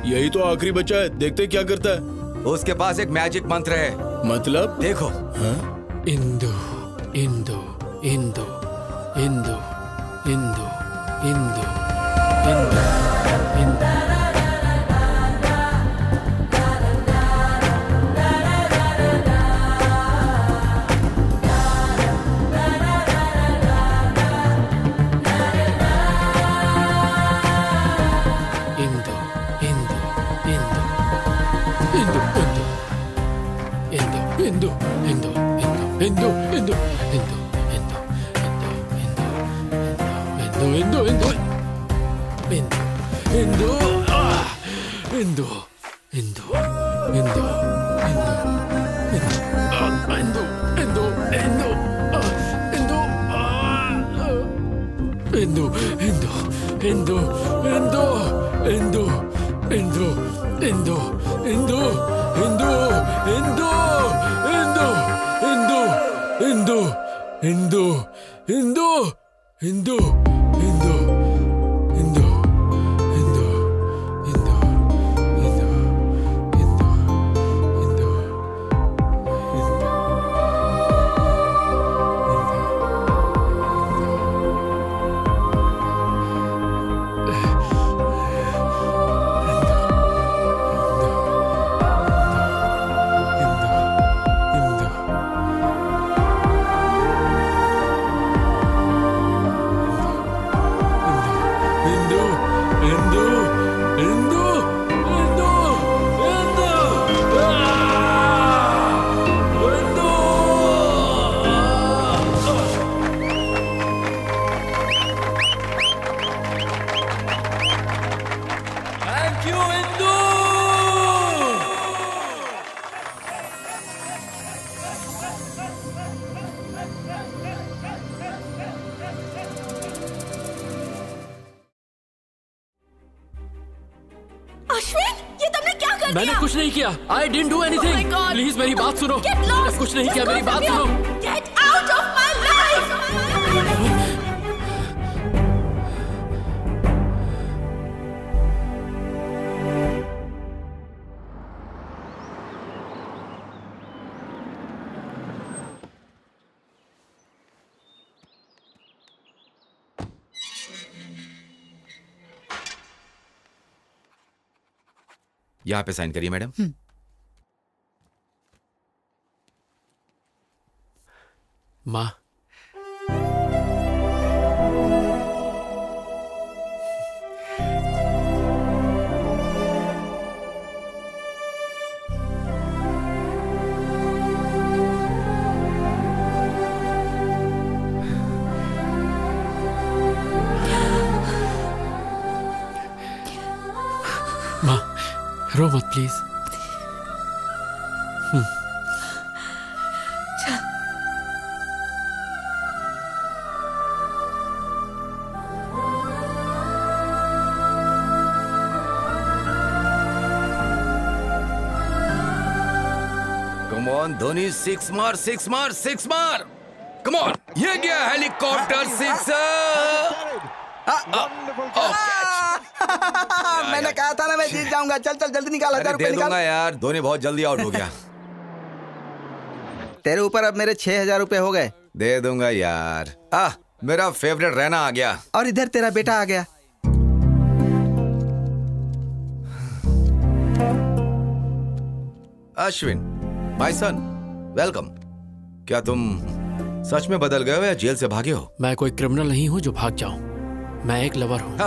यही तो आखिरी बच्चा है, देखते क्या करता है। उसके पास एक मैजिक मंत्र है। मतलब? देखो। इंदु इंदु इंदु इंदु इंदु इंदु इंदु इंदु मैंने कुछ नहीं किया। I didn't do anything. Please मेरी बात सुनो। मैंने कुछ नहीं किया, मेरी बात सुनो। Get out of my life. यहाँ पे साइन करिए मैडम। माँ, रो मत प्लीज। ऑन धोनी, सिक्स मार, सिक्स मार, सिक्स मार। कम ऑन, ये गया हेलीकॉप्टर सिक्सर। मैंने कहा था ना मैं जीत जाऊंगा। चल चल जल्दी निकाल, 1000 रुपए दे निकाल। दूंगा यार, धोनी बहुत जल्दी आउट हो गया। तेरे ऊपर अब मेरे 6000 रुपए हो गए। दे दूंगा यार। मेरा फेवरेट रहना आ गया। और इधर तेरा बेटा आ गया। Ashwin, my son, welcome. क्या तुम सच में बदल गए हो या जेल से भागे हो? मैं कोई क्रिमिनल नहीं हूँ जो भाग जाऊं। मैं एक लवर हूँ।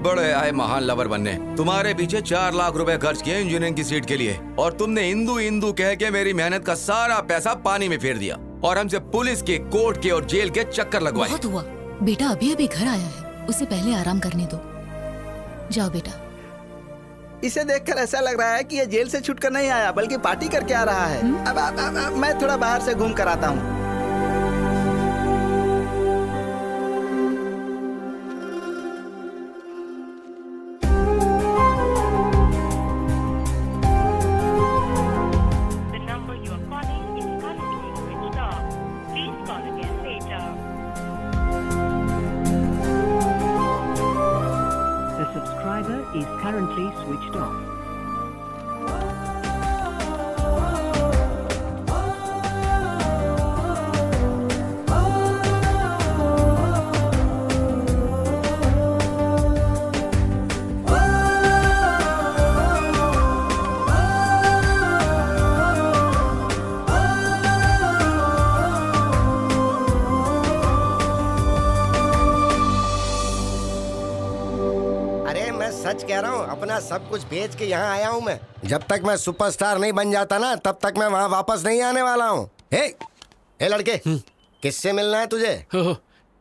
बड़े आए महान लवर बनने। तुम्हारे पीछे 4 लाख रुपए खर्च किए इंजीनियरिंग की सीट के लिए, और तुमने हिंदू हिंदू कह के मेरी मेहनत का सारा पैसा पानी में फेर दिया, और हमसे पुलिस के, कोर्ट के और जेल के चक्कर लगवाए। बहुत हुआ। बेटा अभी अभी घर आया है, उसे पहले आराम करने दो। जाओ बेटा। इसे देखकर ऐसा लग रहा है कि ये जेल से छूटकर नहीं आया बल्कि पार्टी करके आ रहा है। अब मैं थोड़ा बाहर से घूम कर आता हूँ। Is currently switched off. सच कह रहा हूँ, अपना सब कुछ बेच के यहाँ आया हूँ मैं। जब तक मैं सुपरस्टार नहीं बन जाता ना, तब तक मैं वहाँ वापस नहीं आने वाला हूँ। हे लड़के, किससे मिलना है तुझे?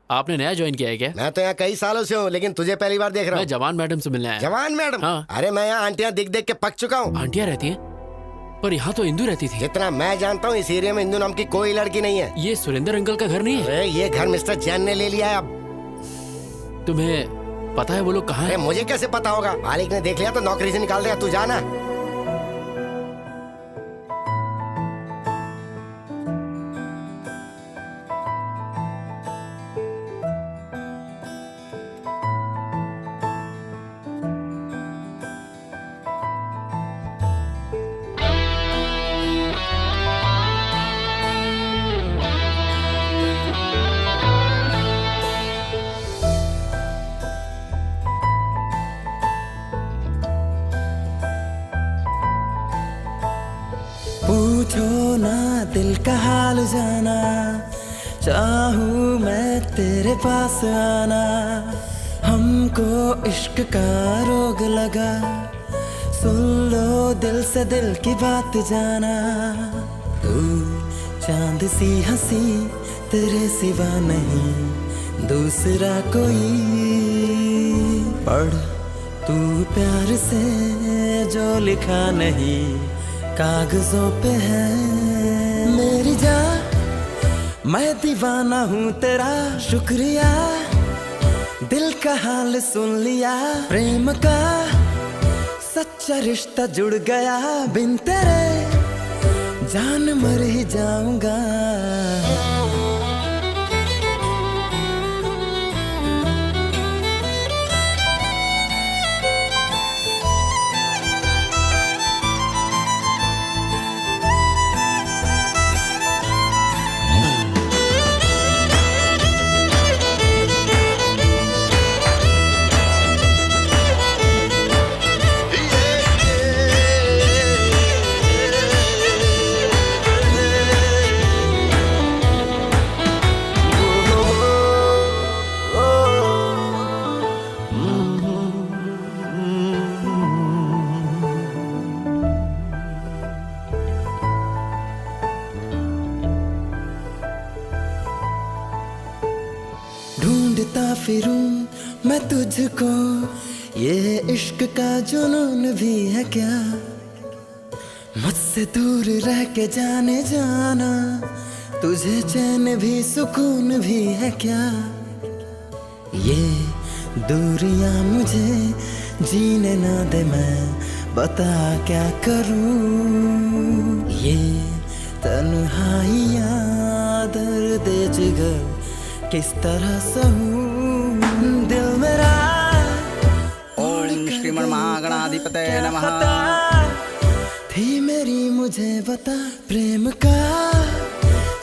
आपने नया ज्वाइन किया है क्या? मैं तो यहाँ कई सालों से हूँ, लेकिन तुझे पहली बार देख रहा हूँ। मैं जवान मैडम से मिलने आया। जवान मैडम? हाँ। अरे मैं यहाँ आंटियाँ दिख देख के पक चुका हूँ। आंटियाँ रहती हैं? पर यहाँ तो इंदू रहती थी। जितना मैं जानता हूँ इस एरिया में इंदू नाम की कोई लड़की नहीं है। ये सुरेंद्र अंकल का घर नहीं है? अरे ये घर मिस्टर जैन ने ले लिया है अब। तुम्हें पता है वो लोग कहाँ हैं? मुझे कैसे पता होगा? मालिक ने देख लिया तो नौकरी से निकाल देगा। तू जाना। पूछो ना दिल का हाल जाना, चाहूँ मैं तेरे पास आना। हमको इश्क का रोग लगा, सुन लो दिल से दिल की बात जाना। तू चांद सी हंसी, तेरे सिवा नहीं दूसरा कोई। पढ़ तू प्यार से जो लिखा नहीं कागजों पे है। मेरी जान मैं दीवाना हूँ तेरा, शुक्रिया दिल का हाल सुन लिया। प्रेम का सच्चा रिश्ता जुड़ गया, बिन तेरे जान मर ही जाऊंगा। ढूंढता फिरूं मैं तुझको, ये इश्क का जुनून भी है क्या? मुझसे दूर रह के जाने जाना, तुझे चैन भी सुकून भी है क्या? ये दूरियां मुझे जीने ना दे, मैं बता क्या करूं? ये तन्हाइयाँ दर्द जिगर किस तरह सहूं दिल मेरा ओम श्रीमन महागणाधिपतये नमः। थी मेरी मुझे बता प्रेम का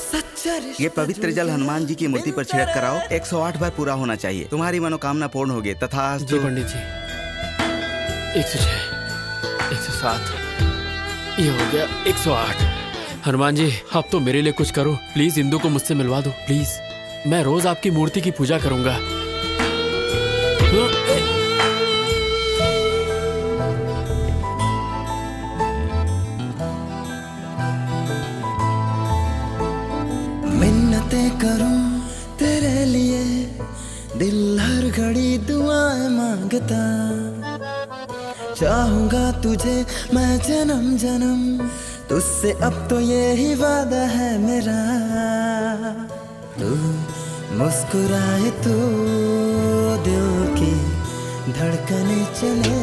सच्चा रिश्ता। ये पवित्र जल हनुमान जी की मूर्ति पर छिड़क कराओ। 108 बार पूरा होना चाहिए। तुम्हारी मनोकामना पूर्ण होगी तथा जी पंडित जी। 106, 107, ये हो गया 108। हनुमान जी आप तो मेरे लिए कुछ करो प्लीज, इंदु को मुझसे मिलवा दो प्लीज। मैं रोज आपकी मूर्ति की पूजा करूंगा। मिन्नतें करूं तेरे लिए, दिल हर घड़ी दुआएं मांगता। चाहूंगा तुझे मैं जन्म जन्म, तुझसे अब तो ये ही वादा है मेरा। तू मुस्कुराए तो दिल की धड़कने चले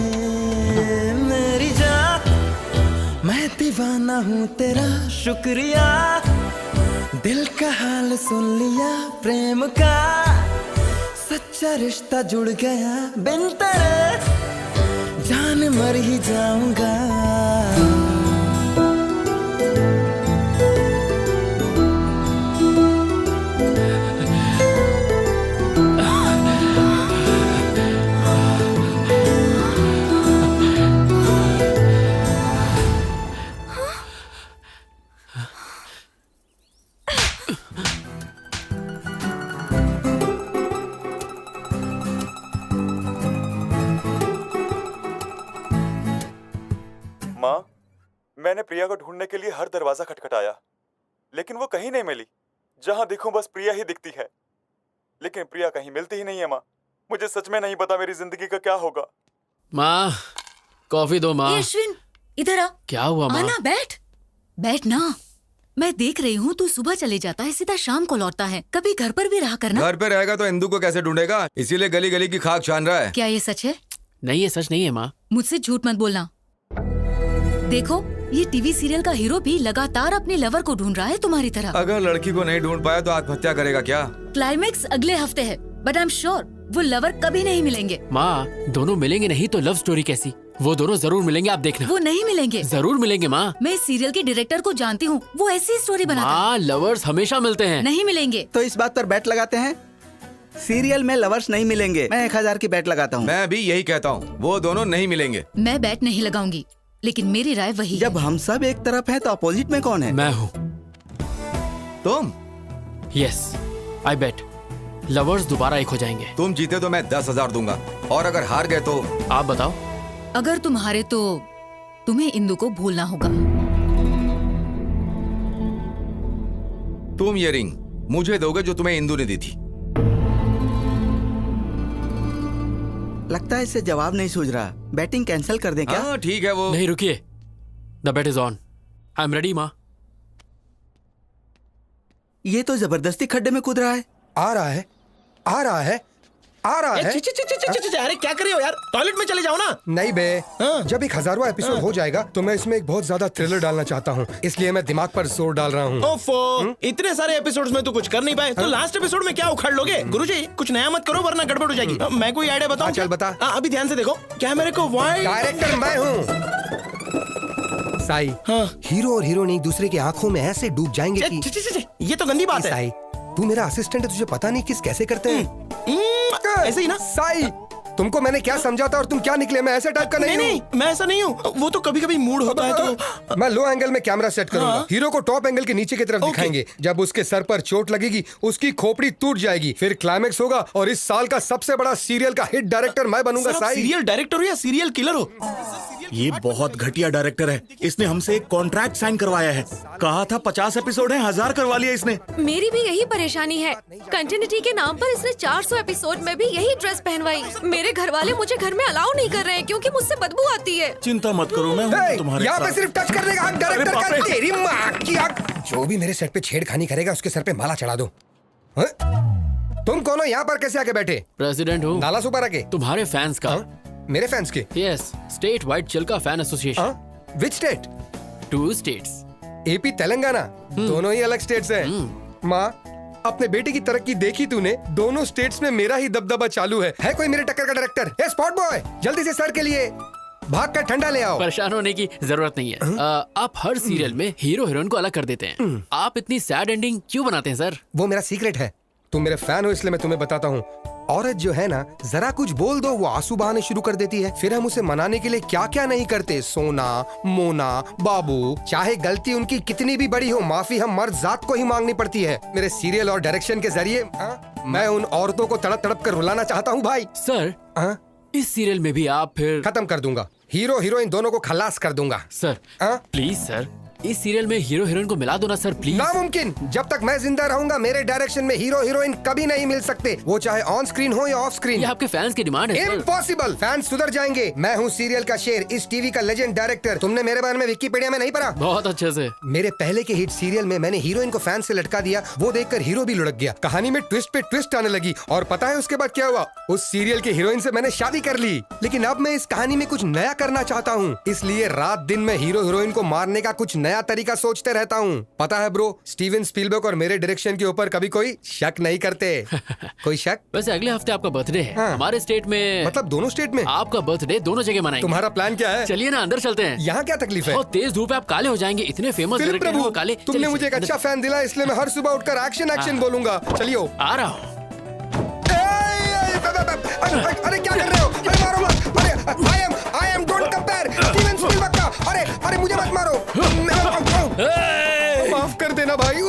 मेरी जान। मैं दीवाना हूँ तेरा शुक्रिया, दिल का हाल सुन लिया प्रेम का। सच्चा रिश्ता जुड़ गया बिन तेरे जान मर ही जाऊंगा। माँ, मैंने प्रिया को ढूंढने के लिए हर दरवाजा खटखटाया, लेकिन वो कहीं नहीं मिली। जहाँ देखूं बस प्रिया ही दिखती है, लेकिन प्रिया कहीं मिलती ही नहीं है। माँ, मुझे सच में नहीं पता मेरी जिंदगी का क्या होगा। माँ कॉफी दो माँ। अश्विन इधर आ। क्या हुआ माँ? आना बैठ, बैठ ना। मैं देख रही हूँ तू सुबह चले जाता है सीधा शाम को लौटता है, कभी घर पर भी रहा करना। घर पे रहेगा तो इंदु को कैसे ढूंढेगा, इसीलिए गली गली की खाक छान रहा है। क्या ये सच है? नहीं ये सच नहीं है माँ। मुझसे झूठ मत बोलना। देखो ये टीवी सीरियल का हीरो भी लगातार अपने लवर को ढूंढ रहा है तुम्हारी तरह। अगर लड़की को नहीं ढूंढ पाया तो आत्महत्या करेगा क्या? क्लाइमेक्स अगले हफ्ते है, बट आई एम श्योर वो लवर कभी नहीं मिलेंगे। माँ दोनों मिलेंगे नहीं तो लव स्टोरी कैसी? वो दोनों जरूर मिलेंगे, आप देखना। वो नहीं मिलेंगे। जरूर मिलेंगे माँ। मैं इस सीरियल के डायरेक्टर को जानती हूँ, वो ऐसी स्टोरी बनाता है। माँ लवर्स हमेशा मिलते हैं। नहीं मिलेंगे। तो इस बात पर बैट लगाते हैं, सीरियल में लवर्स नहीं मिलेंगे। मैं 1000 की बैट लगाता हूँ। मैं भी यही कहता हूँ, वो दोनों नहीं मिलेंगे। मैं बैट नहीं लगाऊंगी, लेकिन मेरी राय वही है। जब हम सब एक तरफ हैं तो अपोजिट में कौन है? मैं हूँ। तुम? यस आई बेट लवर्स दोबारा एक हो जाएंगे। तुम जीते तो मैं 10,000 दूंगा, और अगर हार गए तो? आप बताओ। अगर तुम हारे तो तुम्हें इंदु को भूलना होगा। तुम ये रिंग मुझे दोगे जो तुम्हें इंदु ने दी थी। लगता है इससे जवाब नहीं सूझ रहा। बैटिंग कैंसिल कर दें क्या? हाँ ठीक है वो। नहीं रुकिए, the bet is on. I am ready माँ। ये तो जबरदस्ती खड्डे में कूद रहा है। आ रहा है, आ रहा है, आ रहा है। अरे क्या कर रहे हो यार, टॉयलेट में चले जाओ ना। नहीं बे, जब 1000वां एपिसोड हो जाएगा तो मैं इसमें एक बहुत ज्यादा थ्रिलर डालना चाहता हूँ, इसलिए मैं दिमाग पर जोर डाल रहा हूँ। ओफो, इतने सारे एपिसोड्स में तो कुछ कर नहीं पाए, तो लास्ट एपिसोड में क्या उखाड़ लोगे? गुरुजी कुछ नया मत करो वरना गड़बड़ हो जाएगी। मैं कोई आइडिया बताऊं? चल बता। अभी ध्यान से देखो, कैमरे को वाइड। डायरेक्टर मैं हूँ साई। हीरो और हीरोइन एक दूसरे की आंखों में ऐसे डूब जाएंगे कि ये तो गंदी बात है। साई तू मेरा असिस्टेंट है, तुझे पता नहीं किस कैसे करते हैं। ऐसे ही ना साई, तुमको मैंने क्या समझाता और तुम क्या निकले? मैं ऐसे टाइप का नहीं हूँ। नहीं, मैं ऐसा नहीं हूँ। वो तो कभी कभी मूड होता है तो मैं लो एंगल में कैमरा सेट करूंगा। हीरो को टॉप एंगल के नीचे की तरफ दिखाएंगे। जब उसके सर पर चोट लगेगी उसकी खोपड़ी टूट जाएगी, फिर क्लाइमेक्स होगा और इस साल का सबसे बड़ा सीरियल का हिट डायरेक्टर मैं बनूंगा। साई सीरियल डायरेक्टर हो या सीरियल किलर हो? ये बहुत घटिया डायरेक्टर है। इसने हमसे एक कॉन्ट्रैक्ट साइन करवाया है। कहा था 50 एपिसोड है, 1000 करवा लिया इसने। मेरी भी यही परेशानी है। कंटिन्यूटी के नाम पर इसने 400 एपिसोड में भी यही ड्रेस पहनवाई। मेरे घर वाले मुझे घर में अलाउ नहीं कर रहे हैं क्योंकि मुझसे बदबू आती है। चिंता मत करो, मैं हूं तुम्हारे यहाँ पे साथ। सिर्फ टच करने का डायरेक्टर का। तेरी माँ की आग। जो भी मेरे सेट पे छेड़खानी करेगा उसके सर पे माला चढ़ा दो। तुम कौन हो? यहाँ पर कैसे आके बैठे? प्रेसिडेंट हूँ नाला सुपर आके। तुम्हारे फैंस का। मेरे फैंस के? Yes, state wide Chilka fan association. Which state? 2 states. AP Telangana दोनों ही अलग स्टेट्स हैं। माँ, अपने बेटे की तरक्की देखी तूने? दोनों स्टेट्स में मेरा ही दबदबा चालू है कोई मेरे टक्कर का डायरेक्टर? ए स्पॉट बॉय, जल्दी से सर के लिए भाग कर ठंडा ले आओ। परेशान होने की जरूरत नहीं है। आप हर सीरियल में हीरो हीरोइन को अलग कर देते हैं। आप इतनी सैड एंडिंग क्यों बनाते हैं सर? वो मेरा सीक्रेट है। तुम मेरे फैन हो इसलिए मैं तुम्हें बताता हूँ। औरत जो है ना, जरा कुछ बोल दो वो आंसू बहाने शुरू कर देती है। फिर हम उसे मनाने के लिए क्या क्या नहीं करते, सोना, मोना, बाबू। चाहे गलती उनकी कितनी भी बड़ी हो, माफी हम मर्द जात को ही मांगनी पड़ती है। मेरे सीरियल और डायरेक्शन के जरिए मैं उन औरतों को तड़प तड़प कर रुलाना चाहता हूँ भाई। सर, इस सीरियल में भी आप फिर खत्म कर दूंगा। हीरो हीरोइन दोनों को खलास कर दूंगा। सर प्लीज सर, इस सीरियल में हीरो हीरोइन को मिला दो ना सर प्लीज। नामुमकिन। जब तक मैं जिंदा रहूंगा मेरे डायरेक्शन में हीरो हीरोइन कभी नहीं मिल सकते, वो चाहे ऑन स्क्रीन हो या ऑफ स्क्रीन। ये आपके फैंस की डिमांड है। इम्पॉसिबल। फैंस सुधर जाएंगे। मैं हूँ सीरियल का शेर, इस टीवी का लेजेंड डायरेक्टर। तुमने मेरे बारे में विकिपीडिया में नहीं पढ़ा? बहुत अच्छे से। मेरे पहले के हिट सीरियल में मैंने हीरोइन को फैन से लटका दिया, वो देखकर हीरो भी लुढ़क गया। कहानी में ट्विस्ट पे ट्विस्ट आने लगी और पता है उसके बाद क्या हुआ? उस सीरियल के हीरोइन से मैंने शादी कर ली। लेकिन अब मैं इस कहानी में कुछ नया करना चाहता हूँ, इसलिए रात दिन में हीरो हीरोइन को मारने का कुछ नया तरीका सोचते रहता हूँ। पता है ब्रो, स्टीवन स्पीलबर्ग और मेरे डायरेक्शन के ऊपर कभी कोई शक नहीं करते। कोई शक? वैसे अगले हफ्ते आपका बर्थडे है। हमारे स्टेट में, मतलब दोनों स्टेट में आपका बर्थडे दोनों जगह मनाएंगे। तुम्हारा प्लान क्या है? चलिए ना अंदर चलते हैं। यहाँ क्या तकलीफ है? और तेज धूप है, आप काले हो जाएंगे। इतने फेमस फिलिप डायरेक्टर हैं प्रभु, वो काले। तुमने मुझे एक अच्छा फैन दिला, इसलिए मैं हर सुबह उठकर एक्शन एक्शन बोलूंगा। चलियो। आ रहा हूँ। अरे क्या कर रहे हो? अरे मारो मत। अरे I am don't compare Steven Spielberg का। अरे मुझे मत मारो। माफ कर देना भाई।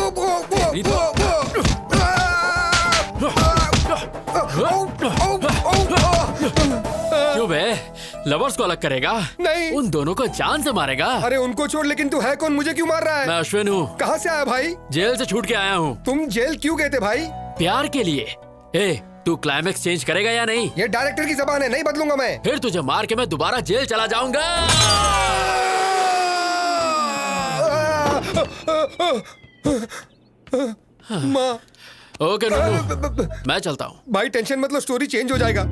क्यों बे? लवर्स को अलग करेगा? नहीं। उन दोनों को जान से मारेगा? अरे उनको छोड़, लेकिन तू है कौन? मुझे क्यों मार रहा है? मैं अश्विन हूँ। कहाँ से आया भाई? जेल से छूट के आया हूँ। तुम जेल क्यों गए थे भाई? प्यार के लिए। ए, तू क्लाइमेक्स चेंज करेगा या नहीं? ये डायरेक्टर की जबान है, नहीं बदलूंगा मैं। फिर तुझे मार के मैं दोबारा जेल चला जाऊंगा। माँ। ओके नन्नू, मैं चलता हूँ। भाई टेंशन मत लो, स्टोरी चेंज हो जाएगा।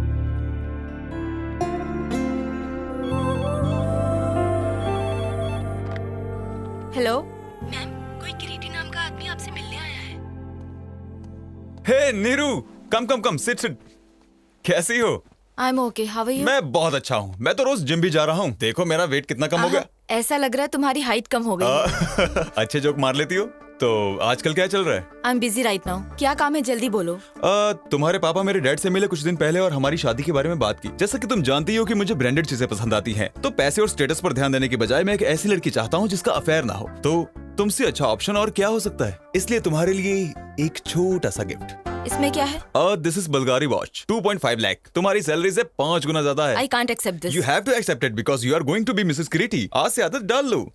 हेलो मैम, कोई किरीटी नाम का आदमी आपसे मिलने आया है। Hey Neeru, come come come, sit sit. कैसी हो? I am okay, how are you? मैं बहुत अच्छा हूँ। मैं तो रोज जिम भी जा रहा हूँ। देखो मेरा वेट कितना कम हो गया। ऐसा लग रहा है तुम्हारी हाइट कम हो गई। अच्छे जोक मार लेती हो। तो आजकल क्या चल रहा है? I am busy right now. क्या काम है, जल्दी बोलो। तुम्हारे पापा मेरे डैड से मिले कुछ दिन पहले और हमारी शादी के बारे में बात की। जैसा कि तुम जानती हो कि मुझे ब्रांडेड चीजें पसंद आती हैं, तो पैसे और स्टेटस पर ध्यान देने के बजाय मैं एक ऐसी लड़की चाहता हूँ जिसका अफेयर ना हो। तो तुमसे अच्छा ऑप्शन और क्या हो सकता है? इसलिए तुम्हारे लिए एक छोटा सा गिफ्ट। इसमें क्या है? This is Bulgari watch, 2.5 lakh. तुम्हारी सैलरी से 5 गुना ज्यादा है। I can't accept this. You have to accept it because you are going to be Mrs Kiriti. आज से आदत डाल लो।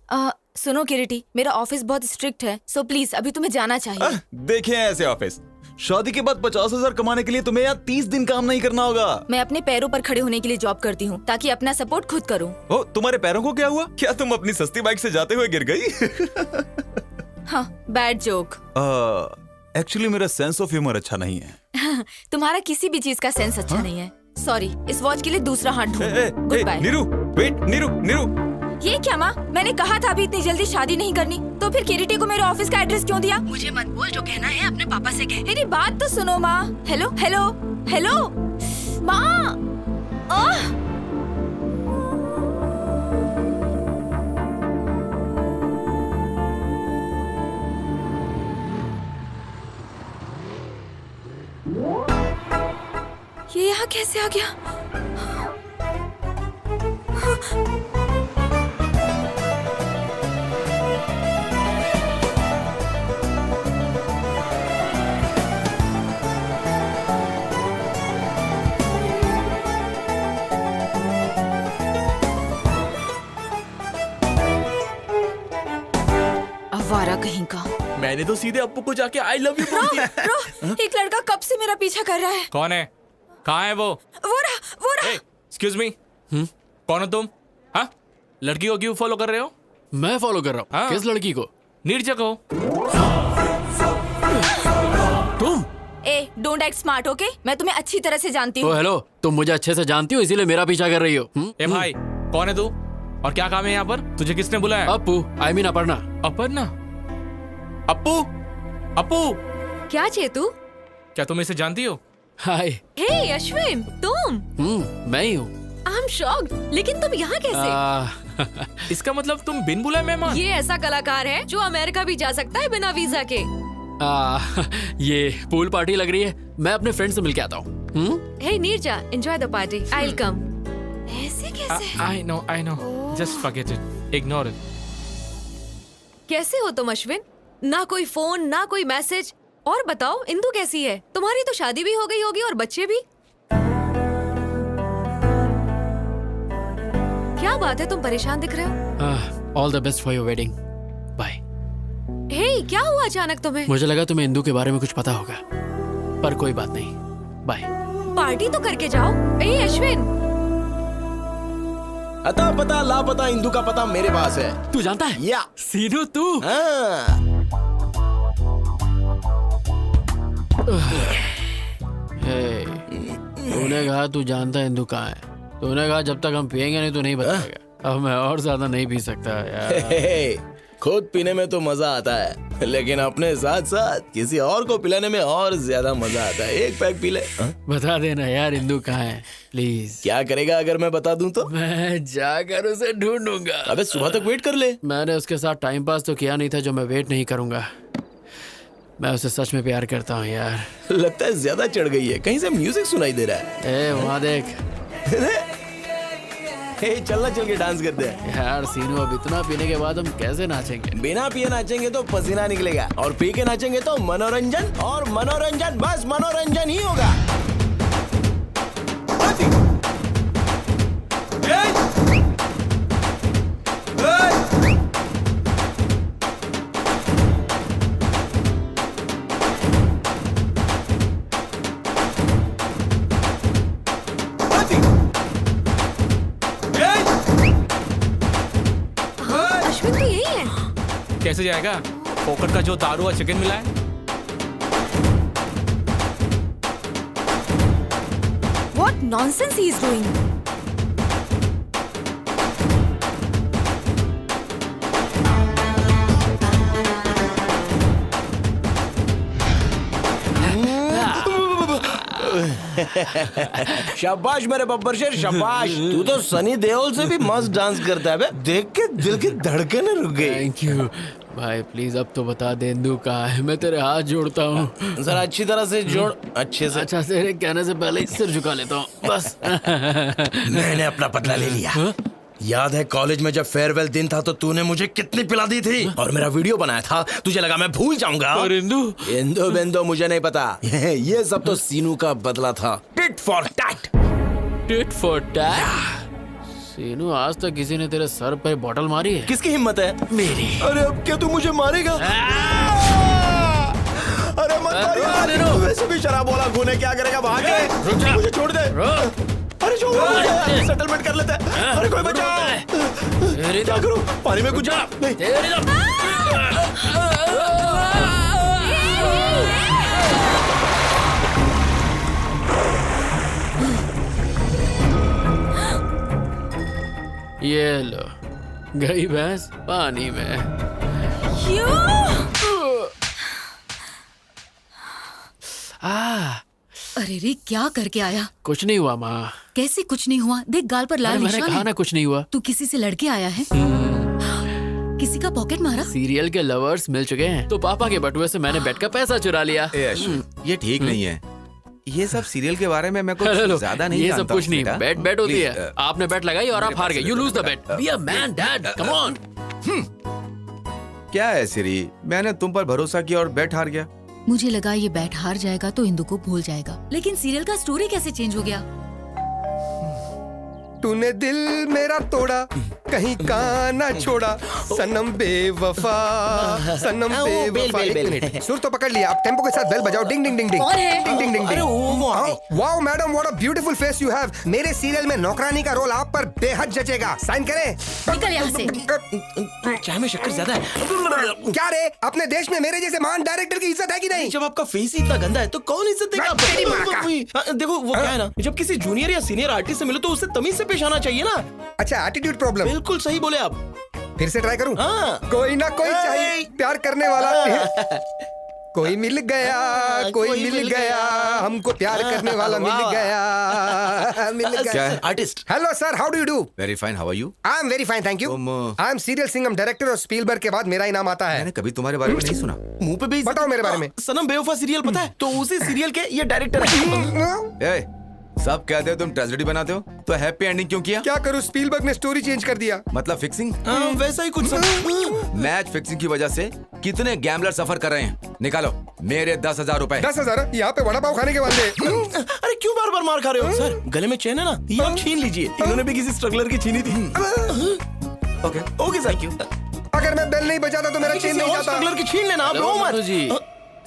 सुनो किरीटी, मेरा ऑफिस बहुत स्ट्रिक्ट है, सो प्लीज अभी तुम्हें जाना चाहिए। देखे ऐसे ऑफिस। शादी के बाद 50,000 कमाने के लिए तुम्हें यहाँ 30 दिन काम नहीं करना होगा। मैं अपने पैरों पर खड़े होने के लिए जॉब करती हूँ ताकि अपना सपोर्ट खुद करूँ। ओ, तुम्हारे पैरों को क्या हुआ? क्या तुम अपनी सस्ती बाइक से जाते हुए गिर गई? हाँ, बैड जोक। एक्चुअली मेरा सेंस ऑफ ह्यूमर अच्छा नहीं है। तुम्हारा किसी भी चीज का सेंस अच्छा नहीं है। सॉरी, इस वॉच के लिए दूसरा हाथ ढूंढो। Good bye. Neeru, wait, Neeru. ये क्या माँ? मैंने कहा था अभी इतनी जल्दी शादी नहीं करनी, तो फिर किरीटी को मेरे ऑफिस का एड्रेस क्यों दिया? मुझे मत बोल, जो कहना है अपने पापा से कह। मेरी बात तो सुनो माँ। हेलो हेलो हेलो माँ। ये यहाँ कैसे आ गया? आवारा कहीं का। मैंने तो सीधे अप्पू को जाके आई लव यू बोल दिया। एक लड़का कब से मेरा पीछा कर रहा है। कौन है? कहाँ है वो? वो रहा। एक्सक्यूज मी, कौन हो तुम? हाँ, लड़की को क्यों फॉलो कर रहे हो? मैं फॉलो कर रहा हूँ। हाँ? किस लड़की को? निर्जक हो तुम? ए, डोंट एक्ट स्मार्ट, ओके? मैं तुम्हें अच्छी तरह से जानती हूँ। तो हेलो, तुम मुझे अच्छे से जानती हो इसीलिए मेरा पीछा कर रही हो। ए भाई, कौन है तू और क्या काम है यहाँ पर? तुझे किसने बुलाया? Appu, I mean Aparna. अपर्णा? अप्पू, अप्पू, क्या चेतू? क्या तुम इसे जानती हो? हाय। हे अश्विन, तुम? मैं ही हूँ। आई एम शॉक्ड, लेकिन तुम यहाँ कैसे? इसका मतलब तुम बिन बुलाए मेहमान? ये ऐसा कलाकार है जो अमेरिका भी जा सकता है बिना वीजा के। ये पूल पार्टी लग रही है, मैं अपने फ्रेंड से मिलके आता हूँ। Hey Neeraja, enjoy the party, I will come. ऐसे कैसे? I know. Just forget it. Ignore it. कैसे हो तुम अश्विन? ना कोई फोन, ना कोई मैसेज। और बताओ, इंदु कैसी है? तुम्हारी तो शादी भी हो गई होगी और बच्चे भी। क्या बात है, तुम परेशान दिख रहे हो? All the best for your wedding. Bye. Hey, क्या हुआ अचानक तुम्हें? मुझे लगा तुम्हें इंदु के बारे में कुछ पता होगा, पर कोई बात नहीं। बाय। पार्टी तो करके जाओ। ए अश्विन, अता पता लापता इंदु का पता मेरे पास है। तू जानता है? या सीनू तू? हाँ। तूने कहा तू जानता है इंदु कहाँ है। तूने कहा जब तक हम पियेंगे नहीं तो नहीं बताएगा। अब मैं और ज्यादा नहीं पी सकता यार। खुद पीने में तो मजा आता है, लेकिन अपने साथ साथ किसी और को पिलाने में और ज्यादा मजा आता है। एक पैक पी ले। बता देना यार इंदु कहाँ है प्लीज। क्या करेगा अगर मैं बता दूं तो? मैं जाकर उसे ढूंढूंगा। अबे सुबह तक वेट कर ले। मैंने उसके साथ टाइम पास तो किया नहीं था जो मैं वेट नहीं करूंगा। मैं उसे सच में प्यार करता हूँ यार। लगता है ज्यादा चढ़ गई है, कहीं से म्यूजिक सुनाई दे रहा है। ए वहाँ देख। चलना, चल के डांस करते हैं। यार सीनू, अब इतना पीने के बाद हम कैसे नाचेंगे? बिना पिए नाचेंगे तो पसीना निकलेगा, और पी के नाचेंगे तो मनोरंजन, और मनोरंजन बस मनोरंजन ही होगा। अश्विन तो यही है। कैसे जाएगा? फोकट का जो दारू और चिकन मिला है। What nonsense he is doing? शाबाश मेरे बब्बर शेर, शाबाश। तू तो सनी देओल से भी मस्त डांस करता है बे। देख के दिल की धड़कनें रुक गई। थैंक यू भाई, प्लीज अब तो बता दे इंदु कहाँ है। मैं तेरे हाथ जोड़ता हूँ। जरा अच्छी तरह से जोड़, अच्छे से। अच्छा, तेरे कहने से पहले ही सिर झुका लेता हूँ बस। मैंने अपना बदला ले लिया। याद है कॉलेज में जब फेयरवेल दिन था तो तूने मुझे कितनी पिला दी थी, और मेरा वीडियो बनाया था। तुझे लगा मैं भूल जाऊंगा? और इंदु? इंदु बिंदु मुझे नहीं पता। ये सब तो सीनू का बदला था। Tit for tat. Tit for tat? Seenu, आज तक किसी ने तेरे सर पे बॉटल मारी है? किसकी हिम्मत है? मेरी। अरे अब क्या तू मुझे मारेगा? अरे मत मारियो। तू वैसे भी शराब वाला खून है, क्या करेगा? भाग के मुझे छोड़ दे। अरे छोड़, सेटलमेंट कर लेते हैं। अरे कोई बचा। क्या करूं? पानी में कुछ जा नहीं। ये लो, गई भैंस पानी में। अरे रे, क्या करके आया? कुछ नहीं हुआ माँ। कैसे कुछ नहीं हुआ? देख गाल पर लाल मैंने निशान कहा है। ना कुछ नहीं हुआ। तू किसी से लड़के आया है? किसी का पॉकेट मारा? सीरियल के लवर्स मिल चुके हैं तो पापा के बटुए से मैंने बेट का पैसा चुरा लिया। ए अश्विन, ये ठीक नहीं है। ये सब सीरियल के बारे में मैं हेलो, कुछ ज्यादा नहीं ये जानता सब कुछ हूँ, नहीं। बेटा। बेट होती Please, है। आपने बेट लगाई और आप हार गए। You lose the bet. Be a man dad, come on. क्या है सिरी, मैंने तुम पर भरोसा किया और बेट हार गया। मुझे लगा ये बैट हार जाएगा तो इंदु को भूल जाएगा, लेकिन सीरियल का स्टोरी कैसे चेंज हो गया? तूने दिल मेरा तोड़ा, कहीं का ना छोड़ा, सनम बेवफा, सनम बेवफा। एक मिनट, सुर तो पकड़ लिया। आप टेम्पो के साथ बेल बजाओ। डिंग डिंग डिंग डिंग। कौन है? डिंग डिंग डिंग अरे वो wow madam, what a beautiful face you have. मेरे सीरियल में नौकरानी का रोल आप पर बेहद जचेगा। साइन करें? निकल यहाँ से। चाय में शक्कर ज्यादा है। क्या रे, अपने देश में मेरे जैसे महान डायरेक्टर की इज्जत है कि नहीं? जब आपका फेस ही इतना गंदा है तो कौन इज्जत देगा? तेरी माँ का। देखो वो क्या है ना, जब किसी जूनियर या सीनियर आर्टिस्ट से मिलो तो उससे तमीज से पेश आना चाहिए ना। अच्छा, एटीट्यूड प्रॉब्लम। बिल्कुल सही बोले आप। फिर से ट्राई करूं? हाँ। कोई ना कोई चाहिए प्यार करने वाला। कोई मिल गया, कोई मिल गया, हमको प्यार करने वाला मिल गया, मिल क्या गया। है? Artist. Hello sir, how do you do? Very fine, how are you? I am very fine, thank you. I am serial Singham director और स्पीलबर्ग के बाद मेरा ही नाम आता है। मैंने कभी तुम्हारे बारे में नहीं सुना। मुंह पे भी बताओ मेरे बारे में। सनम बेवफा सीरियल पता है? तो उसी सीरियल के ये डायरेक्टर है। ए, सब कहते हो तुम ट्रेजेडी बनाते हो, तो हैप्पी एंडिंग क्यों किया? क्या करूं, स्पीलबर्ग ने स्टोरी चेंज कर दिया। मतलब फिक्सिंग? वैसा ही कुछ। मैच फिक्सिंग की वजह से कितने गैम्बलर सफर कर रहे हैं? निकालो मेरे 10,000 रुपए। 10,000? यहाँ पे वड़ा पाव खाने के वाले। अरे क्यों बार बार मार खा रहे हो सर? गले में चैन है ना, ये आप छीन लीजिए। इन्होंने भी किसी स्ट्रगलर की छीनी थी। Okay okay sir. अगर मैं बेल नहीं बजाता तो मेरा चेन नहीं जाता। स्ट्रगलर की छीन लेना, आप रो मत। जी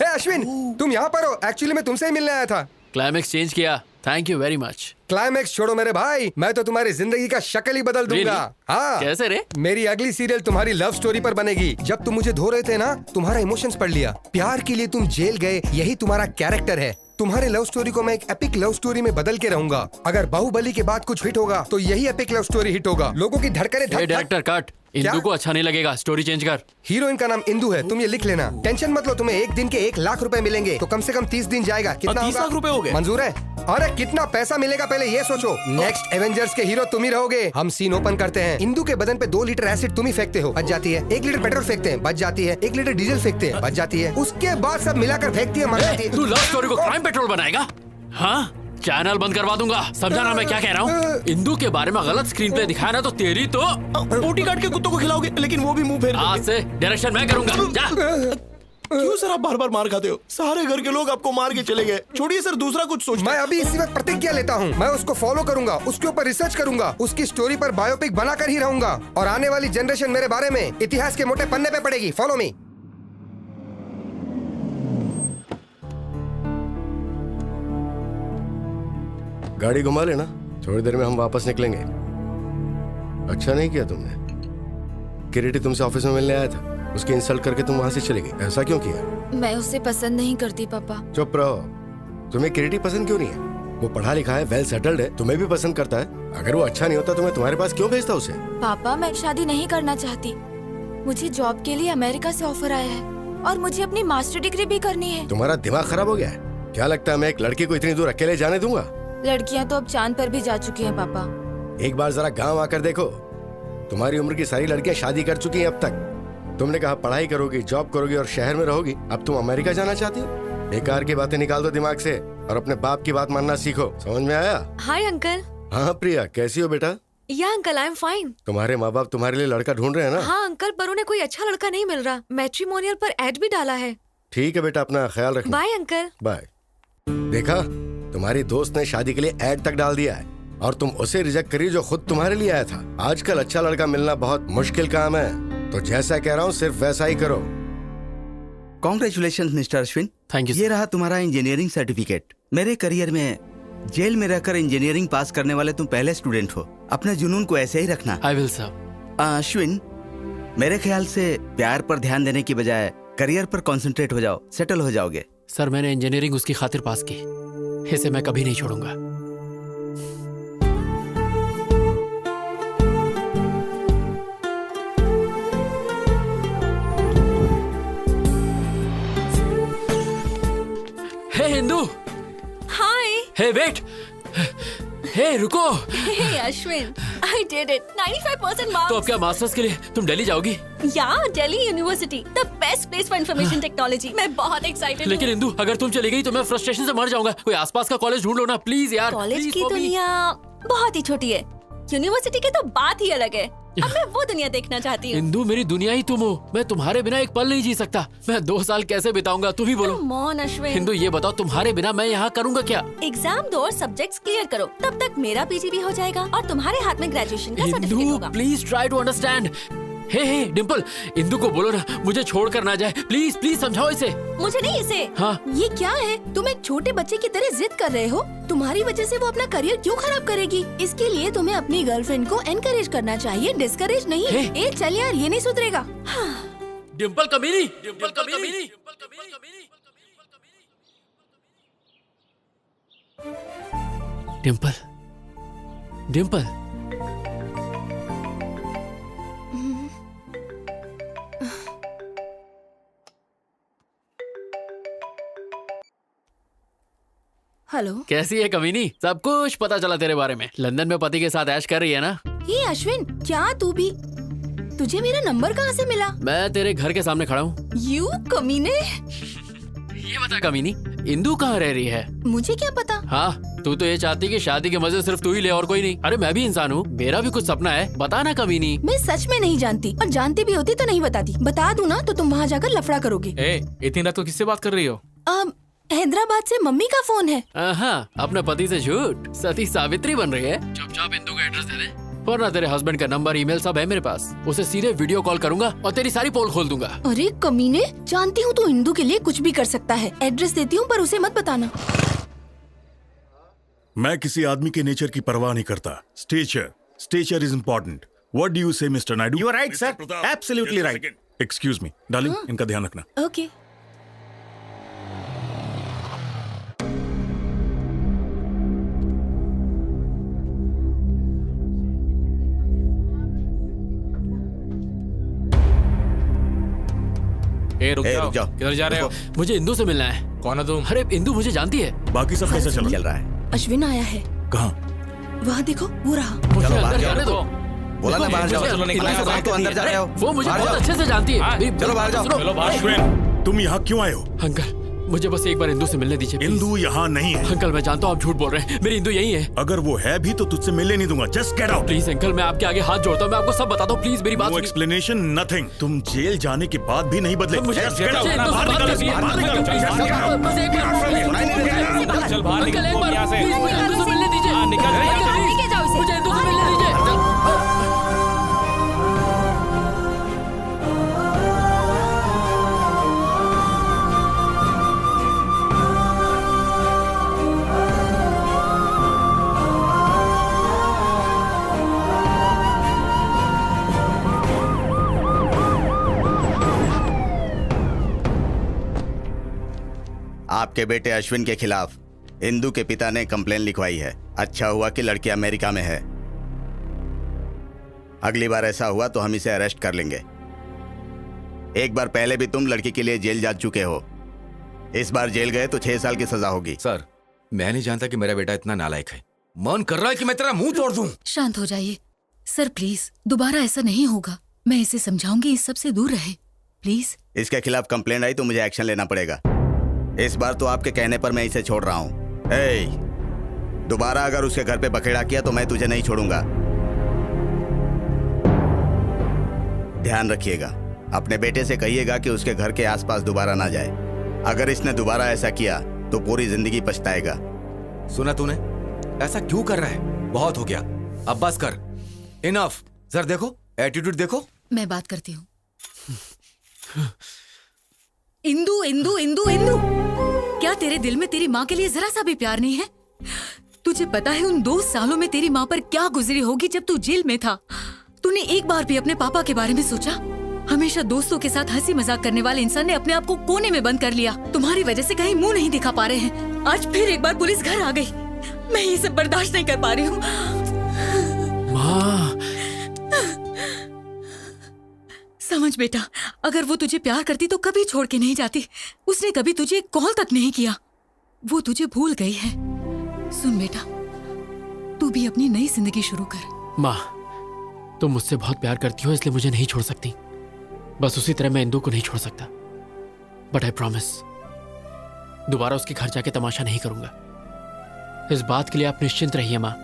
हे अश्विन, तुम यहाँ पर हो? एक्चुअली मैं तुमसे ही मिलने आया था। क्लाइमेक्स चेंज किया, thank you very much. Climax छोड़ो मेरे भाई, मैं तो तुम्हारी जिंदगी का शक्ल ही बदल दूंगा। Really? हाँ। कैसे रे? मेरी अगली सीरियल तुम्हारी लव स्टोरी पर बनेगी। जब तुम मुझे धो रहे थे ना, तुम्हारा इमोशंस पढ़ लिया। प्यार के लिए तुम जेल गए, यही तुम्हारा कैरेक्टर है। तुम्हारे लव स्टोरी को मैं एक एपिक लव स्टोरी में बदल के रहूंगा। अगर बाहुबली के बाद कुछ हिट होगा तो यही एपिक लव स्टोरी हिट होगा। लोगों की धड़कने धक धक। डायरेक्टर कट, इंदू को अच्छा नहीं लगेगा, स्टोरी चेंज कर। हीरोइन का नाम इंदू है, तुम ये लिख लेना। टेंशन मत लो, तुम्हें एक दिन के 1 लाख रुपए मिलेंगे, तो कम से कम 30 दिन जाएगा। कितना 30 लाख रुपए हो गए? मंजूर है? अरे कितना पैसा मिलेगा पहले ये सोचो। नेक्स्ट एवेंजर्स के हीरो तुम ही रहोगे। हम सीन ओपन करते हैं। इंदू के बदन पे 2 लीटर एसिड तुम ही फेंकते हो, बच जाती है। 1 लीटर पेट्रोल फेंकते हैं, बच जाती है। 1 लीटर डीजल फेंकते हैं, बच जाती है। उसके बाद सब मिलाकर फेंकती है, मर जाती है। तू लव स्टोरी को क्राइम पेट्रोल बनाएगा? हाँ, चैनल बंद करवा दूंगा। समझा ना मैं क्या कह रहा हूँ? इंदू के बारे में गलत स्क्रीन प्ले दिखाया ना तो तेरी तो बोटी काट के कुत्तों को खिलाओगे, लेकिन वो भी मुंह फेर देंगे। आज से डायरेक्शन मैं करूंगा। जा। क्यों सर आप बार बार मार खाते हो? सारे घर के लोग आपको मार के चले गए। छोड़िए सर, दूसरा कुछ सोच। मैं अभी इसी वक्त प्रतिज्ञा लेता हूँ, मैं उसको फॉलो करूंगा, उसके ऊपर रिसर्च करूंगा, उसकी स्टोरी पर बायोपिक बनाकर ही रहूंगा। और आने वाली जनरेशन मेरे बारे में इतिहास के मोटे पन्ने पे पड़ेगी। Follow me. गाड़ी घुमा लेना, थोड़ी देर में हम वापस निकलेंगे। अच्छा नहीं किया तुमने। किरीटी तुमसे ऑफिस में मिलने आया था, उसकी इंसल्ट करके तुम वहां से चली गई। ऐसा क्यों किया? मैं उसे पसंद नहीं करती पापा। चुप रहो। तुम्हें किरीटी पसंद क्यों नहीं है? वो पढ़ा लिखा है, वेल सेटल्ड है, तुम्हें भी पसंद करता है। अगर वो अच्छा नहीं होता तो मैं तुम्हारे पास क्यों भेजता उसे? पापा मैं शादी नहीं करना चाहती। मुझे जॉब के लिए अमेरिका से ऑफर आया है और मुझे अपनी मास्टर डिग्री भी करनी है। तुम्हारा दिमाग खराब हो गया है क्या? लगता है मैं एक लड़की को इतनी दूर अकेले जाने दूंगा? लड़कियां तो अब चांद पर भी जा चुकी हैं पापा। एक बार जरा गांव आकर देखो, तुम्हारी उम्र की सारी लड़कियां शादी कर चुकी हैं अब तक। तुमने कहा पढ़ाई करोगी, जॉब करोगी और शहर में रहोगी। अब तुम अमेरिका जाना चाहती हो? बेकार की बातें निकाल दो दिमाग से और अपने बाप की बात मानना सीखो। समझ में आया? Hi uncle. हाँ प्रिया, कैसी हो बेटा? या अंकल आई एम फाइन। तुम्हारे माँ बाप तुम्हारे लिए लड़का ढूंढ रहे हैं ना? हाँ अंकल, पर उन्हें कोई अच्छा लड़का नहीं मिल रहा। मैट्रिमोनियल पर एड भी डाला है। ठीक है बेटा, अपना ख्याल रखना। Bye uncle. बाय। देखा, तुम्हारी दोस्त ने शादी के लिए ऐड तक डाल दिया है और तुम उसे रिजेक्ट करी जो खुद तुम्हारे लिए आया था। आजकल अच्छा लड़का मिलना बहुत मुश्किल काम है, तो जैसा कह रहा हूँ सिर्फ वैसा ही करो। Congratulation mister Ashwin. Thank you. ये रहा तुम्हारा इंजीनियरिंग सर्टिफिकेट। मेरे करियर में जेल में रहकर इंजीनियरिंग पास करने वाले तुम पहले स्टूडेंट हो। अपने जुनून को ऐसे ही रखना। I will sir. अश्विन, मेरे ख्याल से प्यार पर ध्यान देने की बजाय करियर पर कंसंट्रेट हो जाओ, सेटल हो जाओगे। सर मैंने इंजीनियरिंग उसकी खातिर पास की, इसे मैं कभी नहीं छोड़ूंगा। हे हिंदू। हाय। हे वेट। हे रुको। हे Ashwin, I did it. 95% marks. तो अब क्या मास्टर्स के लिए तुम दिल्ली जाओगी? या Delhi university, the best place for information technology. मैं बहुत एक्साइटेड हूँ। लेकिन इंदू, अगर तुम चली गई तो मैं फ्रस्ट्रेशन से मर जाऊंगा। कोई आसपास का कॉलेज ढूंढ लो ना प्लीज यार। कॉलेज Please की for me. दुनिया बहुत ही छोटी है, यूनिवर्सिटी की तो बात ही अलग है। अब मैं वो दुनिया देखना चाहती हूँ। इंदू मेरी दुनिया ही तुम हो, मैं तुम्हारे बिना एक पल नहीं जी सकता। मैं 2 साल कैसे बिताऊंगा, तुम ही बोलो। Come on, Ashwin. हिंदू ये बताओ, तुम्हारे बिना मैं यहाँ करूँगा क्या? एग्जाम दो और सब्जेक्ट्स क्लियर करो, तब तक मेरा पीजी भी हो जाएगा और तुम्हारे हाथ में ग्रेजुएशन का सर्टिफिकेट इंदू होगा। Please try to understand. Hey Dimple, Indu को बोलो ना मुझे छोड़ कर ना जाए। प्लीज प्लीज समझाओ इसे। मुझे नहीं इसे। हाँ। ये क्या है? तुम एक छोटे बच्चे की तरह जिद कर रहे हो। तुम्हारी वजह से वो अपना करियर क्यों खराब करेगी? इसके लिए तुम्हें अपनी गर्लफ्रेंड को एनकरेज करना चाहिए, डिस्करेज नहीं। ए चल यार, ये नहीं सुधरेगा। डिम्पल कमीनी, डिम्पल कमीनी। डिम्पल, डिम्पल, हेलो। कैसी है कमीनी? सब कुछ पता चला तेरे बारे में। लंदन में पति के साथ ऐश कर रही है ना? ये अश्विन, क्या तू भी? तुझे मेरा नंबर कहाँ से मिला? मैं तेरे घर के सामने खड़ा हूँ। यू कमीने। ये बता कमीनी, इंदु कहाँ रह रही है? मुझे क्या पता? हाँ, तू तो ये चाहती कि शादी के मजे सिर्फ तू ही ले और कोई नहीं। अरे मैं भी इंसान हूँ, मेरा भी कुछ सपना है। बता ना कमीनी। मैं सच में नहीं जानती, और जानती भी होती तो नहीं बताती। बता दूँ ना तो तुम वहाँ जाकर लफड़ा करोगे। इतनी रात को किससे बात कर रही हो? हैदराबाद से मम्मी का फोन है। हाँ, अपने पति से झूठ, सती सावित्री बन रही है। चुपचाप इंदु का एड्रेस दे दे, वरना तेरे हस्बैंड का नंबर, ईमेल सब है मेरे पास। उसे सीधे वीडियो कॉल करूंगा और तेरी सारी पोल खोल दूंगा। अरे कमीने, जानती हूँ तू इंदु के लिए कुछ भी कर सकता है। एड्रेस देती हूँ पर उसे मत बताना। मैं किसी आदमी के नेचर की परवाह नहीं करता। Stature is important. What do you say mister Naidu? You are right sir, absolutely right. Excuse me darling, इनका ध्यान रखना। ओके। रुक जाओ। किधर जा रहे हो? मुझे इंदु से मिलना है। कौन है तुम? अरे इंदु मुझे जानती है। बाकी सब कैसा चल रहा है? अश्विन आया है। कहाँ? वहाँ देखो, वो रहा। मुझे अंदर जाने दो। बोला ना बाहर जाओ। चलो, निकलो, इतना सब तो अंदर जा रहे हो। वो मुझे बहुत अच्छे से जानती है। चलो बाहर जाओ। चलो बाहर। तुम यहाँ क्यों आए हो? अंकल, मुझे बस एक बार इंदु से मिलने दीजिए। इंदु यहाँ नहीं है। अंकल मैं जानता हूँ आप झूठ बोल रहे हैं, मेरी इंदु यही है। अगर वो है भी तो तुझसे मिलने नहीं दूंगा। Just get out. Please uncle, मैं आपके आगे हाथ जोड़ता हूँ, मैं आपको सब बताता हूँ, प्लीज मेरी बात नो सुनिए। Explanation, nothing. तुम जेल जाने के बाद भी नहीं बदले। मुझे Just get out। इंदु से बाहर बात निकलो, करनी है। बाहर निकलो, प्लीज, just get out। बस एक बार। चल बाहर अंकल, एक बार यहाँ से। प्लीज मुझे इंदु से मिलने दीजिए। हाँ, निकल रहे हैं यहाँ से। लेके जाओ इसे। मुझे इंदु से मिलने दीजिए। आपके बेटे अश्विन के खिलाफ इंदु के पिता ने कंप्लेन लिखवाई है। अच्छा हुआ कि लड़की अमेरिका में है। अगली बार ऐसा हुआ तो हम इसे अरेस्ट कर लेंगे। एक बार पहले भी तुम लड़की के लिए जेल जा चुके हो। इस बार जेल गए तो 6 साल की सजा होगी। सर, मैं नहीं जानता कि मेरा बेटा इतना नालायक है। मन कर रहा है कि मैं तेरा मुंह तोड़ दूं। शांत हो जाइए सर, प्लीज। दोबारा ऐसा नहीं होगा। मैं इसे समझाऊंगी इस सब से दूर रहे, प्लीज। इसके खिलाफ कंप्लेंट आई तो मुझे एक्शन लेना पड़ेगा। इस बार तो आपके कहने पर मैं इसे छोड़ रहा हूँ। दोबारा अगर उसके घर पे बखेड़ा किया तो मैं तुझे नहीं छोड़ूंगा। ध्यान रखिएगा। अपने बेटे से कहिएगा कि उसके घर के आसपास दोबारा ना जाए। अगर इसने दोबारा ऐसा किया तो पूरी जिंदगी पछताएगा। सुना तूने? ऐसा क्यों कर रहा है? बहुत हो गया, अब बस कर। इनफ। सर देखो, एटीट्यूड देखो। मैं बात करती हूँ। इंदु, इंदु, इंदु, इंदु, क्या तेरे दिल में तेरी माँ के लिए जरा सा भी प्यार नहीं है? तुझे पता है उन 2 सालों में तेरी माँ पर क्या गुजरी होगी जब तू जेल में था? तूने एक बार भी अपने पापा के बारे में सोचा? हमेशा दोस्तों के साथ हंसी मजाक करने वाले इंसान ने अपने आप को कोने में बंद कर लिया। तुम्हारी वजह से कहीं मुंह नहीं दिखा पा रहे हैं। आज फिर एक बार पुलिस घर आ गई। मैं ये सब बर्दाश्त नहीं कर पा रही हूँ। माँ, समझ बेटा, अगर वो तुझे प्यार करती तो कभी छोड़ के नहीं जाती। उसने कभी तुझे कॉल तक नहीं किया। वो तुझे भूल गई है। सुन बेटा, तू भी अपनी नई जिंदगी शुरू कर। माँ, तुम मुझसे बहुत प्यार करती हो, इसलिए मुझे नहीं छोड़ सकती। बस उसी तरह मैं इंदु को नहीं छोड़ सकता। बट आई प्रॉमिस, दोबारा उसके घर जाके तमाशा नहीं करूंगा। इस बात के लिए आप निश्चिंत रहिए माँ।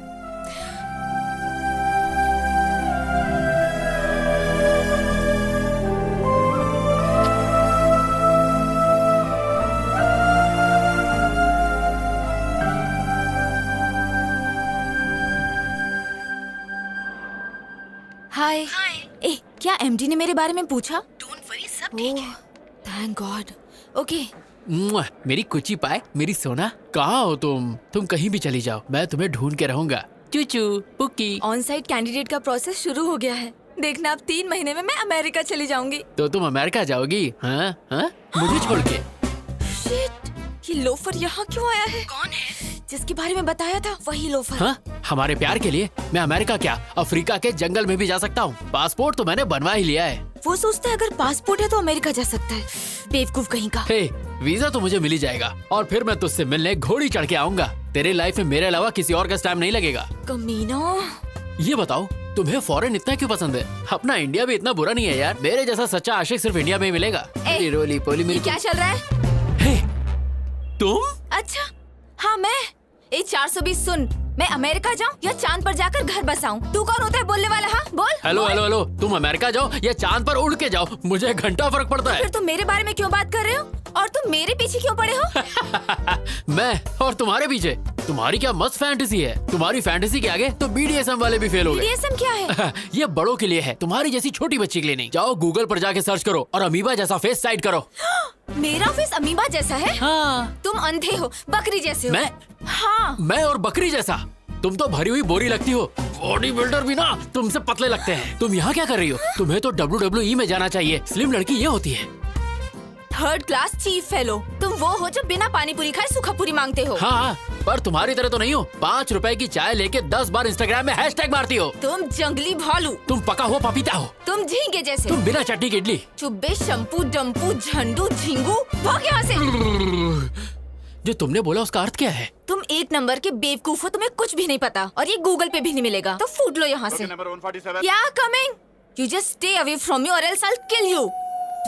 हाय। ए, क्या एमडी ने मेरे बारे में पूछा? डोंट वरी, सब ठीक है। Thank God. ओके। मेरी कुची पाए, मेरी सोना, कहाँ हो तुम? तुम कहीं भी चली जाओ, मैं तुम्हें ढूंढ के रहूंगा। चूचू पुक्की। ऑन साइट कैंडिडेट का प्रोसेस शुरू हो गया है। देखना, अब 3 महीने में मैं अमेरिका चली जाऊंगी। तो तुम अमेरिका जाओगी? हाँ हाँ, मुझे छोड़ के। शिट, ये लोफर यहाँ क्यों आया है? कौन है? जिसके बारे में बताया था वही लोफर। हाँ, हमारे प्यार के लिए मैं अमेरिका क्या, अफ्रीका के जंगल में भी जा सकता हूँ। पासपोर्ट तो मैंने बनवा ही लिया है। वो सोचता है अगर पासपोर्ट है तो अमेरिका जा सकता है। बेवकूफ कहीं का। हे, वीजा तो मुझे मिल ही जाएगा और फिर मैं तुझसे मिलने घोड़ी चढ़ के आऊंगा। तेरे लाइफ में मेरे अलावा किसी और का टाइम नहीं लगेगा। कमीना। ये बताओ तुम्हें फॉरेन इतना क्यों पसंद है? अपना इंडिया भी इतना बुरा नहीं है यार। मेरे जैसा सच्चा आशिक सिर्फ इंडिया में ही मिलेगा। ए, रोली पोली ये मेरी क्या चल रहा है? तुम? अच्छा हाँ मैं। ए 420 सुन, मैं अमेरिका जाऊँ या चांद पर जाकर घर बसाऊं? तू कौन होता है बोलने वाला? हाँ बोल। हेलो हेलो हेलो, तुम अमेरिका जाओ या चांद पर उड़ के जाओ, मुझे घंटा फर्क पड़ता है। फिर तुम मेरे बारे में क्यों बात कर रहे हो? और तुम मेरे पीछे क्यों पड़े हो? मैं और तुम्हारे पीछे? तुम्हारी क्या मस्त फैंटेसी है। तुम्हारी फैंटेसी के आगे तो BDSM वाले भी फेल हो गए। BDSM क्या है? ये बड़ों के लिए है, तुम्हारी जैसी छोटी बच्ची के लिए नहीं। जाओ गूगल पर जाके सर्च करो और अमीबा जैसा फेस साइड करो। मेरा फेस अमीबा जैसा है? हाँ। तुम अंधे हो, बकरी जैसे हो। मैं? हाँ। मैं और बकरी जैसा? तुम तो भरी हुई बोरी लगती हो। बॉडी बिल्डर भी ना तुमसे पतले लगते हैं। तुम यहाँ क्या कर रही हो? तुम्हें तो WWE में जाना चाहिए। स्लिम लड़की ये होती है। Third class chief fellow. तुम वो हो जो बिना पानी पूरी खाए सूखा पूरी मांगते हो। हाँ, पर तुम्हारी तरह तो नहीं हो। 5 रुपए की चाय लेके 10 बार इंस्टाग्राम में हैशटैग मारती हो। तुम जंगली भालू। तुम पका हो पपीता हो। तुम झींगे जैसे। तुम बिना चटनी की इडली। चुब्बे शंपू डम्पू झंडू झिंगू। भाग यहाँ से। जो तुमने बोला उसका अर्थ क्या है? तुम एक नंबर के बेवकूफ हो, तुम्हें कुछ भी नहीं पता और ये गूगल पे भी नहीं मिलेगा, तो फूट लो यहाँ से। Yeah coming. You just stay away from me or else I will kill you.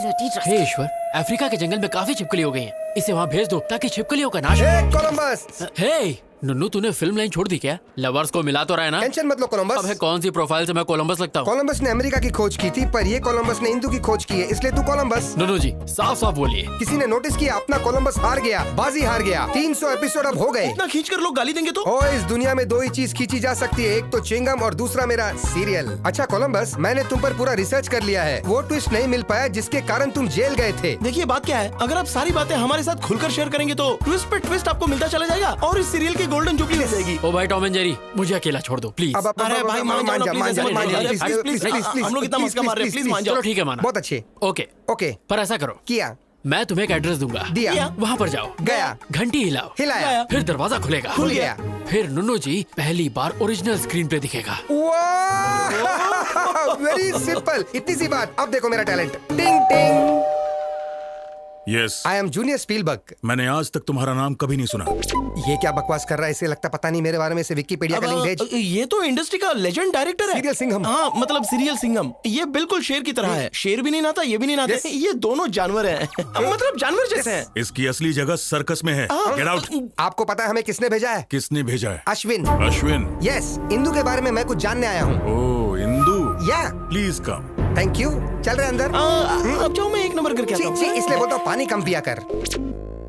हे ईश्वर, अफ्रीका के जंगल में काफी छिपकली हो गई हैं। इसे वहाँ भेज दो ताकि छिपकलियों का नाश हो। कोलंबस। हे नुन्नू, तूने फिल्म लाइन छोड़ दी क्या? लवर्स को मिला तो रहा है ना? टेंशन मत लो कोलंबस। अब है कौन सी प्रोफाइल से मैं कोलंबस लगता हूँ? कोलंबस ने अमेरिका की खोज की थी, पर ये कोलंबस ने हिंदू की खोज की है, इसलिए तू कोलंबस। नुन्नू जी साफ साफ बोलिए। किसी ने नोटिस किया अपना कोलंबस हार गया, बाजी हार गया। 300 एपिसोड अब हो गए। इतना खींच कर लोग गाली देंगे तो? ओ, इस दुनिया में 2 ही चीज खींची जा सकती है, एक तो च्युइंगम और दूसरा मेरा सीरियल। अच्छा कोलंबस, मैंने तुम पर पूरा रिसर्च कर लिया है। वो ट्विस्ट नहीं मिल पाया जिसके कारण तुम जेल गए थे। देखिए बात क्या है, अगर आप सारी बातें हमारे साथ खुलकर शेयर करेंगे तो ट्विस्ट पे ट्विस्ट आपको मिलता चला जाएगा और इस सीरियल की गोल्डन जुबली हो जाएगी। ओ भाई टॉम एंड जेरी, मुझे अकेला छोड़ दो प्लीज। अरे भाई मान जा, प्लीज, हम लोग इतना मस्का मार रहे हैं, प्लीज मान जाओ। चलो ठीक है माना। बहुत अच्छे। ओके ओके, पर ऐसा करो, किया। मैं तुम्हें एक एड्रेस दूंगा, दिया। वहाँ पर जाओ, गया। घंटी हिलाओ, हिलाया। फिर दरवाजा खुलेगा, खुल गया। फिर नुन्नू जी पहली बार ओरिजिनल स्क्रीन पे दिखेगा। वेरी सिंपल, इतनी सी बात। अब देखो मेरा टैलेंट। टिंग टिंग। Yes, I am junior Spielberg. मैंने आज तक तुम्हारा नाम कभी नहीं सुना। ये क्या बकवास कर रहा है? इसे लगता पता नहीं मेरे बारे में। इसे विकिपीडिया का लिंक भेज। ये तो इंडस्ट्री का लेजेंड डायरेक्टर है। सीरियल सिंघम। हाँ मतलब सीरियल सिंघम। ये बिल्कुल शेर की तरह है। शेर भी नहीं नाता, ये भी नहीं नाता। ये दोनों जानवर हैं। मतलब जानवर जैसे हैं। इसकी असली जगह सर्कस में है। Get out. आपको पता है हमें किसने भेजा है? किसने भेजा है? अश्विन। अश्विन? यस, इंदू के बारे में मैं कुछ जानने आया हूँ। ओह इंदू, या प्लीज कम। Thank you. चल रहे अंदर। अब जाओ, मैं एक नंबर करके आता हूँ। इसलिए बोलता हूँ पानी कम पिया कर।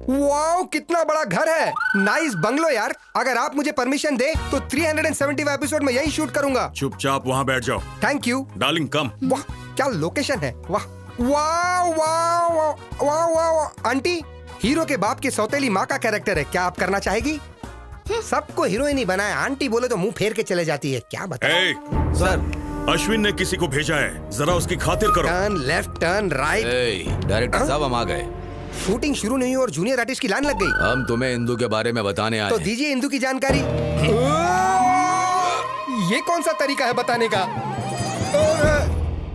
वाओ, कितना बड़ा घर है। नाइस बंगलो यार। अगर आप मुझे परमिशन दे तो 375 एपिसोड में यही शूट करूंगा। चुपचाप वहाँ बैठ जाओ। Thank you darling come. वाह क्या लोकेशन है। वाह वाह वाह वाह वाह। आंटी, हीरो के बाप की सौतेली माँ का कैरेक्टर है, क्या आप करना चाहेगी? सबको हीरोइन ही बनाया, आंटी बोले तो मुंह फेर के चले जाती है। क्या बताएं? सर, अश्विन ने किसी को भेजा है, जरा उसकी खातिर करो। Turn left, turn right. Director साहब हम आ गए। शूटिंग शुरू नहीं हुई और जूनियर आर्टिस्ट की लाइन लग गई। हम तुम्हें इंदू के बारे में बताने आए तो हैं। दीजिए इंदू की जानकारी। ये कौन सा तरीका है बताने का?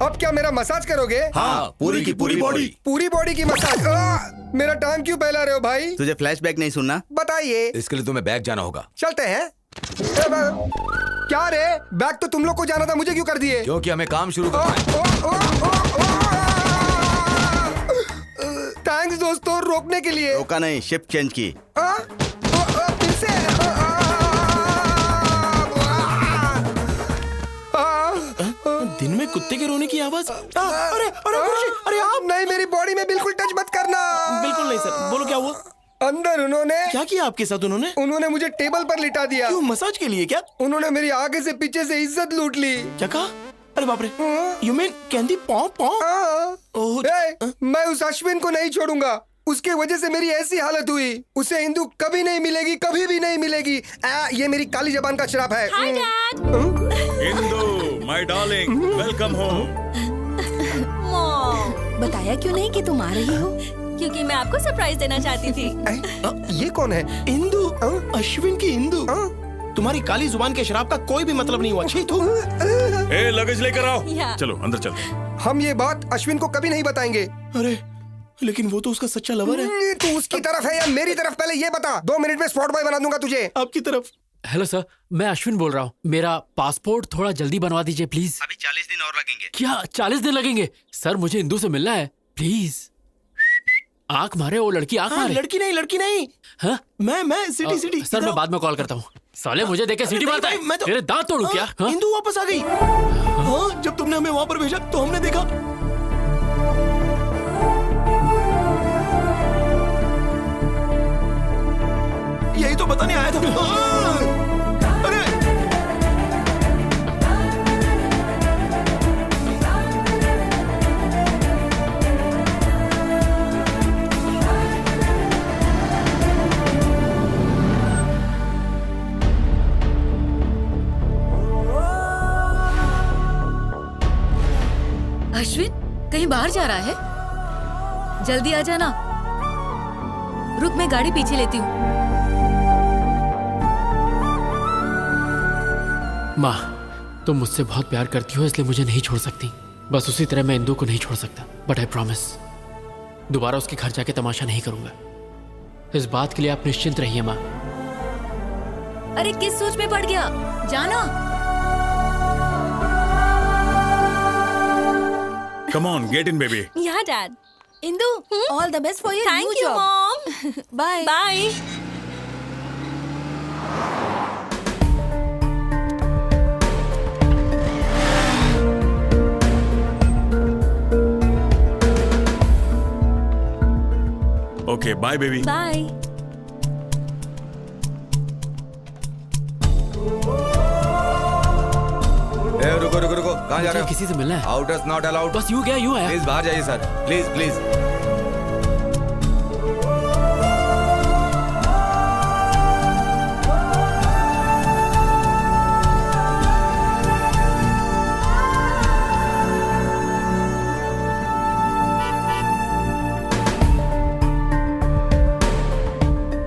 अब क्या मेरा मसाज करोगे? हाँ, पूरी की पूरी बॉडी। पूरी बॉडी की मसाज। मेरा टांग क्यों फैला रहे हो भाई? तुझे फ्लैशबैक नहीं सुनना? बताइए। इसके लिए तुम्हें बैग जाना होगा। चलते हैं। क्या रे, बैग तो तुम लोग को जाना था, मुझे क्यों कर दिए? क्योंकि हमें काम शुरू करना है। थैंक्स दोस्तों, रोकने के लिए। रोका नहीं, शिफ्ट चेंज की। फिर से। दिन में कुत्ते के रोने की आवाज। अरे अरे अरे आप नहीं, मेरी बॉडी में बिल्कुल टच मत करना। बिल्कुल नहीं सर। बोलो क्या हुआ? अंदर उन्होंने क्या किया आपके साथ? उन्होंने मुझे टेबल पर लिटा दिया। क्यों, मसाज के लिए क्या? उन्होंने मेरी आगे से पीछे से इज्जत लूट ली। क्या कहा? अरे बाप रे। यू मीन कैंडी पॉ पॉ? मैं उस अश्विन को नहीं छोड़ूंगा। उसके वजह से मेरी ऐसी हालत हुई। उसे हिंदू कभी नहीं मिलेगी, कभी भी नहीं मिलेगी। ये मेरी काली जबान का शराब है। Hi dad. Indu my darling, welcome home. बताया क्यों नहीं कि तुम आ रही हो? क्योंकि मैं आपको सरप्राइज देना चाहती थी। ये कौन है? इंदू। अश्विन की इंदू। तुम्हारी काली जुबान के शराब का कोई भी मतलब नहीं हुआ। छी तू। ए लगेज लेकर आओ। चलो अंदर चलो। हम ये बात अश्विन को कभी नहीं बताएंगे। अरे लेकिन वो तो उसका सच्चा लवर है। तू उसकी तरफ है या मेरी तरफ, पहले ये बता। 2 मिनट में स्पॉट बॉय बना दूंगा तुझे। आपकी तरफ। हेलो सर, मैं अश्विन बोल रहा हूँ। मेरा पासपोर्ट थोड़ा जल्दी बनवा दीजिए प्लीज। अभी 40 दिन और लगेंगे। क्या 40 दिन लगेंगे? सर मुझे इंदू से मिलना है प्लीज। आंख मारे वो लड़की, आंख मारे। लड़की नहीं। हाँ? मैं सिटी सर मैं बाद में कॉल करता हूँ। साले मुझे देखे सिटी मारता है। मैं तो- तेरे दांत तोड़ू क्या? हाँ? इंदू वापस आ गई। हाँ, जब तुमने हमें वहां पर भेजा तो हमने देखा। यही तो बताने आया था। अरे अश्विन कहीं बाहर जा रहा है? जल्दी आ जाना। रुक, मैं गाड़ी पीछे लेती हूँ। माँ, तुम मुझसे बहुत प्यार करती हो इसलिए मुझे नहीं छोड़ सकती। बस उसी तरह मैं इंदू को नहीं छोड़ सकता। बट आई प्रॉमिस, दोबारा उसके घर जाके तमाशा नहीं करूंगा। इस बात के लिए आप निश्चिंत रहिए माँ। अरे किस सोच में पड़ गया? जाना। Come on, get in baby. यहाँ dad. Indu, all the best for your new Thank you, job. Mom. Bye. Bye. Okay, bye baby. Bye. रुको रुको रुको, कहाँ जा रहे हो? किसी से मिलना है। Outers not allowed. बस यूं गया, यूं आया। प्लीज बाहर जाइए sir, please please.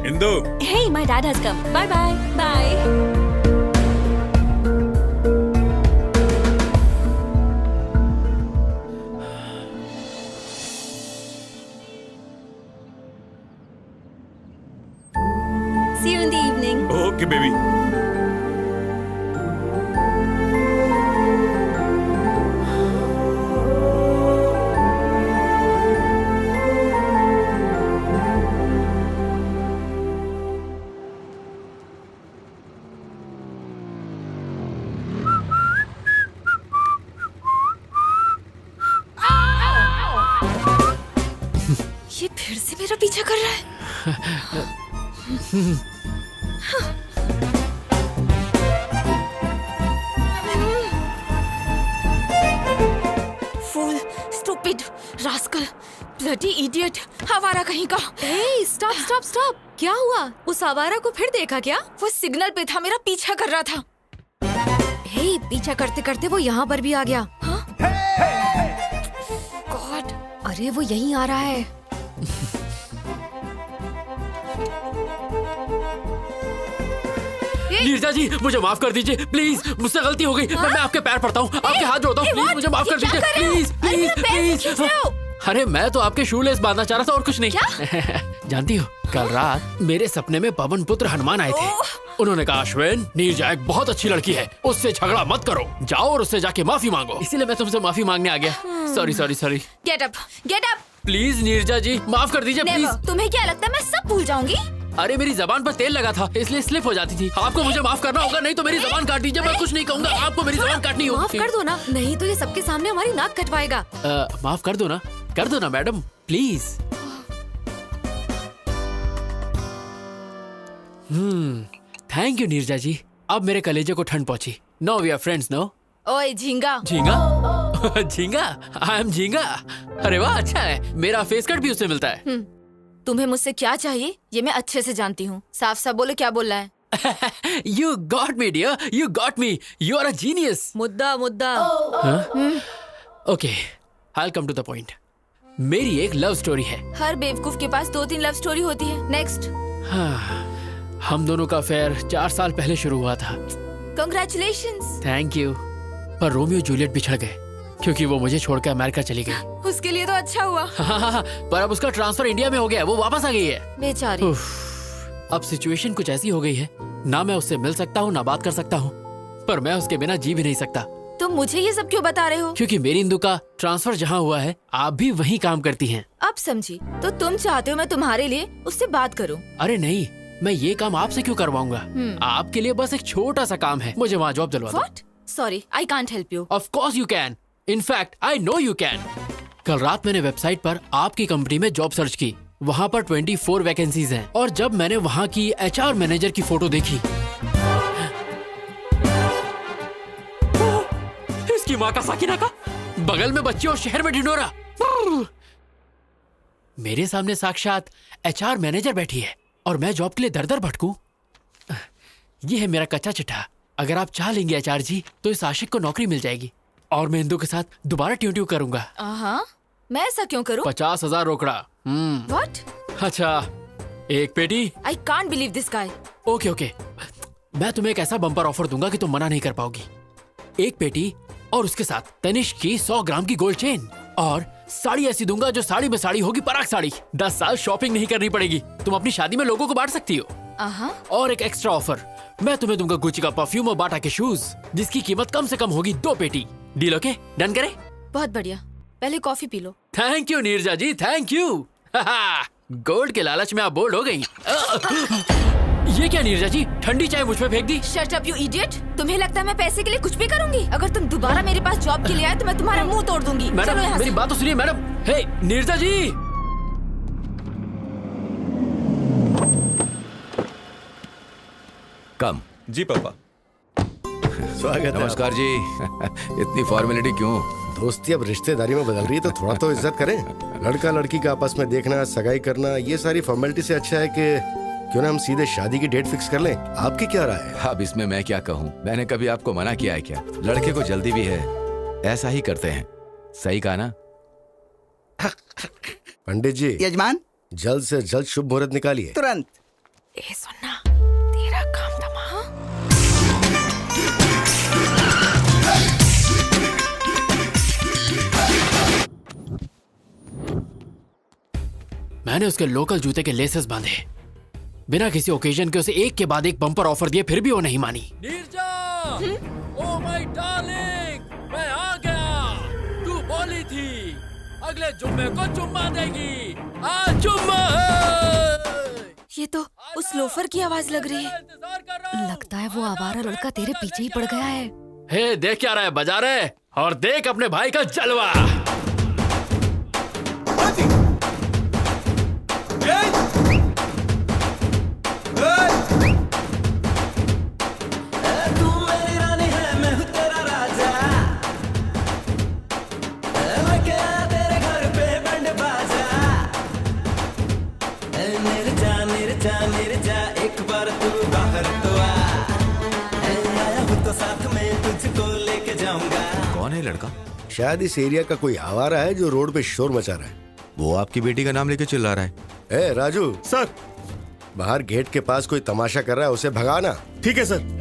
Indu, Hey, my dad has come. Bye bye. Bye. See you in the evening. Okay baby. ये फिर से मेरा पीछा कर रहा है। Fool, stupid, rascal, bloody idiot, आवारा कहीं का। Hey, stop, stop, stop. क्या हुआ? उस आवारा को फिर देखा क्या? वो सिग्नल पे था, मेरा पीछा कर रहा था। हे, पीछा करते करते वो यहाँ पर भी आ गया। हाँ? God, अरे वो यहीं आ रहा है। नीरजा जी, मुझे माफ कर दीजिए प्लीज। मुझसे गलती हो गई। मैं आपके पैर पड़ता हूँ, आपके हाथ जोड़ता हूँ। प्लीज मुझे माफ कर दीजिए प्लीज प्लीज प्लीज। अरे मैं तो आपके शूलेस बांधना चाह रहा था और कुछ नहीं। जानती हो, कल रात मेरे सपने में पवन पुत्र हनुमान आए थे। उन्होंने कहा, अश्विन, नीरजा एक बहुत अच्छी लड़की है, उससे झगड़ा मत करो, जाओ और उससे जाके माफी मांगो। इसीलिए मैं तुमसे माफी मांगने आ गया। Sorry sorry sorry. get up, get up. Please Neerja ji, माफ कर दीजिए प्लीज। Never. तुम्हें क्या लगता है मैं सब भूल जाऊंगी? अरे मेरी जबान पर तेल लगा था इसलिए स्लिप हो जाती थी। आपको मुझे माफ करना होगा, नहीं तो मेरी जबान काट दीजिए। मैं कुछ नहीं कहूंगा, आपको मेरी जबान काटनी होगी। माफ कर दो ना, नहीं तो ये सबके सामने हमारी नाक कटवाएगा। माफ कर दो ना madam, please. Thank you Neerja ji, अब मेरे कलेजे को ठंड पहुंची। No we are friends no. ओए झींगा। झींगा? झींगा? आई एम झींगा। अरे वाह, अच्छा है, मेरा फेस कट भी उससे मिलता है। तुम्हें मुझसे क्या चाहिए ये मैं अच्छे से जानती हूँ। साफ साफ बोलो, क्या बोलना है? You got me dear, you got me, you are a genius. मुद्दा मुद्दा। Okay, I'll come to the point. मेरी एक लव स्टोरी है। हर बेवकूफ के पास 2-3 लव स्टोरी होती है। नेक्स्ट। हम दोनों का अफेयर 4 साल पहले शुरू हुआ था। Congratulations. Thank you. पर रोमियो जूलियट बिछड़ गए। क्योंकि वो मुझे छोड़कर अमेरिका चली गई। उसके लिए तो अच्छा हुआ। हाँ, पर अब उसका ट्रांसफर इंडिया में हो गया है, वो वापस आ गई है। बेचारी। अब सिचुएशन कुछ ऐसी हो गई है, ना मैं उससे मिल सकता हूँ ना बात कर सकता हूँ, पर मैं उसके बिना जी भी नहीं सकता। तुम मुझे ये सब क्यों बता रहे हो? क्योंकि मेरी इंदु का ट्रांसफर जहाँ हुआ है, आप भी वहीं काम करती हैं। अब समझी। तो तुम चाहते हो मैं तुम्हारे लिए उससे बात करूं? अरे नहीं, मैं ये काम आपसे क्यों करवाऊंगा? आपके लिए बस एक छोटा सा काम है, मुझे वहाँ जॉब दिलवा दो। What? Sorry, I can't help you. Of course you can. In fact, I know you can. कल रात मैंने वेबसाइट पर आपकी कंपनी में जॉब सर्च की, वहाँ पर 24 वैकेंसीज हैं, और जब मैंने वहाँ की HR मैनेजर की फोटो देखी, इसकी माँ का साकिना का बगल में बच्चे और शहर में ढिंडोरा। मेरे सामने साक्षात HR मैनेजर बैठी है और मैं जॉब के लिए दर दर भटकूं। ये है मेरा कच्चा चिट्ठा। अगर आप चाह लेंगे HR जी, तो इस आशिक को नौकरी मिल जाएगी और मैं इंदु के साथ दोबारा ट्यू करूंगा। मैं ऐसा क्यों करूं? 50,000 रोकड़ा। What? अच्छा, एक पेटी। I can't believe this guy. Okay, मैं तुम्हें एक ऐसा बम्पर ऑफर दूंगा कि तुम मना नहीं कर पाओगी। एक पेटी और उसके साथ तनिष्क की 100 ग्राम की गोल्ड चेन, और साड़ी ऐसी दूंगा जो साड़ी में साड़ी होगी, पराग साड़ी। 10 साल शॉपिंग नहीं करनी पड़ेगी, तुम अपनी शादी में लोगों को बांट सकती हो। और एक एक्स्ट्रा ऑफर, मैं तुम्हें दूंगा गुच्ची का परफ्यूम और बाटा के शूज, जिसकी कीमत कम से कम होगी 2 पेटी। Deal okay? डन करें? बहुत बढ़िया, पहले कॉफी पी लो। Thank you Neerja ji, thank you. Gold के लालच में आप बोल्ड हो गई। ये क्या नीरजा जी, ठंडी चाय मुझ पे फेंक दी? Shut up, you idiot! तुम्हें लगता है मैं पैसे के लिए कुछ भी करूंगी? अगर तुम दोबारा मेरे पास जॉब के लिए आए तो मैं तुम्हारा मुंह तोड़ दूंगी। मैडम, चलो यहाँ मेरी से। बात तो सुनिए मैडम। हे नीरजा जी। कम। जी पापा। स्वागत है। नमस्कार जी। इतनी फॉर्मेलिटी क्यों? दोस्ती अब रिश्तेदारी में बदल रही है, तो थोड़ा तो इज्जत करें। लड़का लड़की का आपस में देखना, सगाई करना, ये सारी फॉर्मेलिटी से अच्छा है कि क्यों ना हम सीधे शादी की डेट फिक्स कर लें। आपकी क्या राय है? अब इसमें मैं क्या कहूँ? मैंने कभी आपको मना किया है क्या? लड़के को जल्दी भी है, ऐसा ही करते हैं। सही कहा ना? पंडित जी। यजमान, जल्द से जल्द शुभ मुहूर्त निकालिए। तुरंत। ए सुनना, तेरा काम था। मैंने उसके लोकल जूते के लेसेस बांधे, बिना किसी ओकेजन के उसे एक के बाद एक बम्पर ऑफर दिए, फिर भी वो नहीं मानी। नीरजा, ओह माय डार्लिंग, मैं आ गया। तू बोली थी अगले जुम्मे को चुम्मा देगी, आज चुम्मा है। ये तो उस लोफर की आवाज लग रही है। लगता है वो आवारा लड़का तेरे पीछे ही पड़ गया है। हे देख क्या रहा है, बजा रहे, और देख अपने भाई का जलवा। कौन है लड़का? शायद इस एरिया का कोई आवारा है जो रोड पे शोर मचा रहा है। वो आपकी बेटी का नाम लेके चिल्ला रहा है। ए राजू। सर। बाहर गेट के पास कोई तमाशा कर रहा है, उसे भगाना। ठीक है सर।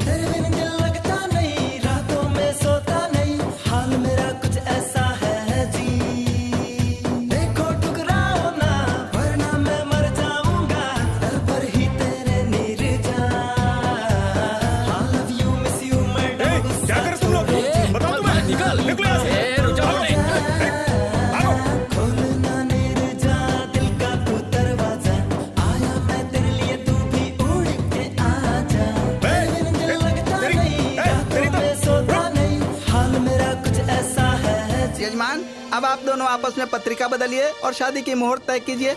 यजमान, अब आप दोनों आपस में पत्रिका बदलिए और शादी की मुहूर्त तय कीजिए।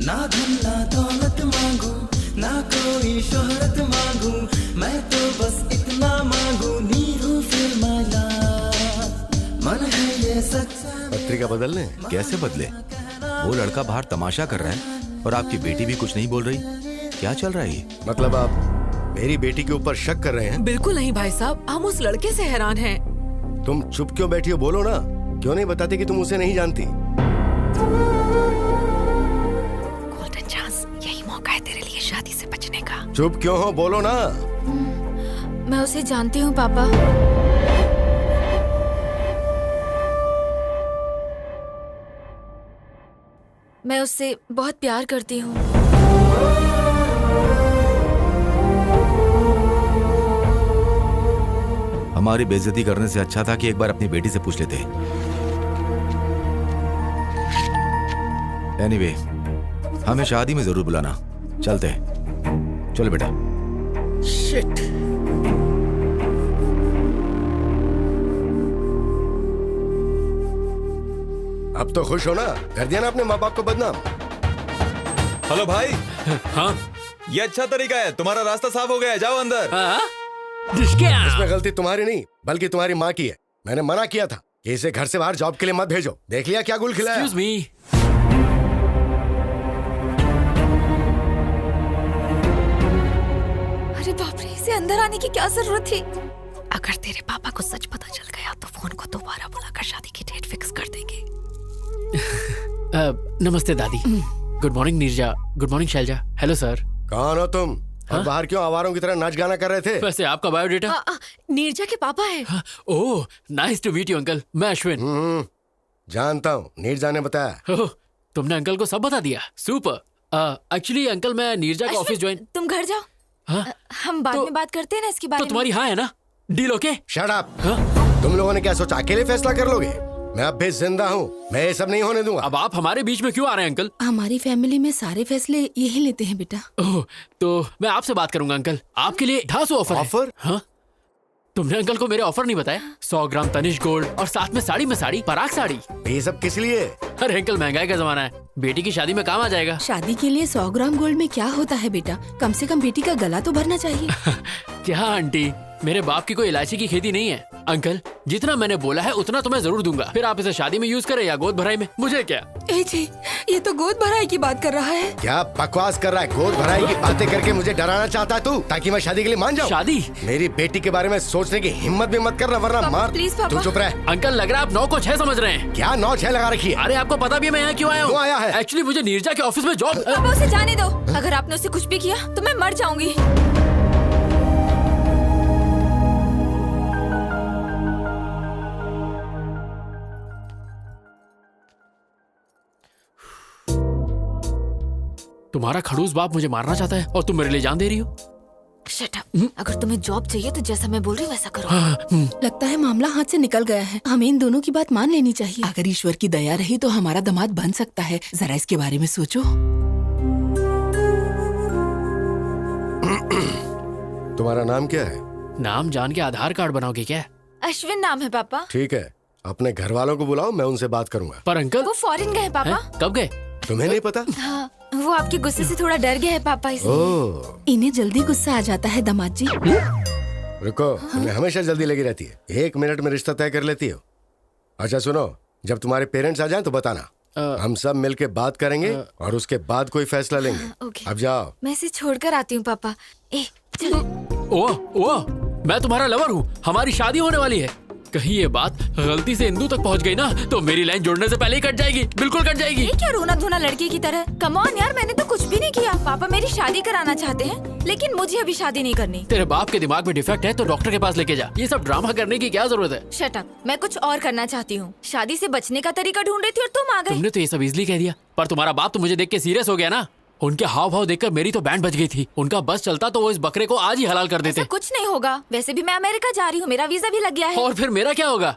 ना धन ना दौलत मांगू, ना कोई शोहरत मांगू, मैं तो बस इतना मांगू, नीरू फिर माला मन है ये सच्चा। पत्रिका बदलने? कैसे बदले? वो लड़का बाहर तमाशा कर रहा है और आपकी बेटी भी कुछ नहीं बोल रही। क्या चल रहा है ये? मतलब आप मेरी बेटी के ऊपर शक कर रहे हैं? बिल्कुल नहीं भाई साहब, हम उस लड़के से हैरान हैं। तुम चुप क्यों बैठी हो? बोलो ना, क्यों नहीं बताते कि तुम उसे नहीं जानती? गोल्डन चांस, यही मौका है तेरे लिए शादी से बचने का। चुप क्यों हो? बोलो ना। मैं उसे जानती हूँ पापा। मैं उससे बहुत प्यार करती हूँ। हमारी बेइज्जती करने से अच्छा था कि एक बार अपनी बेटी से पूछ लेते। एनीवे, हमें शादी में जरूर बुलाना। चलते हैं। चलो बेटा। शिट। अब तो खुश हो ना? कर दिया ना अपने माँ बाप को बदनाम। हेलो भाई। हाँ ये अच्छा तरीका है, तुम्हारा रास्ता साफ हो गया है, जाओ अंदर। इसमें गलती तुम्हारी नहीं बल्कि तुम्हारी माँ की है। मैंने मना किया था कि इसे घर से बाहर जॉब के लिए मत भेजो। देख लिया क्या गुल खिलाया। Excuse me. अरे बाप रे, इसे अंदर आने की क्या जरूरत थी? अगर तेरे पापा को सच पता चल गया तो फोन को दोबारा बुलाकर शादी की डेट फिक्स कर देंगे। नमस्ते दादी। Good morning Neerja. Good morning Shailaja. Hello sir. कौन हो तुम? और बाहर क्यों आवारों की तरह नाच गाना कर रहे थे? वैसे आपका बायोडेटा? नीरजा के पापा है। Oh, nice to meet you uncle. मैं अश्विन। जानता हूँ, नीरजा ने बताया। ओह, तुमने अंकल को सब बता दिया। सुपर। एक्चुअली अंकल, मैं नीरजा का ऑफिस ज्वाइन। तुम घर जाओ। हाँ? हम बाद में बात करते हैं ना इसके बारे तो में। तुम्हारी हाँ है ना? Deal okay? Shut up. तुम लोगों ने क्या सोचा अकेले फैसला कर लोगे? मैं अब भी जिंदा हूँ, मैं ये सब नहीं होने दूंगा। अब आप हमारे बीच में क्यों आ रहे हैं अंकल? हमारी फैमिली में सारे फैसले यही लेते हैं बेटा। ओह, तो मैं आपसे बात करूंगा अंकल। आपके लिए 250 ऑफर है। ऑफर? हाँ? तुमने अंकल को मेरे ऑफर नहीं बताया? 100 ग्राम तनिष्क गोल्ड और साथ में साड़ी में साड़ी, पराग साड़ी। ये सब किस लिए? अरे अंकल, महंगाई का जमाना है, बेटी की शादी में काम आ जाएगा। शादी के लिए 100 ग्राम गोल्ड में क्या होता है बेटा? कम से कम बेटी का गला तो भरना चाहिए। क्या आंटी, मेरे बाप की कोई इलायची की खेती नहीं है। अंकल, जितना मैंने बोला है उतना तो मैं जरूर दूंगा। फिर आप इसे शादी में यूज करें या गोद भराई में, मुझे क्या। ए जी, ये तो गोद भराई की बात कर रहा है। क्या बकवास कर रहा है? गोद भराई की बातें करके मुझे डराना चाहता है तू, ताकि मैं शादी के लिए मान जाऊं? शादी? मेरी बेटी के बारे में सोचने की हिम्मत भी मत करना, वरना मार। प्लीज पापा। तू चुप रह। अंकल, लग रहा है आप 9 को 6 समझ रहे हैं। क्या 9-6 लगा रखी है? अरे आपको पता भी है मैं यहाँ क्यों आया हूँ? क्यों आया है? एक्चुअली मुझे नीरजा के ऑफिस में जॉब। पापा उसे जाने दो। अगर आपने उसे कुछ भी किया तो मैं मर जाऊंगी। तुम्हारा खड़ूस बाप मुझे मारना चाहता है और तुम मेरे लिए जान दे रही हो। Shut up. अगर तुम्हें जॉब चाहिए तो जैसा मैं बोल रही हूँ वैसा करो। लगता है मामला हाथ से निकल गया है। हमें इन दोनों की बात मान लेनी चाहिए। अगर ईश्वर की दया रही तो हमारा दामाद बन सकता है। जरा इसके बारे में सोचो। तुम्हारा नाम क्या है? नाम जान के आधार कार्ड बनाओगे क्या? अश्विन नाम है पापा। ठीक है, अपने घर वालों को बुलाओ, मैं उनसे बात करूंगा। पर अंकल, वो फॉरेन गए हैं पापा। हैं? कब गए? तुम्हें नहीं पता? हाँ, वो आपके गुस्से से थोड़ा डर गए हैं पापा, इसलिए। ओह, इन्हें जल्दी गुस्सा आ जाता है दामाद जी। रुको, तुम्हें हमेशा जल्दी लगी रहती है। 1 मिनट में रिश्ता तय कर लेती हो। अच्छा सुनो, जब तुम्हारे पेरेंट्स आ जाएं तो बताना। हम सब मिलके बात करेंगे और उसके बाद कोई फैसला लेंगे। ओके। अब जाओ। मैं इसे छोड़कर आती हूँ पापा। ए चलो। ओह, मैं तुम्हारा लवर हूँ, हमारी शादी होने वाली है। कहीं ये बात गलती से इंदू तक पहुँच गई ना तो मेरी लाइन जोड़ने से पहले ही कट जाएगी, बिल्कुल कट जाएगी। ये क्या रोना धोना लड़के की तरह? कम ऑन यार, मैंने तो कुछ भी नहीं किया। पापा मेरी शादी कराना चाहते हैं, लेकिन मुझे अभी शादी नहीं करनी। तेरे बाप के दिमाग में डिफेक्ट है तो डॉक्टर के पास लेके जा। ये सब ड्रामा करने की क्या जरूरत है? Shut up. मैं कुछ और करना चाहती हूँ। शादी से बचने का तरीका ढूंढ रही थी और तुम आ गए। तुमने तो ये सब इजली कह दिया, पर तुम्हारा बाप तो मुझे देख के सीरियस हो गया ना। उनके हाव भाव देखकर मेरी तो बैंड बज गई थी। उनका बस चलता तो वो इस बकरे को आज ही हलाल कर देते। ऐसा कुछ नहीं होगा। वैसे भी मैं अमेरिका जा रही हूँ, मेरा वीजा भी लग गया है। और फिर मेरा क्या होगा?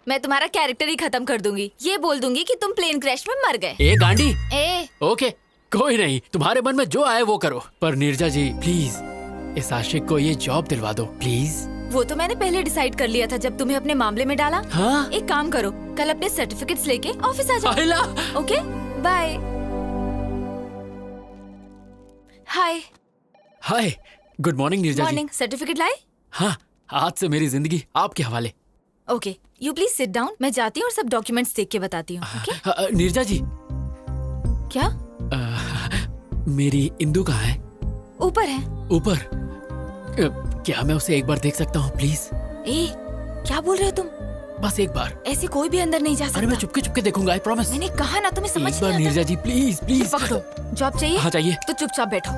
मैं तुम्हारा कैरेक्टर ही खत्म कर दूंगी। ये बोल दूंगी कि तुम प्लेन क्रैश में मर गए। ए गांडी। ओके, कोई नहीं, तुम्हारे मन में जो आए वो करो। पर नीरजा जी प्लीज इस आशिक को ये जॉब दिलवा दो प्लीज। वो तो मैंने पहले डिसाइड कर लिया था जब तुम्हें अपने मामले में डाला। हाँ? एक काम करो, कल अपने सर्टिफिकेट्स लेके ऑफिस आ जाओ। Okay, bye. Hi. Hi, good morning Neerja ji. Morning. Certificate लाए? हाँ, आज से मेरी जिंदगी आपके हवाले। Okay, you please sit down. मैं जाती हूँ और सब डॉक्यूमेंट्स देख के बताती हूँ। ओके? नीरजा जी। क्या? मेरी इंदू कहाँ है? ऊपर है। ऊपर? क्या मैं उसे एक बार देख सकता हूँ प्लीज? ए, क्या बोल रहे हो तुम? बस एक बार। ऐसे कोई भी अंदर नहीं जा अरे मैं सकता। चुपके चुपके देखूंगा, आई प्रॉमिस। मैंने कहा ना, तुम्हें समझ एक बार नहीं नीरजा आता। जी प्लीज प्लीज। पकड़ो। जॉब चाहिए? हाँ चाहिए। तो चुपचाप बैठो।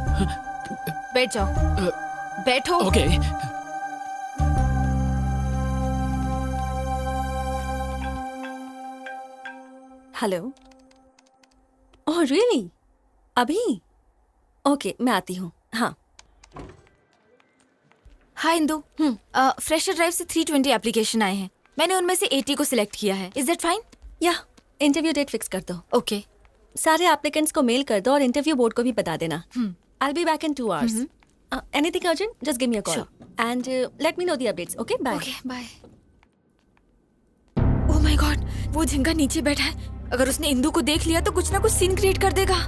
बैठ जाओ। बैठो। ओके। हेलो। Oh really? अभी? ओके मैं आती हूँ। हाँ। हाय इंदु, फ्रेशर ड्राइव से 320 एप्लीकेशन आए हैं। मैंने उनमें से 80 को सिलेक्ट किया है। Is that fine? या इंटरव्यू डेट फिक्स कर दो। ओके। सारे एप्लीकेंट्स को मेल कर दो और इंटरव्यू बोर्ड को भी बता देना। I'll be back in 2 hours. Anything urgent? Just give me a call. Sure. And let me know the updates. Okay? Bye. Okay bye. Oh my god, वो झिंगा नीचे बैठा है। अगर उसने इंदु को देख लिया तो कुछ ना कुछ सीन क्रिएट कर देगा।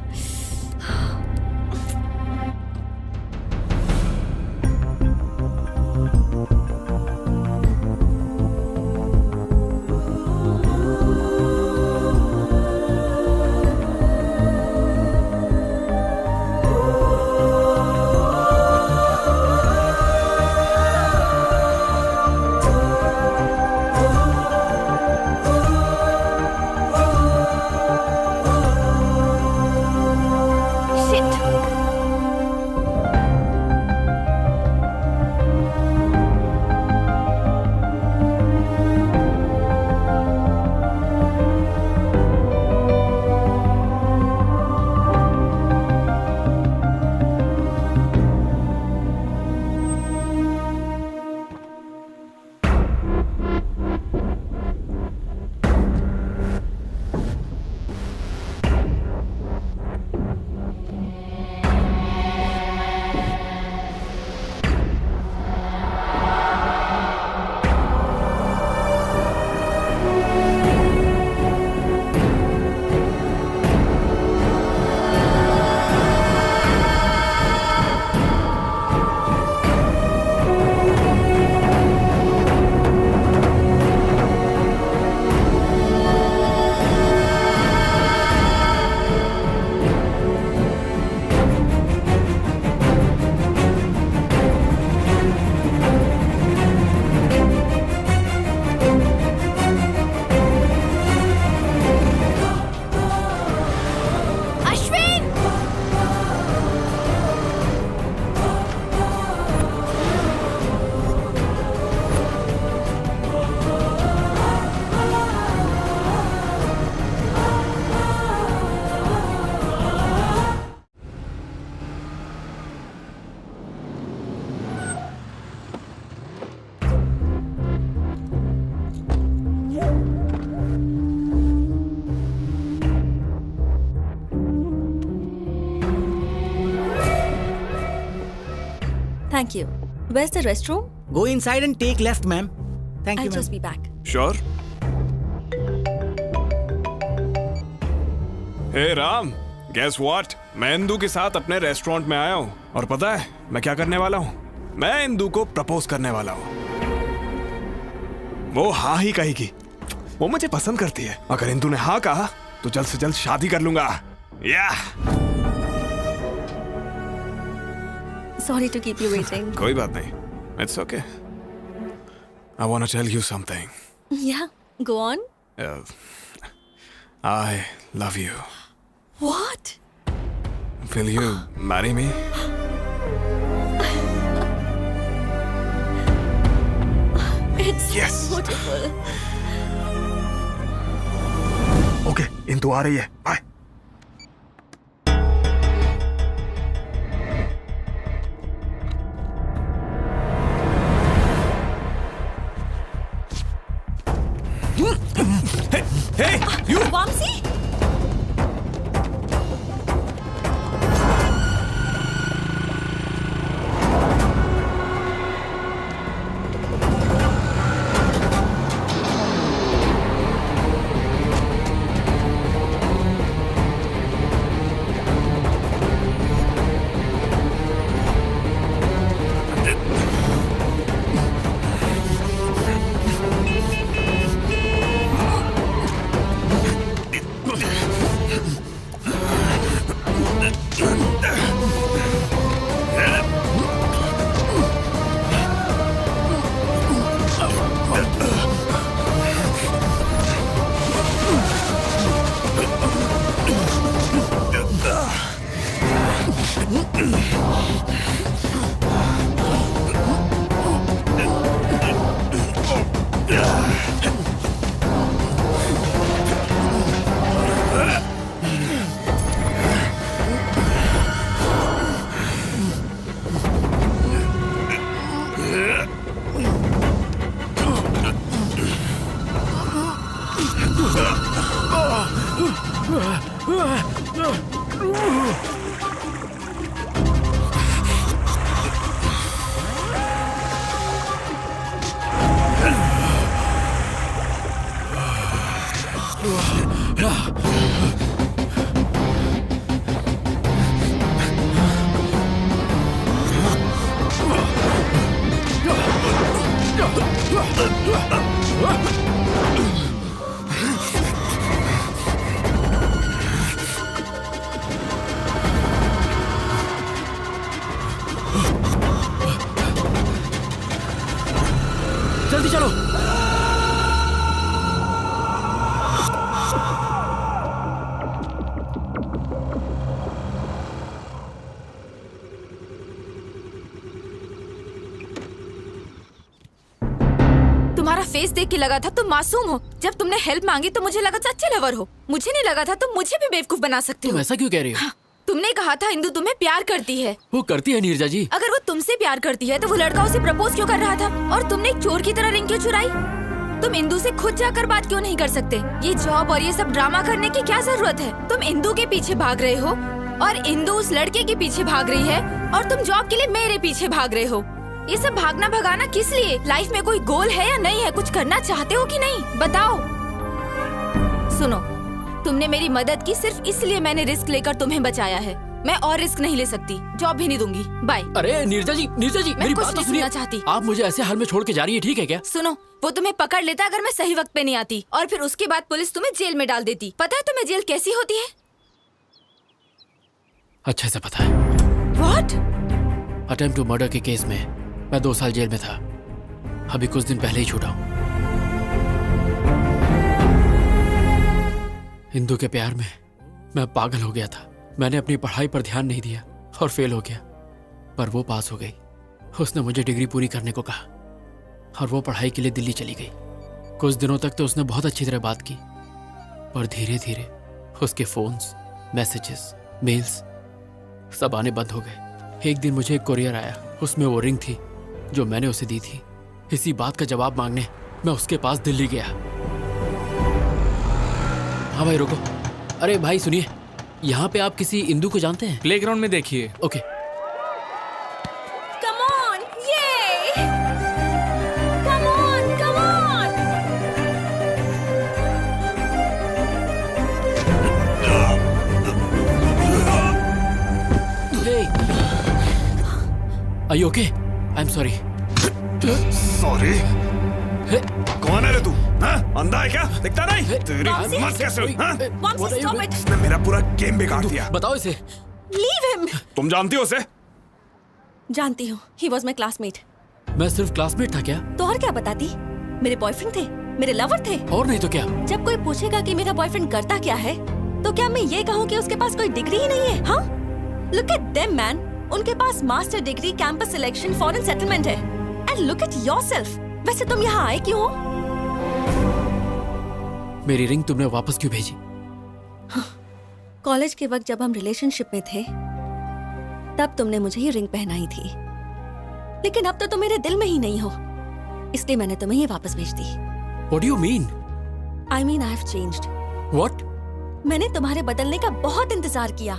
Thank you. Where's the restroom? Go inside and take left, ma'am. Thank I'll you, ma'am. just be back. Sure? हे राम, गेस व्हाट? मैं इंदु के साथ अपने रेस्टोरेंट में आया हूँ और पता है मैं क्या करने वाला हूँ? मैं इंदु को प्रपोज करने वाला हूँ। वो हाँ ही कहेगी। वो मुझे पसंद करती है। अगर इंदु ने हाँ कहा तो जल्द से जल्द शादी कर लूंगा। या Sorry to keep you waiting. कोई बात नहीं। It's okay. I want to tell you something. Yeah, go on. I love you. What? Will you marry me? It's Yes. beautiful. Okay, Indu आ रही है। Bye. Hey, you! Vamsi? जल्दी चलो। तुम्हारा face देख के लगा था तुम मासूम हो। जब तुमने हेल्प मांगी तो मुझे लगा था अच्छे लवर हो। मुझे नहीं लगा था तुम मुझे भी बेवकूफ बना सकते तुम हो। ऐसा क्यों कह रही हो? तुमने कहा था इंदु तुम्हें प्यार करती है। वो करती है नीरजा जी। अगर वो तुमसे प्यार करती है तो वो लड़का उसे प्रपोज क्यों कर रहा था? और तुमने एक चोर की तरह रिंग क्यों चुराई? तुम इंदु से खुद जाकर बात क्यों नहीं कर सकते? ये जॉब और ये सब ड्रामा करने की क्या जरूरत है? तुम इंदु के पीछे भाग रहे हो और इंदु उस लड़के के पीछे भाग रही है और तुम जॉब के लिए मेरे पीछे भाग रहे हो। ये सब भागना भगाना किस लिए? लाइफ में कोई गोल है या नहीं है? कुछ करना चाहते हो कि नहीं? बताओ। सुनो, तुमने मेरी मदद की सिर्फ इसलिए मैंने रिस्क लेकर तुम्हें बचाया है। मैं और रिस्क नहीं ले सकती। जॉब भी नहीं दूंगी। बाय। अरे नीरजा जी मेरी बात तो सुनिए। चाहती। आप मुझे ऐसे हाल में छोड़ के जा रही है, ठीक है क्या? सुनो, वो तुम्हें पकड़ लेता अगर मैं सही वक्त पे नहीं आती, और फिर उसके बाद पुलिस तुम्हें जेल में डाल देती। पता है तुम्हें जेल कैसी होती है? अच्छे से पता है। What? अटेम्प्ट टू मर्डर के केस में मैं 2 साल जेल में था। अभी कुछ दिन पहले ही छूटा हूँ। इंदु के प्यार में मैं पागल हो गया था। मैंने अपनी पढ़ाई पर ध्यान नहीं दिया और फेल हो गया, पर वो पास हो गई। उसने मुझे डिग्री पूरी करने को कहा और वो पढ़ाई के लिए दिल्ली चली गई। कुछ दिनों तक तो उसने बहुत अच्छी तरह बात की, पर धीरे धीरे उसके फोन्स, मैसेजेस, मेल्स सब आने बंद हो गए। एक दिन मुझे एक कोरियर आया, उसमें वो रिंग थी जो मैंने उसे दी थी। इसी बात का जवाब मांगने मैं उसके पास दिल्ली गया। हाँ भाई रुको। अरे भाई सुनिए, यहाँ पे आप किसी इंदु को जानते हैं? प्लेग्राउंड में देखिए। Okay. Come on, yay! Come on, come on! Hey! Are you okay? I'm sorry. Sorry. कौन है रे तू? हाँ? अंधा है क्या? दिखता नहीं? तेरी हिम्मत कैसे हुई? हाँ? Vamsi, stop it! इसने मेरा पूरा गेम बिगाड़ दिया। बताओ इसे। Leave him! तुम जानती हो उसे? जानती हूँ, he was my classmate. मैं सिर्फ क्लासमेट था क्या? तो और क्या बताती? मेरे बॉयफ्रेंड थे, मेरे लवर थे। और नहीं तो क्या? जब कोई पूछेगा कि मेरा बॉयफ्रेंड करता क्या है, तो क्या मैं ये कहूँ कि उसके पास कोई डिग्री ही नहीं है? हाँ? Look at them, man. उनके पास master degree, campus selection, foreign settlement है। And look at yourself. वैसे तुम यहाँ आए क्यों हो? मेरी रिंग तुमने वापस क्यों भेजी? कॉलेज के वक्त जब हम रिलेशनशिप में थे, तब तुमने मुझे ये रिंग पहनाई थी। लेकिन अब तो तुम मेरे दिल में ही नहीं हो, इसलिए मैंने तुम्हें ये वापस भेज दी। What do you mean? I mean I have changed. What? मैंने तुम्हारे बदलने का बहुत इंतजार किया,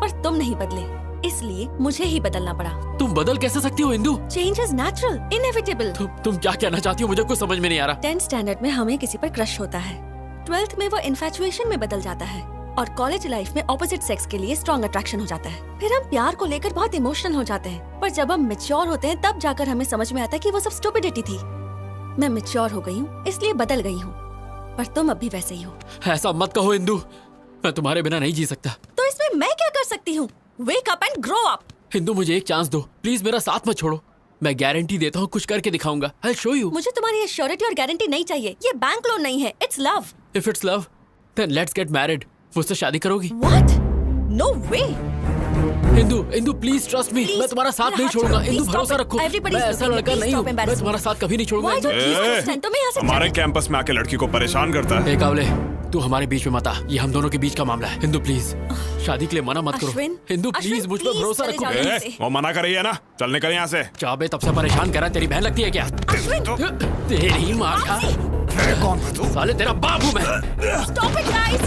पर तुम नहीं बदले, इसलिए मुझे ही बदलना पड़ा। तुम बदल कैसे सकती हो Indu? Change is natural, inevitable. तुम क्या कहना चाहती हो? मुझे कुछ समझ में नहीं आ रहा। 10th स्टैंडर्ड में हमें किसी पर क्रश होता है, 12th में वो इन्फैचुएशन में बदल जाता है, और कॉलेज लाइफ में ऑपोजिट सेक्स के लिए स्ट्रॉन्ग अट्रैक्शन हो जाता है। फिर हम प्यार को लेकर बहुत इमोशनल हो जाते हैं, पर जब हम मैच्योर होते हैं तब जाकर हमें समझ में आता है कि वो सब स्टुपिडिटी थी। मैं मैच्योर हो गई हूँ, इसलिए बदल गई हूँ, पर तुम अब भी वैसे ही हो। ऐसा मत कहो इंदु, मैं तुम्हारे बिना नहीं जी सकता। तो इसमें मैं क्या कर सकती हूँ? Wake up and grow up. Indu मुझे एक चांस दो, प्लीज मेरा साथ मत छोड़ो। मैं गारंटी देता हूँ कुछ करके दिखाऊंगा। I'll show you. मुझे तुम्हारी श्योरिटी और गारंटी नहीं चाहिए, ये बैंक लोन नहीं है, it's love. If it's love, then let's get married. मुझसे शादी करोगी? What? No way. Indu please trust me, मैं तुम्हारा साथ नहीं छोड़ूंगा। इंदु भरोसा रखो, मैं ऐसा लड़का नहीं हूँ, मैं तुम्हारा साथ कभी नहीं छोड़ूंगा। हमारे कैंपस में आके लड़की को परेशान करता है। कावले, तू हमारे बीच में मत आ, ये हम दोनों के बीच का मामला है। इंदु प्लीज शादी के लिए मना मत करो। इंदु प्लीज मुझ पर भरोसा रखो। वो मना कर रही है ना, चल निकल यहाँ से। चाबे तब से परेशान कर रहा है, तेरी बहन लगती है क्या? तेरी माँ का कौन है तू? साले तेरा बाप हूँ मैं। Stop it, guys!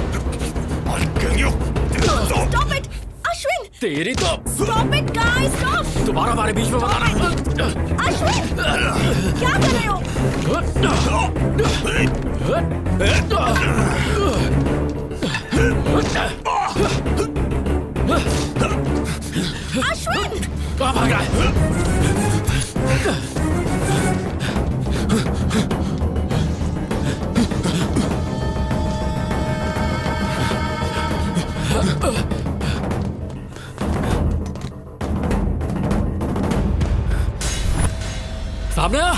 Stop it! Ashwin! तेरी तो Stop it, guys! Stop! दोबारा हमारे बीच में बताना। अश्विन! क्या कर रहे हो? अश्विन! कहाँ भाग रहा है? सामने आ।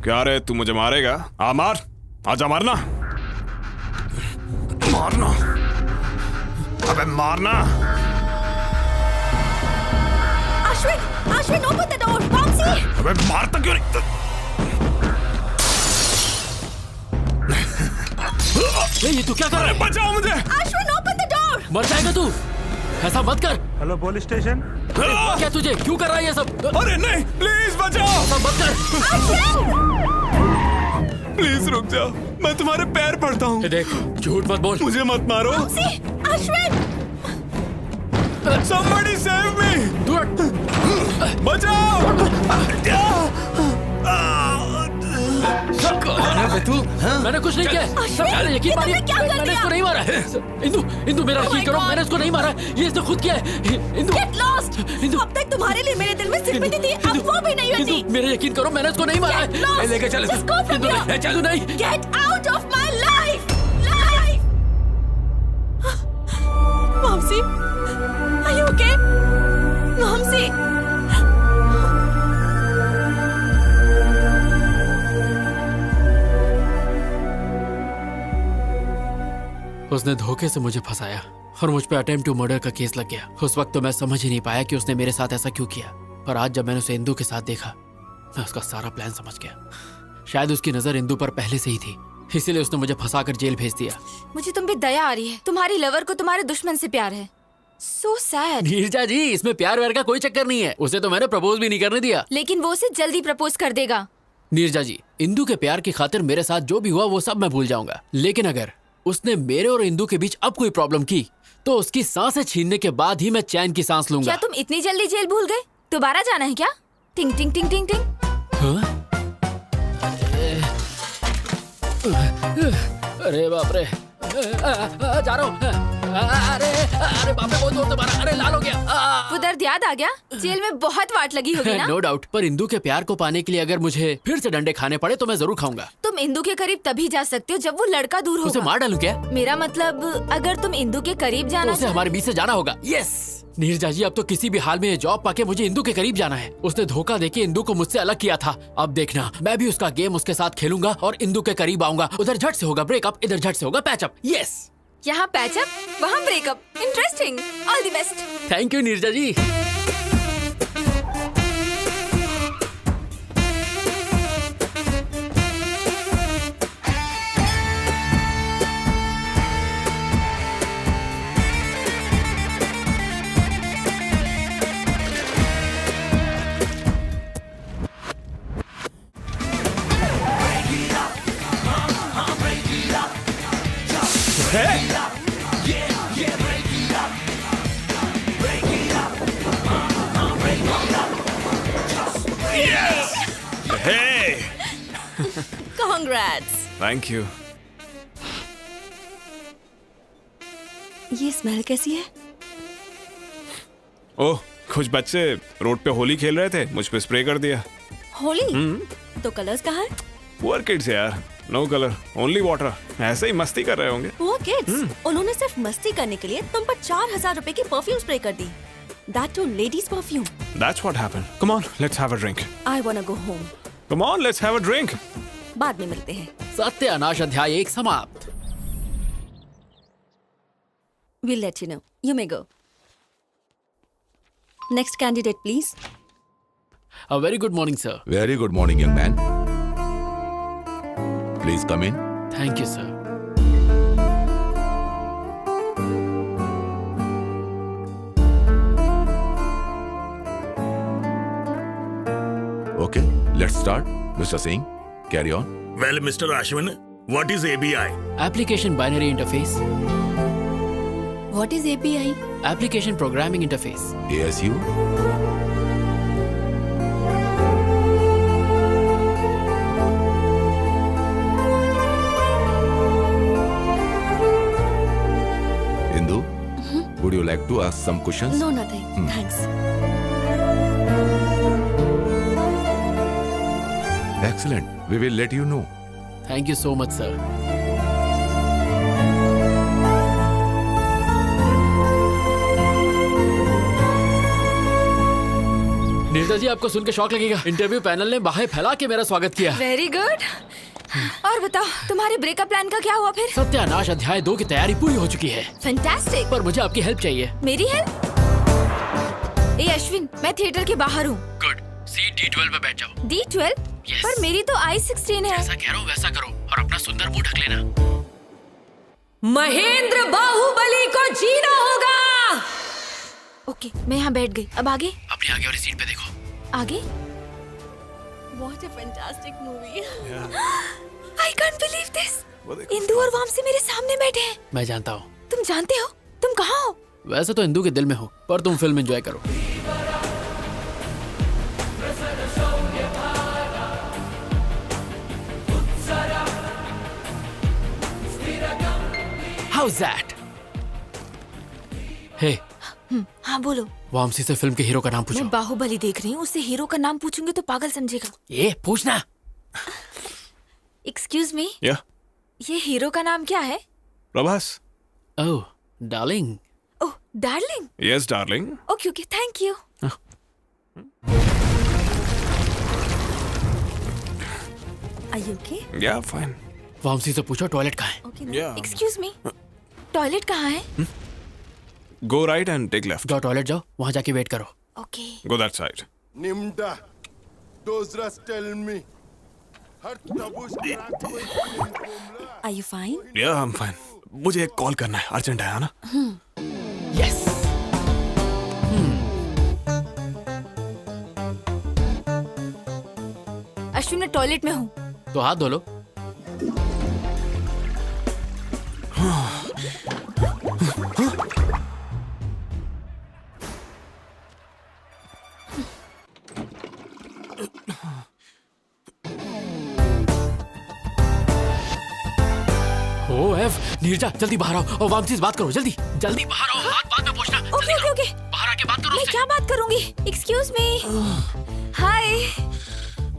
क्या रे, तू मुझे मारेगा? आ मार, आजा मारना, मारना, अबे मारना। Ashwin! Ashwin, open the door! Bouncy! अबे मारता क्यों नहीं? ये तू क्या कर रहा है? बचाओ मुझे! Ashwin, open the door! मर जाएगा तू। ऐसा मत कर। Hello police station. क्या तुझे क्यों कर रहा है ये सब? अरे नहीं, प्लीज बचाओ! ऐसा मत कर। प्लीज रुक जाओ, मैं तुम्हारे पैर पड़ता हूँ। देख, झूठ मत बोल। मुझे मत मारो। अश्विन! Somebody save me! बचाओ! तू, मैंने कुछ नहीं किया। सब कह रहे यकीन मानिए, मैंने इसको नहीं मारा है। इंदु मेरा यकीन करो, मैंने इसको नहीं मारा। ये इसने खुद किया है। Indu, Get lost! अब तक तुम्हारे लिए मेरे दिल में सिर्फ थी, अब वो भी नहीं होती। मेरे यकीन करो, मैंने इसको नहीं मारा है। Get lost! लेके चल Just go from here! चल नहीं। Get out of my life! Life! Mamsi, are you okay? Mamsi! उसने धोखे से मुझे फंसाया और मुझ पे अटेम्प्ट टू मर्डर का केस लग गया। उस वक्त तो मैं समझ ही नहीं पाया कि उसने मेरे साथ ऐसा क्यों किया, पर आज जब मैंने उसे इंदु के साथ देखा, मैं उसका सारा प्लान समझ गया। शायद उसकी नजर इंदु पर पहले से ही थी, इसीलिए उसने मुझे फंसाकर जेल भेज दिया। मुझे तुम पे दया आ रही है। तुम्हारी लवर को तुम्हारे दुश्मन से प्यार है। So sad. नीरजा जी, इसमें प्यार व्यार का कोई चक्कर नहीं है। उसे तो मैंने प्रपोज भी नहीं करने दिया। लेकिन वो उसे जल्दी प्रपोज कर देगा। नीरजा जी, इंदु के प्यार की खातिर मेरे साथ जो भी हुआ वो सब मैं भूल जाऊंगा, लेकिन अगर उसने मेरे और इंदु के बीच अब कोई प्रॉब्लम की तो उसकी सांसें छीनने के बाद ही मैं चैन की सांस लूंगा। क्या तुम इतनी जल्दी जेल भूल गए? दोबारा जाना है क्या? टिंग टिंग टिंग टिंग टिंग। हाँ? अरे बाप रे, जा रहा हूँ। अरे बाप रे, बहुत जोर से मारा। अरे लाल हो गया। वो दर्द याद आ गया? जेल में बहुत वाट लगी होगी ना? नो डाउट, पर इंदु के प्यार को पाने के लिए अगर मुझे फिर से डंडे खाने पड़े तो मैं जरूर खाऊंगा। तुम इंदु के करीब तभी जा सकते हो जब वो लड़का दूर होगा। उसे मार डालूं क्या? मेरा मतलब, अगर तुम इंदु के करीब जाना उसे हमारे बीच से जाना होगा। यस नीरजा जी, अब तो किसी भी हाल में ये जॉब पाके मुझे इंदु के करीब जाना है। उसने धोखा देके इंदु को मुझसे अलग किया था। अब देखना, मैं भी उसका गेम उसके साथ खेलूंगा और इंदु के करीब आऊंगा। उधर झट से होगा ब्रेकअप, इधर झट से होगा पैचअप। यस, यहाँ पैचअप, वहाँ breakup. Interesting. All the best. Thank you Neerja ji. Congrats. Thank you. ये स्मेल कैसी है? ओह, कुछ बच्चे रोड पे होली खेल रहे थे, मुझ पे स्प्रे कर दिया। होली? तो कलर्स कहाँ हैं? पुअर किड्स यार, नो कलर, ओनली वाटर। ऐसे ही मस्ती कर रहे होंगे। वो किड्स, उन्होंने सिर्फ मस्ती करने के लिए तुम पर 4000 रुपए की परफ्यूम स्प्रे कर दी। That too ladies perfume. That's what happened. Come on, let's have a drink. I wanna go home. Come on, let's have a drink. बाद में मिलते हैं। सत्यानाश अध्याय 1 समाप्त। We'll let you know. You may go. Next candidate, please. A very good morning, sir. Very good morning, young man. Please come in. Thank you, sir. Okay, let's start. Mr. Singh, carry on. Well, Mr. Ashwin, what is ABI? Application Binary Interface. What is API? Application Programming Interface. ASU. Indu, would you like to ask some questions? No, nothing. Thanks. Excellent. We will let you know. Thank you so much, sir. Neerja जी, आपको सुन के शौक लगेगा। Interview panel ने बाहें फैला के मेरा स्वागत किया। Very good. और बताओ, तुम्हारे ब्रेकअप प्लान का क्या हुआ फिर? सत्यानाश अध्याय 2 की तैयारी पूरी हो चुकी है। फैंटास्टिक। पर मुझे आपकी हेल्प चाहिए। मेरी हेल्प? ए अश्विन, मैं थिएटर के बाहर हूँ। गुड। सीट D12 पे बैठ जाओ। D12? Yes. पर मेरी तो I16 है। जैसा कह रहा हूँ वैसा करो और अपना सुंदर मुंह ढक लेना। महेंद्र बाहुबली को जीना होगा। ओके, मैं यहाँ बैठ गई। अब आगे? अपनी आगे वाली सीट पे देखो। आगे? What a fantastic movie. I can't believe this. Indu और वामसी मेरे सामने बैठे हैं। मैं जानता हूँ। तुम जानते हो? तुम कहाँ हो? वैसे तो इंदु के दिल में हो, पर तुम फिल्म एंजॉय करो। How's that? Hey, हाँ बोलो। वामसी से फिल्म के हीरो का नाम पूछो। मैं बाहुबली देख रही हूँ, उससे हीरो का नाम पूछूंगी तो पागल समझेगा। ये पूछना। एक्सक्यूज मी, या ये हीरो का नाम क्या है? Prabhas. Oh, darling. Oh, darling. Yes darling. Okay okay, thank you. Are you okay? Yeah fine. Vamsi से पूछो टॉयलेट कहाँ है। Okay, Yeah. Excuse me, toilet कहाँ है? Go right and take left. जाओ टॉयलेट जाओ, वहाँ जाके वेट करो। Okay. Go that side. Nimda, those rust tell me. Are you fine? या आई एम फाइन। मुझे एक कॉल करना है, अर्जेंट है ना? यस। अश्विन, मैं टॉयलेट में हूँ। तो हाथ धो लो। ओ एफ, नीरजा जल्दी बाहर आओ और वामसी से बात करो। जल्दी जल्दी बाहर आओ, हाथ बाद में पूछना। ओके ओके ओके, बाहर आके बात करो मैं उससे। क्या बात करूंगी? Excuse me. हाय।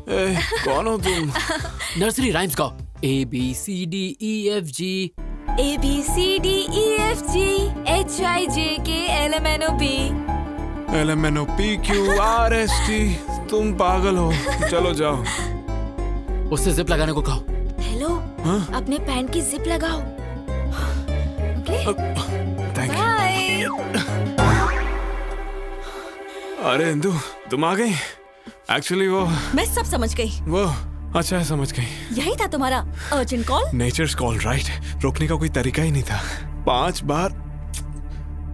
ए, कौन हो तुम? नर्सरी राइम्स गाओ। ABCDEFG। ABCDEFG HIJK LMNOP। LMNOPQRST। तुम पागल हो। चलो जाओ। उससे जिप लगाने को कहो। हेलो, अपने पैंट की जिप लगाओ। Okay, thank you. बाय। अरे इंदु, तुम आ गई? एक्चुअली मैं सब समझ गई। वो अच्छा है, समझ गई। यही था तुम्हारा urgent call? Nature's call right. रोकने का कोई तरीका ही नहीं था। 5 बार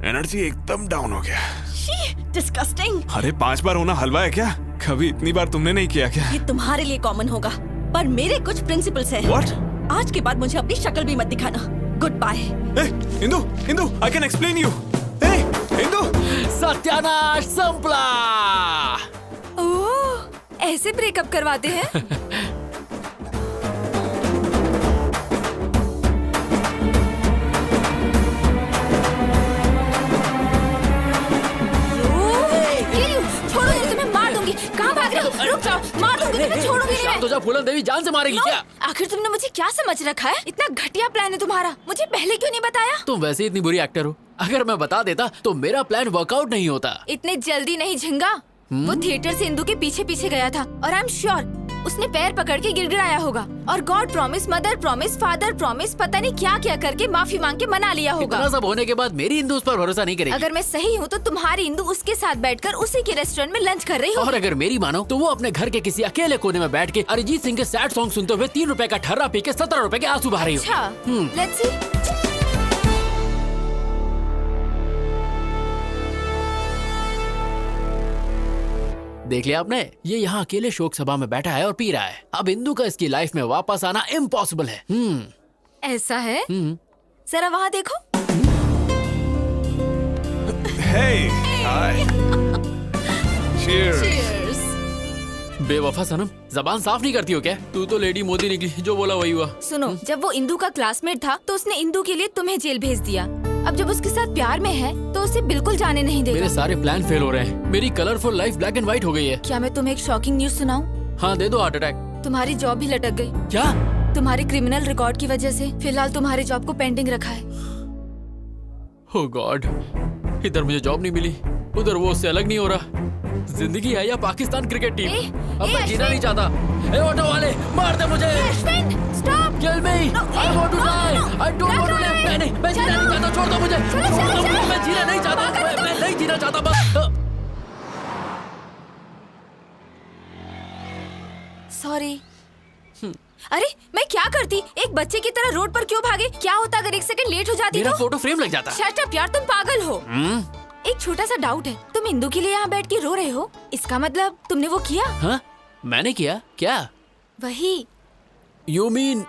एनर्जी एकदम डाउन हो गया। डिस्गस्टिंग। अरे 5 बार होना हलवा है क्या? कभी इतनी बार तुमने नहीं किया क्या? ये तुम्हारे लिए कॉमन होगा, पर मेरे कुछ प्रिंसिपल्स हैं। What? आज के बाद मुझे अपनी शक्ल भी मत दिखाना। Good bye. Indu, Indu, I can explain you. Indu, सत्यानाश संपला। ओह, ऐसे ब्रेकअप करवाते हैं? छोड़ो, तुम्हें मार दूंगी। कहाँ भाग रहे हो? रुक जाओ, मार दूंगी तुम्हें, छोड़ूंगी नहीं मैं। तो जा, फूलन देवी जान से मारेगी क्या? आखिर तुमने मुझे क्या समझ रखा है? इतना घटिया प्लान है तुम्हारा, मुझे पहले क्यों नहीं बताया? तुम वैसे ही इतनी बुरी एक्टर हो। अगर मैं बता देता तो मेरा प्लान वर्कआउट नहीं होता। इतने जल्दी नहीं झिंगा। वो थिएटर से इंदु के पीछे पीछे गया था और आई एम श्योर उसने पैर पकड़ के गिड़गिड़ाया होगा और God promise, mother promise, father promise, पता नहीं क्या क्या करके माफी मांग के मना लिया होगा। इतना सब होने के बाद मेरी इंदु उस पर भरोसा नहीं करेगी। अगर मैं सही हूँ तो तुम्हारी इंदु उसके साथ बैठकर उसी के रेस्टोरेंट में लंच कर रही हो। और अगर मेरी मानो तो वो अपने घर के किसी अकेले कोने में बैठ के अरिजीत सिंह के सैड सॉन्ग सुनते हुए 3 रुपए का ठर्रा पी के 17 रुपए के आंसू बहा रही हो। अच्छा, लेट्स सी। देख लिया आपने, ये यहाँ अकेले शोक सभा में बैठा है और पी रहा है। अब इंदु का इसकी लाइफ में वापस आना इम्पॉसिबल है। ऐसा है? जरा वहाँ देखो। Hey, hi. Cheers. बेवफा सनम, जबान साफ नहीं करती हो क्या? तू तो लेडी मोदी निकली, जो बोला वही हुआ। सुनो, जब वो इंदु का क्लासमेट था तो उसने इंदु के लिए तुम्हें जेल भेज दिया। अब जब उसके साथ प्यार में है तो उसे बिल्कुल जाने नहीं देगा। मेरे सारे प्लान फेल हो रहे हैं। मेरी colourful life black and white हो गई है। क्या मैं तुम्हें एक शॉकिंग न्यूज सुनाऊं? हाँ दे दो हार्ट अटैक। तुम्हारी जॉब भी लटक गई। क्या? तुम्हारे क्रिमिनल रिकॉर्ड की वजह से फिलहाल तुम्हारे जॉब को पेंडिंग रखा है। ओह गॉड, इधर मुझे जॉब नहीं मिली, उधर वो उससे अलग नहीं हो रहा। जिंदगी है या पाकिस्तान क्रिकेट टीम? अब मैं जीना नहीं चाहता। ए ऑटो वाले, मार दे मुझे। Stop! Kill me! I want to die! I don't want to live! नहीं, मैं जीना नहीं चाहता, छोड़ दो मुझे। छोड़ दो, मैं जीना नहीं चाहता, मैं नहीं जीना चाहता बस। सॉरी। अरे मैं क्या करती? एक बच्चे की तरह रोड पर क्यों भागे? क्या होता अगर एक सेकंड लेट हो जाती? मेरा तो फोटो फ्रेम लग जाता। शट अप यार, तुम पागल हो। एक छोटा सा डाउट है, तुम इंदु के लिए यहाँ बैठ के रो रहे हो, इसका मतलब तुमने वो किया? हाँ, मैंने किया क्या? वही। You mean?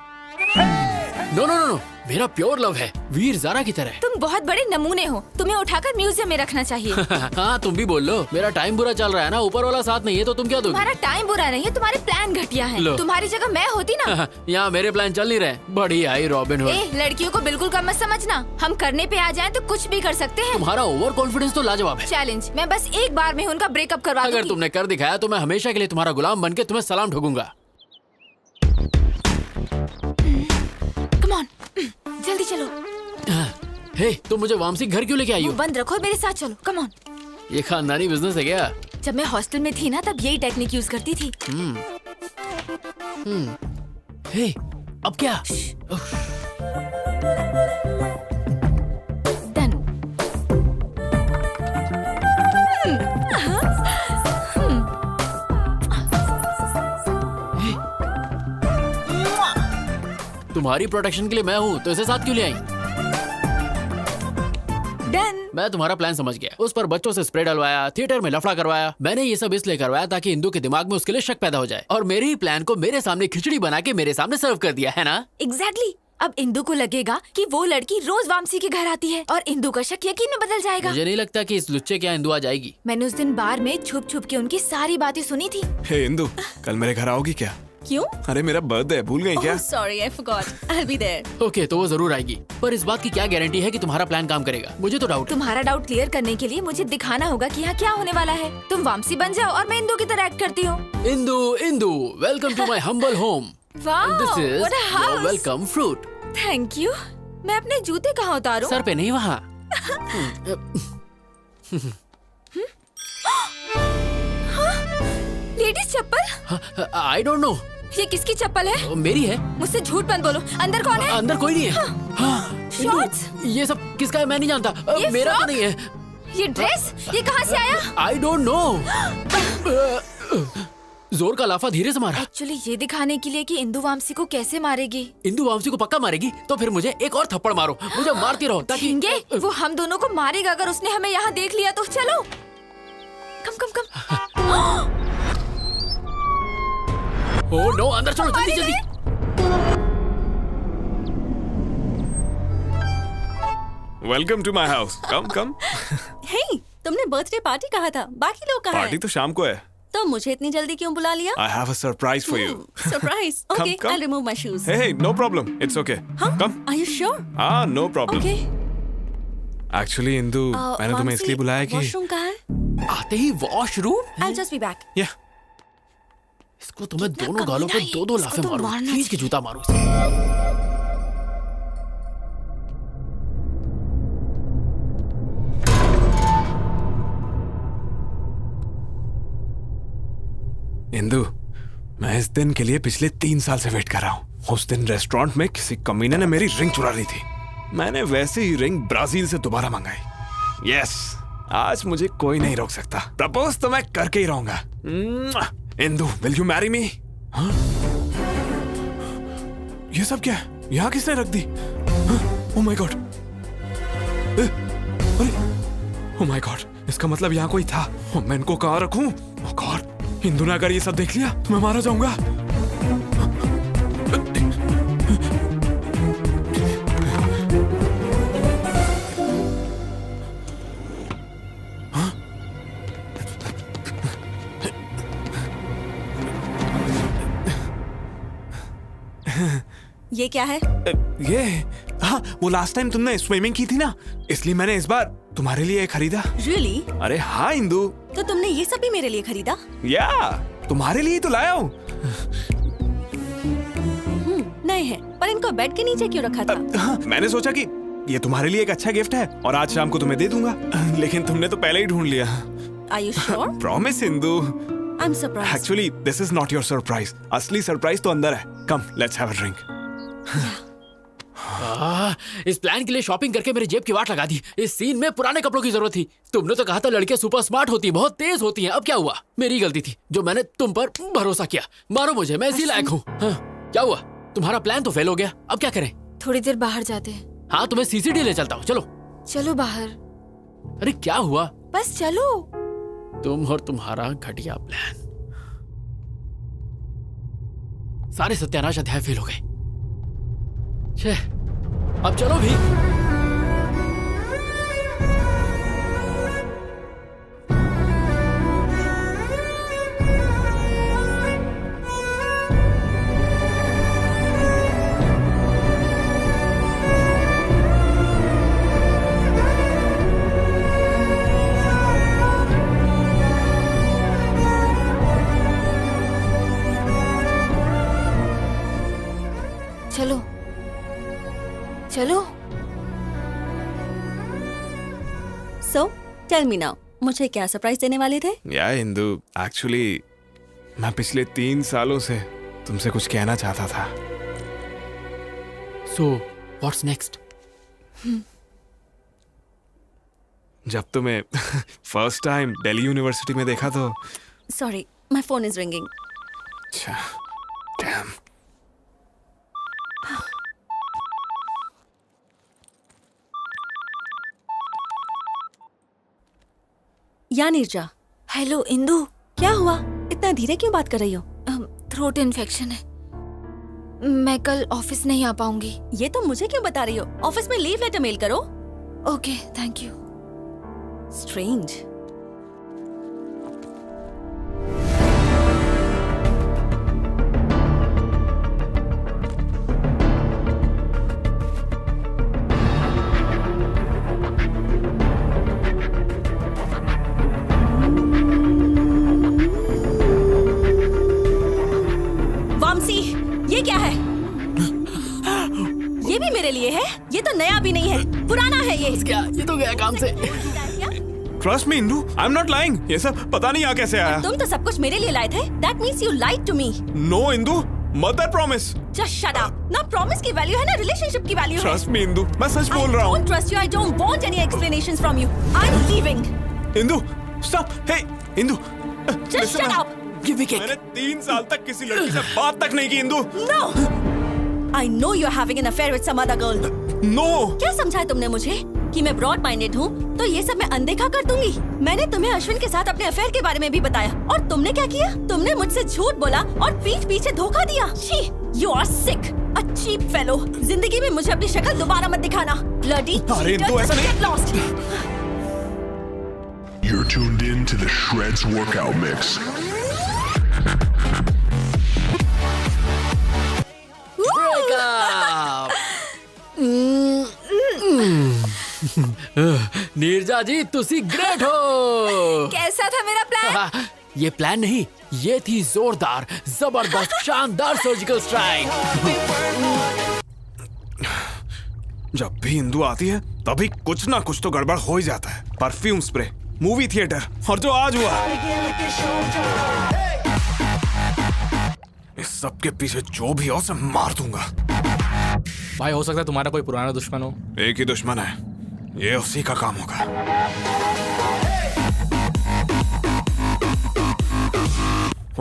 No no no no, मेरा प्योर लव है, वीर ज़ारा की तरह। तुम बहुत बड़े नमूने हो, तुम्हें उठाकर म्यूजियम में रखना चाहिए। हाँ तुम भी बोल लो, मेरा टाइम बुरा चल रहा है ना, ऊपर वाला साथ नहीं है तो तुम क्या दोगे? तुम्हारा टाइम बुरा नहीं है, तुम्हारे प्लान घटिया हैं। तुम्हारी जगह मैं होती ना। यहाँ मेरे प्लान चल नहीं रहे। बड़ी आई रॉबिन हुड। लड़कियों को बिल्कुल कम मत समझना, हम करने पे आ जाएं तो कुछ भी कर सकते हैं। तुम्हारा ओवर कॉन्फिडेंस तो लाजवाब है। चैलेंज, मैं बस एक बार में उनका ब्रेकअप करवा दूंगी। अगर तुमने कर दिखाया तो मैं हमेशा के लिए तुम्हारा गुलाम बनके तुम्हें सलाम ठोकूंगा। कम ऑन, जल्दी चलो। हे, तुम मुझे वामसी घर क्यों लेके आई हो? बंद रखो, मेरे साथ चलो। Come on. ये खानदानी बिजनेस है क्या? जब मैं हॉस्टल में थी ना, तब यही टेक्निक यूज करती थी। हे, अब क्या? डन। तुम्हारी प्रोटेक्शन के लिए मैं हूँ, तो इसे साथ क्यों ले आई? डन। मैं तुम्हारा प्लान समझ गया। उस पर बच्चों से स्प्रे डलवाया, थिएटर में लफड़ा करवाया। मैंने ये सब इसलिए करवाया ताकि इंदु के दिमाग में उसके लिए शक पैदा हो जाए, और मेरे ही प्लान को मेरे सामने खिचड़ी बना के मेरे सामने सर्व कर दिया है ना? एग्जैक्टली। अब इंदु को लगेगा कि वो लड़की रोज वामसी के घर आती है, और इंदु का शक यकीन में बदल जाएगा। मुझे नहीं लगता कि इस लुच्चे के यहाँ इंदु आ जाएगी। मैंने उस दिन बार में छुप छुप के उनकी सारी बातें सुनी थी। हे इंदु, कल मेरे घर आओगी क्या? क्यों? अरे मेरा बर्थडे है, भूल गई क्या? Sorry, I forgot. I will be there. Okay, तो वो जरूर आएगी, पर इस बात की क्या गारंटी है कि तुम्हारा प्लान काम करेगा? मुझे तो डाउट है। तुम्हारा डाउट क्लियर करने के लिए मुझे दिखाना होगा कि यहाँ क्या होने वाला है। तुम वामसी बन जाओ और मैं इंदु की तरह एक्ट करती हूँ। Indu, Indu, welcome to my humble home. Wow, this is what a house. Your welcome fruit. Thank you. मैं अपने जूते कहाँ उतारूं? सर पे नहीं, वहाँ। लेडीज चप्पल? I don't know. ये किसकी चप्पल है? मेरी है। मुझसे झूठ मत बोलो। अंदर कौन है? अंदर कोई नहीं है। हाँ, शॉर्ट्स? ये सब किसका है मैं नहीं जानता। ये मेरा तो फ्रॉक? नहीं है। ये ड्रेस, ये कहाँ से आया? आई डोंट नो। जोर का लाफा धीरे से मारा। एक्चुअली ये दिखाने के लिए कि इंदु वामसी को कैसे मारेगी। इंदु वामसी को पक्का मारेगी, तो फिर मुझे एक और थप्पड़ मारो, मुझे मारती रहो ताकि झिंगे, वो हम दोनों को मारेगा अगर उसने हमें यहाँ देख लिया तो। चलो, कम कम कम। ओह नो, अंदर चलो जल्दी जल्दी। वेलकम टू माय हाउस, कम कम। हे, तुमने बर्थडे पार्टी कहा था, बाकी लोग कहाँ पार्टी हैं? तो शाम को है। तो मुझे इतनी जल्दी क्यों बुला लिया? I have a surprise for you. Surprise. Okay, come. I'll remove my shoes. Hey, no problem. It's okay. Come. Are you sure? Ah, no problem. Okay. Actually, Indu, मैंने तुम्हें इसलिए बुलाया कि वॉशरूम कहाँ है? आते ही washroom. I'll just be back. Yeah. इसको तो मैं कितना दोनों गालों पे कमीना है, दो इसको लाफे तो मारूं, मारना खींच के जूता मारूं इसे। इंदु, मैं इस दिन के लिए पिछले 3 साल से वेट कर रहा हूँ। उस दिन रेस्टोरेंट में किसी कमीने ने मेरी रिंग चुरा ली थी। मैंने वैसे ही रिंग ब्राजील से दोबारा मंगाई। यस, आज मुझे कोई नहीं रोक सकता। प्रपोज तो मैं करके ही रहूंगा। Indu, will you marry me? ये सब क्या है? यहाँ किसने रख दी? ओह माय गॉड! अरे, ओह माय गॉड! इसका मतलब यहाँ कोई था। मैं इनको कहाँ रखूं? ओह गॉड! हिंदू ने अगर ये सब देख लिया तो मैं मारा जाऊंगा। ये क्या है? ये हाँ, वो लास्ट टाइम तुमने स्विमिंग की थी ना, इसलिए मैंने इस बार तुम्हारे लिए खरीदा। रियली? अरे हाँ इंदु। तो तुमने ये सब भी मेरे लिए खरीदा? या तुम्हारे लिए तो लाया हूँ। नए हैं, पर इनको बेड के नीचे क्यों रखा था? हाँ, मैंने सोचा कि ये तुम्हारे लिए एक अच्छा गिफ्ट है और आज शाम को तुम्हें दे दूंगा, लेकिन तुमने तो पहले ही ढूंढ लिया। Are you sure? Promise Indu. I'm surprised. Actually, this is not your surprise. असली सरप्राइज तो अंदर है। Come, let's have a drink. इस प्लान के लिए शॉपिंग करके मेरी जेब की वाट लगा दी। इस सीन में पुराने कपड़ों की जरूरत थी। तुमने तो कहा था लड़कियां सुपर स्मार्ट होती हैं, बहुत तेज होती हैं। अब क्या हुआ? मेरी गलती थी जो मैंने तुम पर भरोसा किया। मारो मुझे, मैं इसी लायक हूँ। हाँ, क्या हुआ? तुम्हारा प्लान तो फेल हो गया। अब क्या करें? थोड़ी देर बाहर जाते हैं। हाँ, तुम्हें सीसीडी ले चलता हूँ। चलो चलो बाहर। अरे क्या हुआ? बस चलो। तुम और तुम्हारा घटिया प्लान। सारे सत्यानाश अध्याय फेल हो गए। छे, अब चलो भी। चलो चलो। So, tell me now, मुझे क्या सरप्राइज देने वाले थे? या इंदु, एक्चुअली मैं पिछले 3 सालों से तुमसे कुछ कहना चाहता था। So, what's next? जब तुम्हें फर्स्ट टाइम दिल्ली यूनिवर्सिटी में देखा तो Sorry, my phone is ringing. अच्छा, damn. या नीरजा। हेलो इंदु। क्या हुआ? इतना धीरे क्यों बात कर रही हो? थ्रोट इन्फेक्शन है, मैं कल ऑफिस नहीं आ पाऊंगी। ये तो मुझे क्यों बता रही हो? ऑफिस में लीव लेटर मेल करो। Okay, thank you. स्ट्रेंज। ये क्या है? ये भी मेरे लिए है? ये तो नया भी नहीं है, पुराना है ये। क्या? ये तो गया काम से। Trust me, Indu, I'm not lying. ये सब पता नहीं यहाँ कैसे आया। तुम तो सब कुछ मेरे लिए लाए थे। That means you lied to me. No, Indu, mother promise. Just shut up. ना promise की वैल्यू है ना रिलेशनशिप की वैल्यू है। Trust me, इंदु, मैं सच बोल रहा हूँ। I don't trust you. I don't want any explanations from you. I'm leaving. Indu, stop. Hey, Indu. Just shut up. मैंने 3 साल तक किसी लड़की से बात तक नहीं की Indu. No. I know you're having an affair with some other girl. No. क्या समझा तुमने मुझे कि मैं ब्रॉड माइंडेड हूँ तो ये सब मैं अनदेखा कर दूंगी? मैंने तुम्हें अश्विन के साथ अपने अफेयर के बारे में भी बताया और तुमने क्या किया? तुमने मुझसे झूठ बोला और पीठ पीछे धोखा दिया। छी, you are sick, a cheap fellow. जिंदगी में मुझे अपनी शक्ल दोबारा मत दिखाना। Bloody cheater, just get lost. You're tuned in to the Shreds Workout Mix. Neerja जी, तुसी ग्रेट हो। कैसा था मेरा प्लान? ये प्लान नहीं, ये थी जोरदार, जबरदस्त, शानदार सर्जिकल स्ट्राइक। जब भी इंदु आती है तभी कुछ ना कुछ तो गड़बड़ हो ही जाता है। परफ्यूम स्प्रे, मूवी थिएटर और जो आज हुआ, इस सब के पीछे जो भी हो उसे मार दूंगा। भाई हो सकता है तुम्हारा कोई पुराना दुश्मन हो। एक ही दुश्मन है, ये उसी का काम होगा।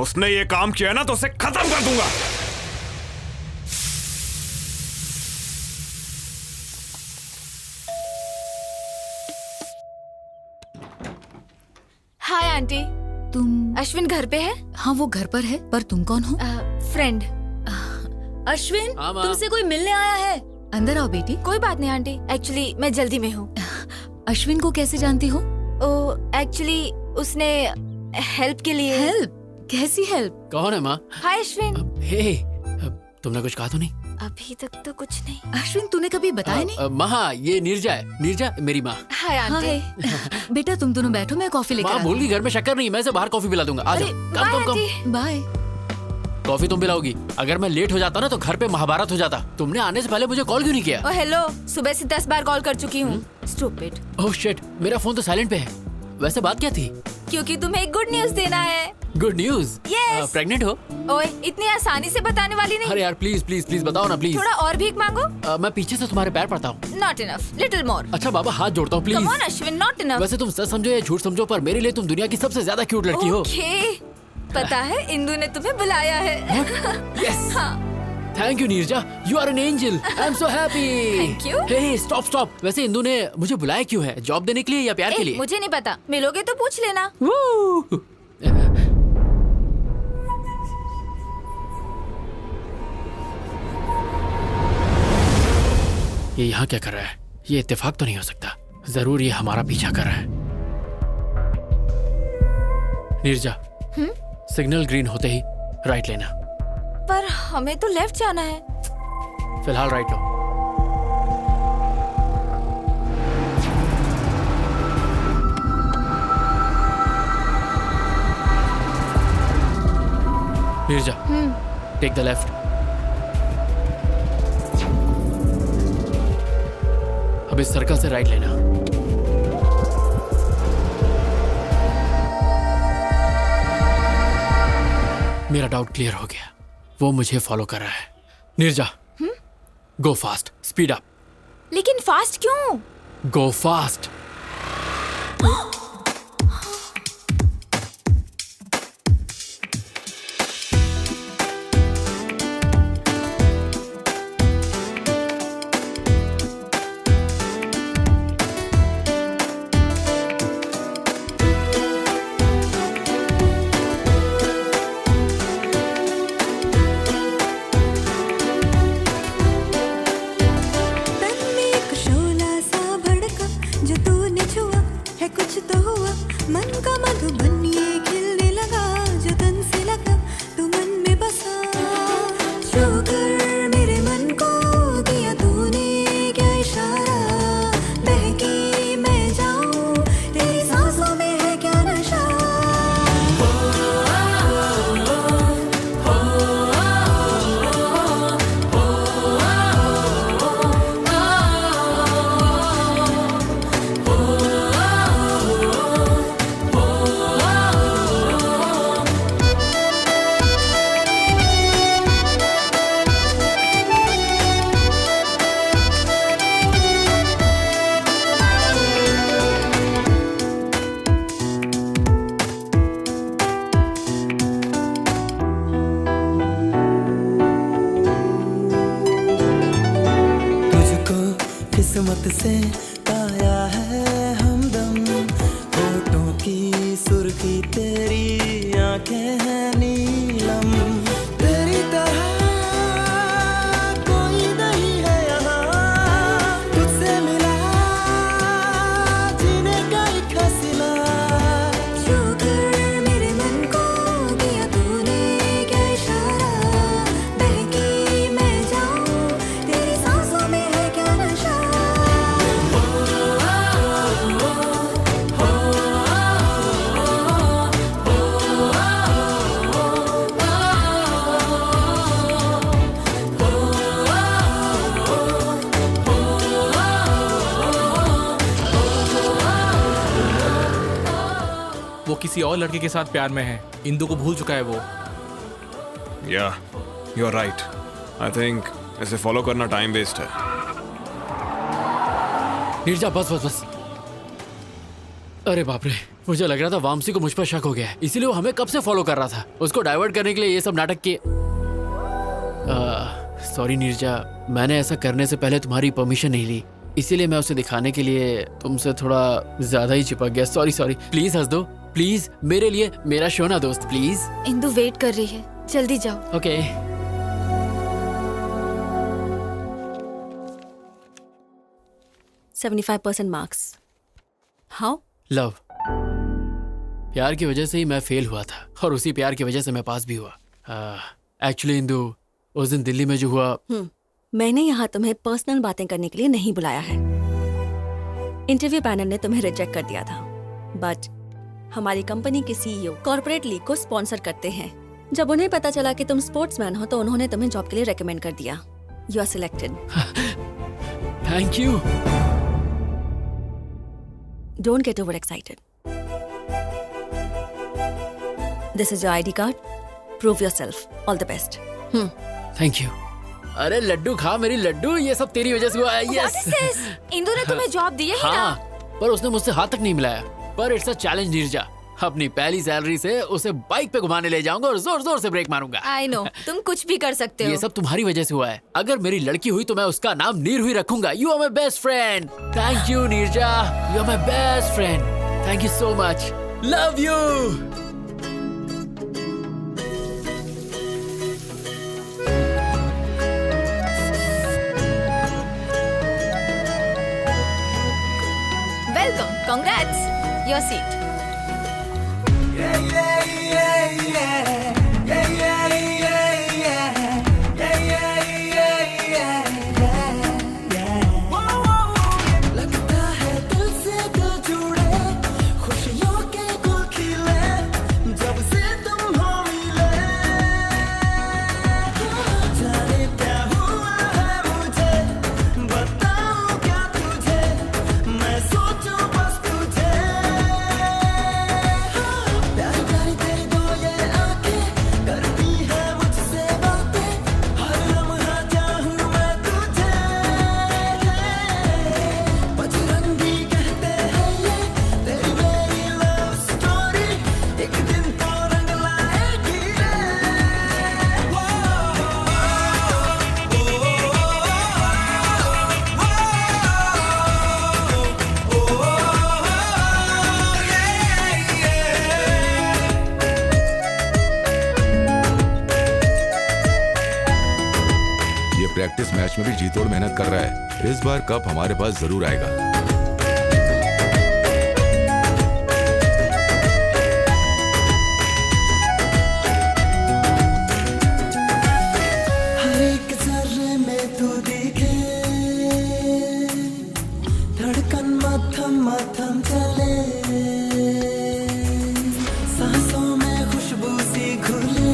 उसने ये काम किया ना तो उसे खत्म कर दूंगा। Hi aunty. तुम अश्विन घर पे है? हाँ वो घर पर है, पर तुम कौन हो? फ्रेंड। अश्विन, हाँ, माँ। तुमसे कोई मिलने आया है। अंदर आओ बेटी। कोई बात नहीं आंटी, एक्चुअली मैं जल्दी में हूँ। अश्विन को कैसे जानती हो? ओ एक्चुअली उसने हेल्प के लिए। हेल्प? कैसी हेल्प? कौन है माँ? हाय अश्विन। हे, तुमने कुछ कहा तो नहीं? अभी तक तो कुछ नहीं। अश्विन तूने कभी बताया नहीं? माँ ये नीरजा है, नीरजा मेरी माँ। Hi aunty. हाय। बेटा तुम दोनों बैठो, मैं कॉफी लेकर माँ आती भूल हूँ। गई घर में शक्कर नहीं, मैं इसे बाहर कॉफी पिला दूंगा। आ जाओ। बाय कम कम आंटी। कम। बाय। कॉफी तुम पिलाओगी? अगर मैं लेट हो जाता ना तो घर पे महाभारत हो जाता। तुमने आने से पहले मुझे कॉल क्यों नहीं किया? ओ हेलो, सुबह से 10 बार कॉल कर चुकी हूँ। स्टूपिड। ओह शिट, मेरा फोन तो साइलेंट पे है। वैसे बात क्या थी? क्योंकि तुम्हें एक गुड न्यूज देना है। Good news? Yes. प्रेग्नेंट हो? ओए इतनी आसानी से बताने वाली नहीं। अरे यार प्लीज प्लीज प्लीज बताओ ना प्लीज। थोड़ा और भीख मांगो। मैं पीछे से तुम्हारे पैर पड़ता हूँ। Not enough, little more. अच्छा बाबा हाथ जोड़ता हूँ please. Come on Ashwin, not enough. वैसे तुम सच समझो या झूठ समझो, पर मेरे लिए तुम दुनिया की सबसे ज्यादा क्यूट लड़की हो। ओके, पता है इंदु ने तुम्हें बुलाया है। यस। हाँ। Thank you Neerja, you are an angel. I am so happy. Thank you. Hey stop stop. वैसे इंदु ने मुझे बुलाया क्यों है? जॉब देने के लिए या प्यार के लिए? मुझे नहीं पता, मिलोगे तो पूछ लेना। ये यहाँ क्या कर रहा है? ये इत्तेफाक तो नहीं हो सकता। जरूर ये हमारा पीछा कर रहा है। नीरजा, सिग्नल ग्रीन होते ही राइट लेना। पर हमें तो लेफ्ट जाना है। फिलहाल राइट लो। Neerja, take the left. अब इस सर्कल से राइट लेना। मेरा डाउट क्लियर हो गया, वो मुझे फॉलो कर रहा है। नीरजा, गो फास्ट, स्पीड अप। लेकिन फास्ट क्यों? गो फास्ट। किस्मत से पाया है हमदम, होठों की सुर्खी तेरी आंखें हैं नीलम, तेरी तरह कोई नहीं है यहाँ, तुझसे मिला जीने का एक हसीना, शुक्र मेरे मन को दिया तूने क्या इशारा, बहकी मैं जाऊं तेरी सांसों में है क्या नशा। वो किसी और लड़के के साथ प्यार में है, इंदु को भूल चुका है वो। या you are right. I think इसे फॉलो करना टाइम वेस्ट है। नीरजा बस बस बस। अरे बाप रे, मुझे लग रहा था वामसी को मुझ पर शक हो गया है, इसीलिए वो हमें कब से फॉलो कर रहा था। उसको डाइवर्ट करने के लिए ये सब नाटक किए। सॉरी नीरजा, मैंने ऐसा करने से पहले तुम्हारी परमिशन नहीं ली, इसीलिए मैं उसे दिखाने के लिए तुमसे थोड़ा ज्यादा ही चिपक गया। सॉरी सॉरी, प्लीज हंस दो। प्लीज मेरे लिए मेरा शो ना दोस्त प्लीज। इंदु वेट कर रही है, जल्दी जाओ। Okay 75% marks. हाउ? लव, प्यार की वजह से ही मैं फेल हुआ था और उसी प्यार की वजह से मैं पास भी हुआ। एक्चुअली इंदु, उस दिन दिल्ली में जो हुआ, मैंने यहाँ तुम्हें पर्सनल बातें करने के लिए नहीं बुलाया है। इंटरव्यू पैनल ने तुम्हें रिजेक्ट कर दिया था, बट हमारी कंपनी के सीईओ कॉर्पोरेट लीग को स्पॉन्सर करते हैं। जब उन्हें पता चला कि तुम स्पोर्ट्समैन हो तो उन्होंने तुम्हें जॉब के लिए रेकमेंड कर दिया। You are selected. Thank you. Don't get overexcited. This is your ID card. Prove yourself. All the best. Thank you. अरे लड्डू खा मेरी लड्डू, ये सब तेरी वजह से हुआ है। What is this? इंदु ने तुम्हें जॉब दी है ही हाँ, ना? पर उसने मुझसे हाथ तक नहीं मिलाया। पर इट्स अ चैलेंज नीरजा। अपनी पहली सैलरी से उसे बाइक पे घुमाने ले जाऊंगा और जोर जोर से ब्रेक मारूंगा। I know, तुम कुछ भी कर सकते हो। ये सब तुम्हारी वजह से हुआ है। अगर मेरी लड़की हुई तो मैं उसका नाम नीर हुई रखूंगा। You are my best friend. Thank you Neerja, you are my best friend. Thank you so much. Love you. Welcome, congrats, your seat. लगता है दिल से दिल जुड़े, खुशियों के गुल खिले, जब से तुम हो मिले। जाने क्या हुआ है मुझे, बताऊं क्या तुझे, मैं सोचूं बस तुझे। प्यारी प्यारी तेरी दो ये आंखें, करती है मुझसे बातें, हर लम्हा चाहूं मैं तुझे। बजरंगी कहते हैं ये तेरी मेरी लव स्टोरी, एक दिन तो रंग लाएगी रे। ये प्रैक्टिस मैच में भी जी तोड़ मेहनत कर रहा है। इस बार कप हमारे पास जरूर आएगा। हर एक जर्रे में तू दिखे, धड़कन मथम मथम चले, सांसों में खुशबू सी घुले,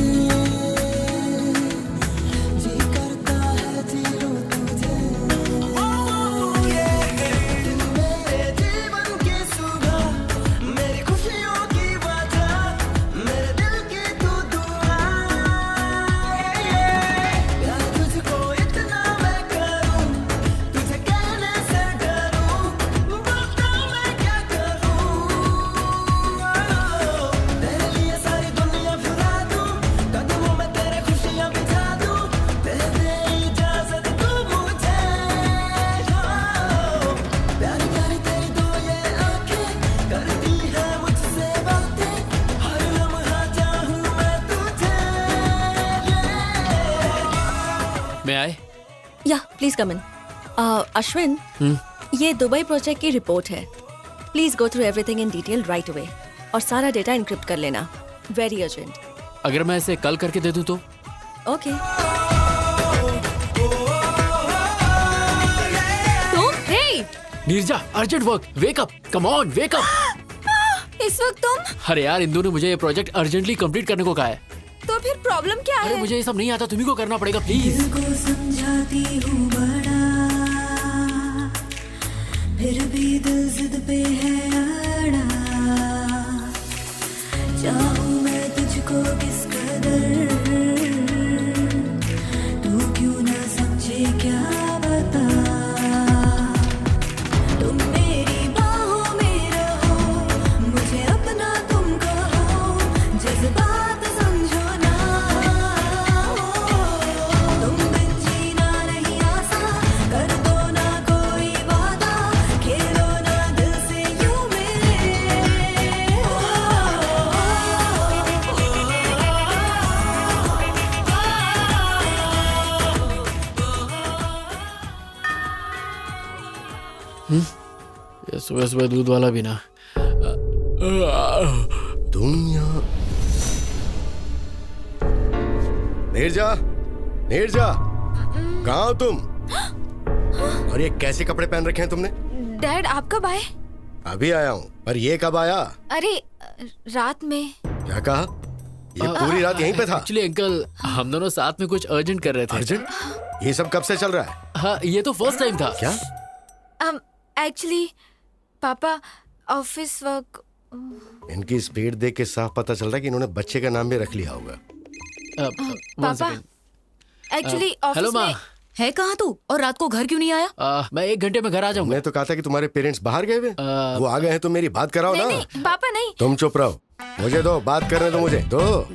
जी करता है जी लूं तुझे। दिन मेरे जीवन की सुबह, मेरी खुशियों की वजह, मेरे दिल की तू दुआ। प्यार तुझको इतना मैं करूं, तुझे कहने से डरूं, बता मैं क्या करूं। तेरे लिए सारी दुनिया फिरा दूं, कदमों में तेरे खुशियां बिछा दूं, दे दे इजाजत तू मुझे। प्यारी प्यारी तेरी दो ये आंखें, करती है मुझसे बातें, हर लम्हा चाहूं मैं तुझे। मैं आए? या प्लीज कम इन। अश्विन, ये दुबई प्रोजेक्ट की रिपोर्ट है। Please go through everything in detail right away और सारा डेटा इनक्रिप्ट कर लेना। Very urgent. अगर मैं इसे कल करके दे दूं तो? Okay. Hey, Neerja, urgent work, wake up, come on, wake up. इस वक्त तुम? अरे यार, इंदु ने मुझे ये प्रोजेक्ट अर्जेंटली कंप्लीट करने को कहा है। तो फिर प्रॉब्लम क्या अरे है? मुझे ये सब नहीं आता, तुम्ही को करना पड़ेगा प्लीज। दिल को समझाती हूँ बड़ा, फिर भी दिल जिद पे है अड़ा। चाहूँ मैं तुझको किस कदर, तू क्यों ना समझे क्या बता। तुम मेरी बाहों में रहो, मुझे अपना तुम कहो, जज्बात समझो ना। तुम बिन जीना नहीं आसान, कर दो ना कोई वादा, खेलो ना दिल से यूं मेरे। ये सुबह सुबह दूध वाला भी ना। तुम यहाँ नीरजा, नीरजा, कहाँ हो तुम? और ये कैसे कपड़े पहन रखे हैं तुमने? डैड आप कब आए? अभी आया हूँ, पर ये कब आया? अरे रात में। क्या कहा? ये पूरी रात यहीं पे था? एक्चुअली अंकल हम दोनों साथ में कुछ अर्जेंट कर रहे थे। अर्जेंट? ये सब कब से चल रहा है? हाँ ये तो फर्स्ट टाइम था। क्या? एक्चुअली पापा ऑफिस वर्क। इनकी स्पीड देख के साफ पता चल रहा है कि इन्होंने बच्चे का नाम भी रख लिया होगा। पापा एक्चुअली हेलो ऑफिस माँ। में है कहाँ तू? और रात को घर क्यों नहीं आया? मैं 1 घंटे में घर आ जाऊंगा। मैं तो कहा था कि तुम्हारे पेरेंट्स बाहर गए हुए। वो आ गए हैं तो मेरी बात कराओ ना। नहीं पापा नहीं। तुम चुप रहो, मुझे दो बात करने दो, मुझे दो।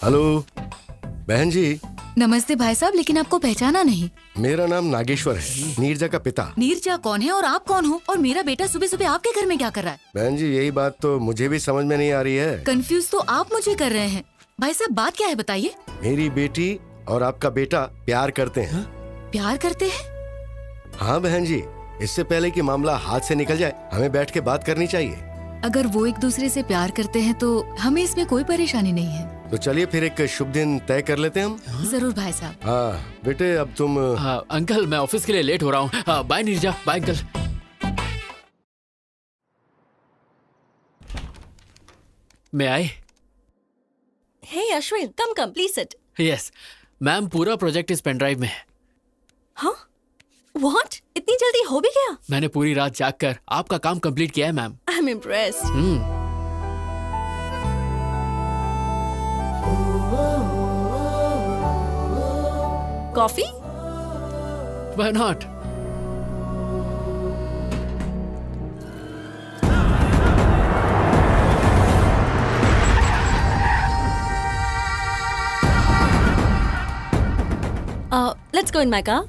हेलो बहन जी। नमस्ते भाई साहब, लेकिन आपको पहचाना नहीं। मेरा नाम नागेश्वर है, नीरजा का पिता। नीरजा कौन है और आप कौन हो? और मेरा बेटा सुबह सुबह आपके घर में क्या कर रहा है? बहन जी यही बात तो मुझे भी समझ में नहीं आ रही है। कंफ्यूज तो आप मुझे कर रहे हैं। भाई साहब बात क्या है बताइए। मेरी बेटी और आपका बेटा प्यार करते हैं। प्यार करते हैं? हाँ बहन जी, इससे पहले कि मामला हाथ से निकल जाए हमें बैठ के बात करनी चाहिए। अगर वो एक दूसरे से प्यार करते हैं तो हमें इसमें कोई परेशानी नहीं है। तो चलिए फिर एक शुभ दिन तय कर लेते हैं हम। जरूर भाई साहब। हाँ बेटे अब तुम। हाँ अंकल मैं ऑफिस के लिए लेट हो रहा हूँ। हाँ बाय नीरजा, बाय अंकल। मैं आए। Hey Ashwin, come come please sit. Yes ma'am, पूरा प्रोजेक्ट इस पेन ड्राइव में है। हाँ व्हाट? इतनी जल्दी हो भी गया? मैंने पूरी रात जाग कर आपका काम कंप्लीट किया है ma'am. I am impressed. Coffee? Why not? Let's go in my car.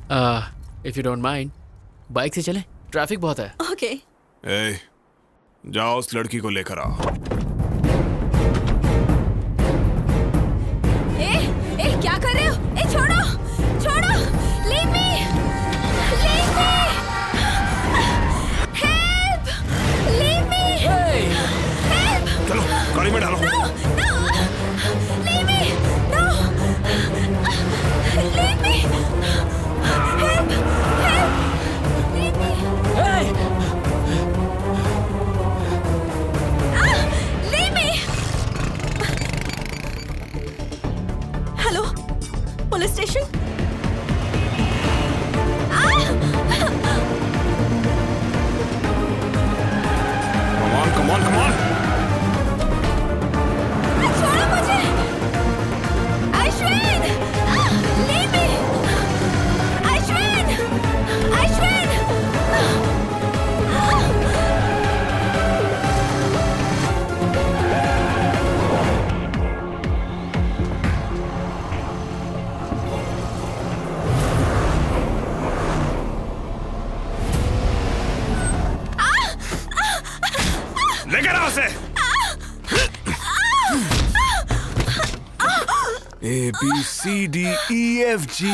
If you don't mind bike से चलें, ट्रैफिक बहुत है। ओके। ए, जाओ उस लड़की को लेकर आओ। ए क्या कर रहे हो? ए छोड़ो छोड़ो, leave me, leave me, help, leave me, help. चलो गाड़ी में डालो। No no, leave me, no, leave me, help, help, leave me, leave me. Hello police station? Come on come on. छोड़ो मुझे, अश्विन, लीव मी, अश्विन, अश्विन। लेकर आओ उसे। A B C D E F G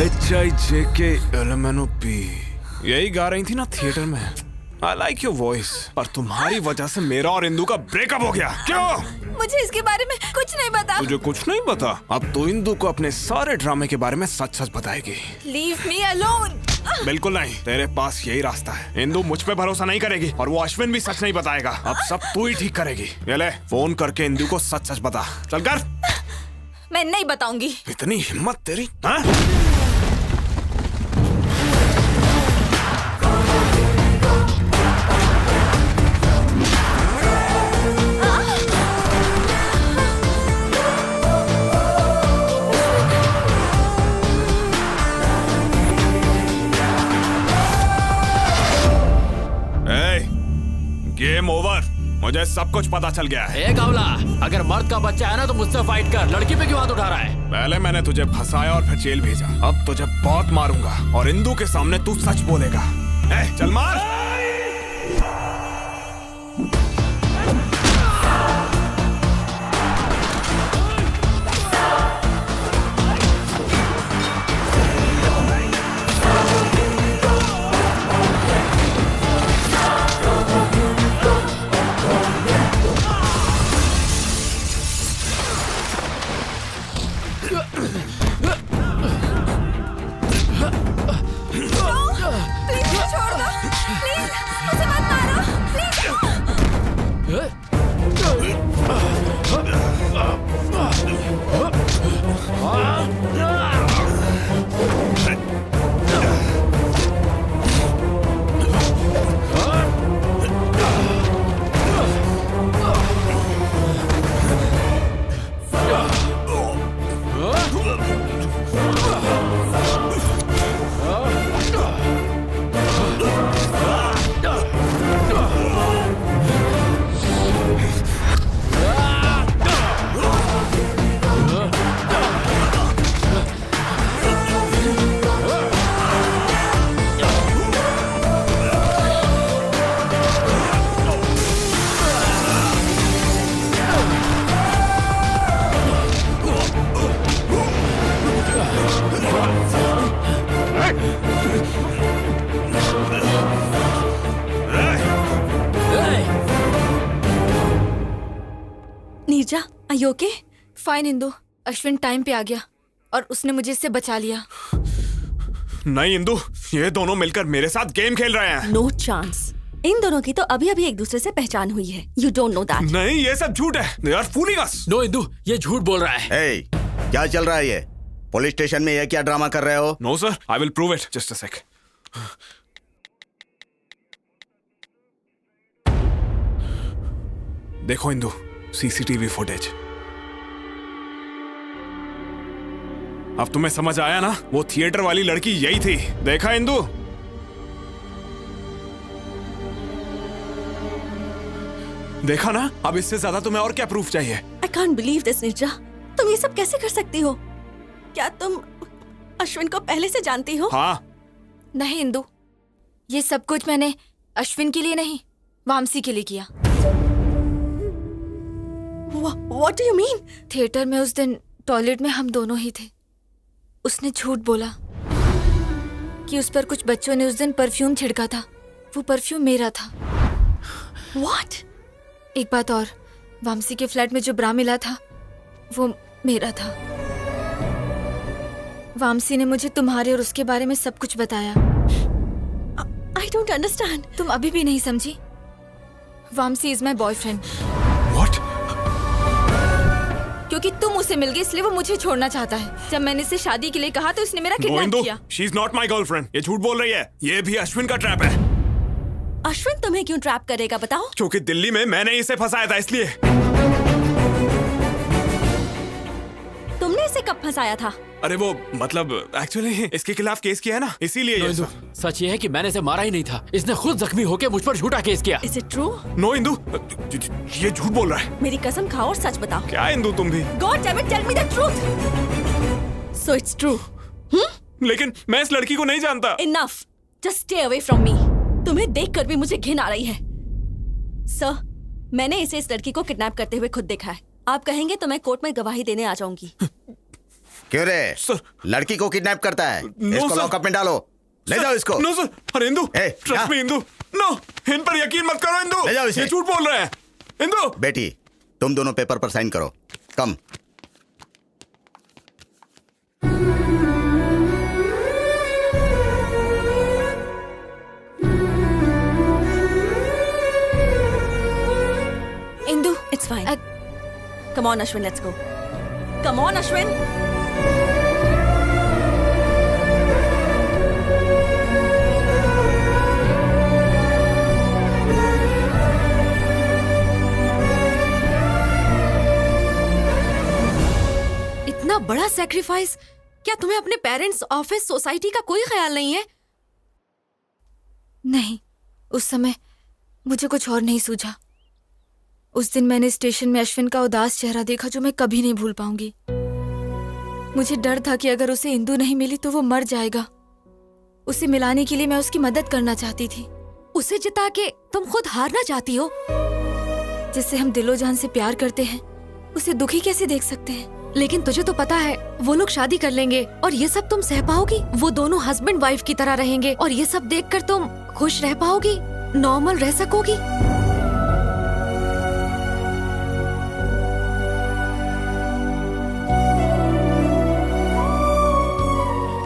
H I J K L M N O P। यही गा रही थी ना थिएटर में। I like your voice। पर तुम्हारी वजह से मेरा और इंदु का ब्रेकअप हो गया। क्यों? मुझे इसके बारे में कुछ नहीं पता। तुझे कुछ नहीं पता? अब तो इंदु को अपने सारे ड्रामे के बारे में सच सच बताएगी। Leave me alone. बिल्कुल नहीं, तेरे पास यही रास्ता है। इंदु मुझ पे भरोसा नहीं करेगी और वो अश्विन भी सच नहीं बताएगा। अब सब तू ही ठीक करेगी। ये ले फोन करके इंदु को सच सच बता। चल कर। मैं नहीं बताऊंगी। इतनी हिम्मत तेरी? हाँ? Game over. मुझे सब कुछ पता चल गया है। ए कावला, अगर मर्द का बच्चा है ना तो मुझसे फाइट कर। लड़की पे क्यों हाथ उठा रहा है? पहले मैंने तुझे फंसाया और फिर जेल भेजा। अब तुझे बहुत मारूंगा और इंदु के सामने तू सच बोलेगा। चल मार। प्लीज मुझे छोड़ दो, प्लीज मुझे मत मारो, please. Neerja, are you okay? Fine Indu, Ashwin time पे आ गया और उसने मुझे इससे बचा लिया। नहीं इंदु, ये दोनों मिलकर मेरे साथ गेम खेल रहे हैं। No chance. इन दोनों की तो अभी अभी एक दूसरे से पहचान हुई है। You don't know that. नहीं, ये सब झूठ है। They are fooling us. No Indu, ये झूठ बोल रहा है। Hey, क्या चल रहा है ये? पुलिस स्टेशन में ये क्या ड्रामा कर रहे हो? No sir, I will prove it. Just a sec. देखो इंदु, सीसीटीवी फुटेज। अब तुम्हें समझ आया ना? वो थिएटर वाली लड़की यही थी। देखा इंदु? देखा ना? अब इससे ज्यादा तुम्हें और क्या प्रूफ चाहिए? I can't believe this, Neerja. तुम ये सब कैसे कर सकती हो? क्या तुम अश्विन को पहले से जानती हो? हाँ। नहीं इंदु, ये सब कुछ मैंने अश्विन के लिए नहीं, वामसी के लिए किया। What do you mean? Theatre में उस दिन टॉयलेट में हम दोनों ही थे। उसने झूठ बोला कि उस पर कुछ बच्चों ने उस दिन परफ्यूम छिड़का था। वो परफ्यूम मेरा था। What? एक बात और, वामसी के फ्लैट में जो ब्रा मिला था वो मेरा था। वामसी ने मुझे तुम्हारे और उसके बारे में सब कुछ बताया। I don't understand. तुम अभी भी नहीं समझी? Vamsi is my boyfriend. क्योंकि तुम उसे मिल गई इसलिए वो मुझे छोड़ना चाहता है। जब मैंने इसे शादी के लिए कहा तो उसने मेरा किडनैप किया। She is not my girlfriend. ये झूठ बोल रही है। ये भी अश्विन का ट्रैप है। अश्विन तुम्हें क्यों ट्रैप करेगा बताओ? क्योंकि दिल्ली में मैंने इसे फंसाया था इसलिए। तुमने इसे कब फंसाया था? अरे वो मतलब एक्चुअली इसके खिलाफ केस किया है ना, इसीलिए ये इंदु, सच ये है कि मैंने इसे मारा ही नहीं था। इसने खुद जख्मी होकर मुझ पर झूठा केस किया। Is it true? No Indu, ये झूठ बोल रहा है। मेरी कसम खाओ और सच बताओ। क्या इंदु तुम भी? God damn it, tell me the truth. So it's true. लेकिन मैं इस लड़की को नहीं जानता। Enough. Just stay away from me. तुम्हें देखकर भी मुझे घिन आ रही है। सर, मैंने इसे इस लड़की को किडनैप करते हुए खुद देखा है। आप कहेंगे तो मैं कोर्ट में गवाही देने आ जाऊंगी। क्यों रे? लड़की को किडनैप करता है? इसको लॉकअप में डालो। ले जाओ इसको। No sir. अरे Indu, trust me Indu. No, इन पर यकीन मत करो इंदु। ले जाओ इसे। ये झूठ बोल रहे हैं। इंदु। बेटी, तुम दोनों पेपर पर साइन करो। कम। Indu, It's fine. Come on, Ashwin, let's go. Come on, Ashwin. इतना बड़ा सैक्रिफाइस, क्या तुम्हें अपने पेरेंट्स, ऑफिस, सोसाइटी का कोई ख्याल नहीं है? नहीं, उस समय मुझे कुछ और नहीं सूझा। उस दिन मैंने स्टेशन में अश्विन का उदास चेहरा देखा जो मैं कभी नहीं भूल पाऊंगी। मुझे डर था कि अगर उसे इंदु नहीं मिली तो वो मर जाएगा। उसे मिलाने के लिए मैं उसकी मदद करना चाहती थी। उसे जिता के तुम खुद हारना चाहती हो? जिससे हम दिलो जान से प्यार करते हैं उसे दुखी कैसे देख सकते हैं? लेकिन तुझे तो पता है वो लोग शादी कर लेंगे और ये सब तुम सह पाओगी? वो दोनों हस्बैंड वाइफ की तरह रहेंगे और ये सब देखकर तुम खुश रह पाओगी, नॉर्मल रह सकोगी?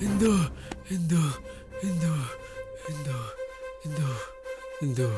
इंदु इंदु इंदु इंदु इंदु इंदु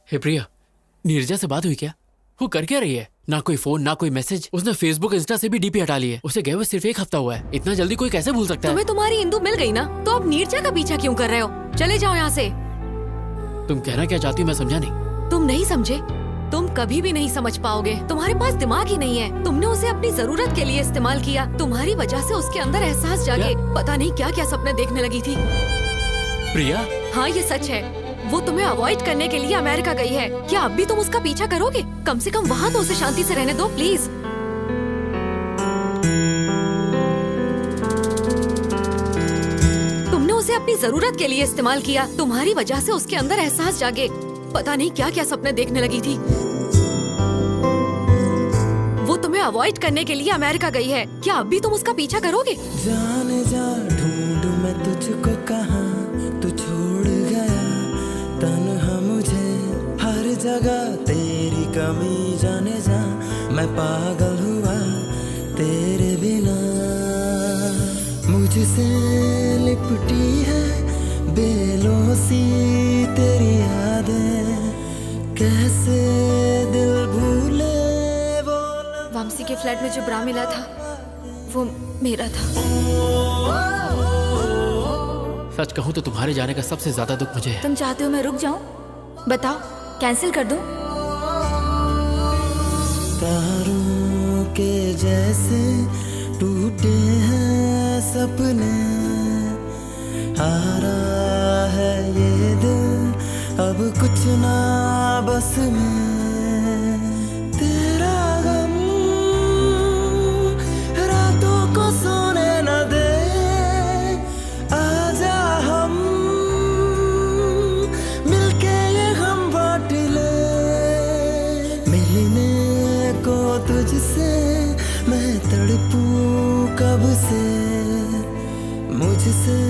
हे प्रिया, नीरजा से बात हुई क्या? वो कर क्या रही है? ना कोई फोन ना कोई मैसेज। उसने फेसबुक इंस्टा से भी डीपी हटा ली है। उसे गए हुए सिर्फ 1 हफ्ता हुआ है। इतना जल्दी कोई कैसे भूल सकता है? तुम्हें तुम्हारी इंदु मिल गई ना, तो अब नीरजा का पीछा क्यों कर रहे हो? चले जाओ यहाँ से। तुम कहना क्या चाहती हो मैं समझा नहीं। तुम नहीं समझे, तुम कभी भी नहीं समझ पाओगे। तुम्हारे पास दिमाग ही नहीं है। तुमने उसे अपनी जरूरत के लिए इस्तेमाल किया। तुम्हारी वजह से उसके अंदर एहसास जागे। पता नहीं क्या क्या सपने देखने लगी थी। प्रिया, हाँ ये सच है। वो तुम्हें अवॉइड करने के लिए अमेरिका गई है। क्या अब भी तुम उसका पीछा करोगे? कम से कम वहाँ तो उसे शांति से रहने दो प्लीज। तुमने उसे अपनी जरूरत के लिए इस्तेमाल किया। तुम्हारी वजह से उसके अंदर एहसास जागे। पता नहीं क्या क्या सपने देखने लगी थी। वो तुम्हें अवॉइड करने के लिए अमेरिका गई है। क्या अब भी तुम उसका पीछा करोगे? जाने जा ढूंढूं मैं तुझको कहाँ, तू छोड़ गया तन्हा मुझे हर जगह। तेरी कमी जाने जा, मैं पागल हुआ तेरे बिना। मुझसे लिपटी है बेलों सी तेरी यादें, कैसे दिल भूले वो। वामसी के फ्लैट में जो ब्रा मिला था वो मेरा था। सच कहूँ तो तुम्हारे जाने का सबसे ज्यादा दुख मुझे है। तुम चाहते हो मैं रुक जाऊं? बताओ, कैंसिल कर दूं? तारों के जैसे टूटे हैं सपने, हारा है ये दिल अब कुछ ना बस में। तेरा गम रातों को सोने न दे, आजा हम मिलके ये गम बांट ले। मिलने को तुझसे मैं तड़पूं कब से, मुझसे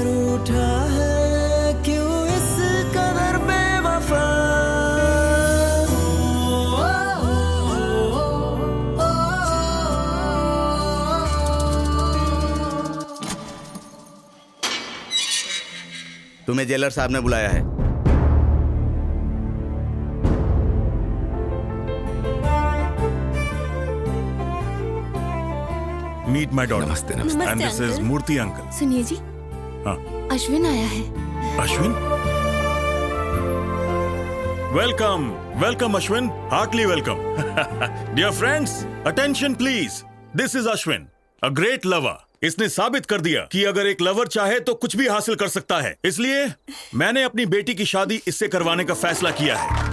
रूठा है क्यों इस कदर बेवफा। तुम्हें जेलर साहब ने बुलाया है। Meet my daughter. नमस्ते नमस्ते, and this is uncle. Murthy uncle. सुनिए जी, हाँ, अश्विन आया है। Ashwin, welcome welcome Ashwin, heartly welcome. Dear friends, attention please, this is Ashwin, a great lover. इसने साबित कर दिया कि अगर एक लवर चाहे तो कुछ भी हासिल कर सकता है। इसलिए मैंने अपनी बेटी की शादी इससे करवाने का फैसला किया है।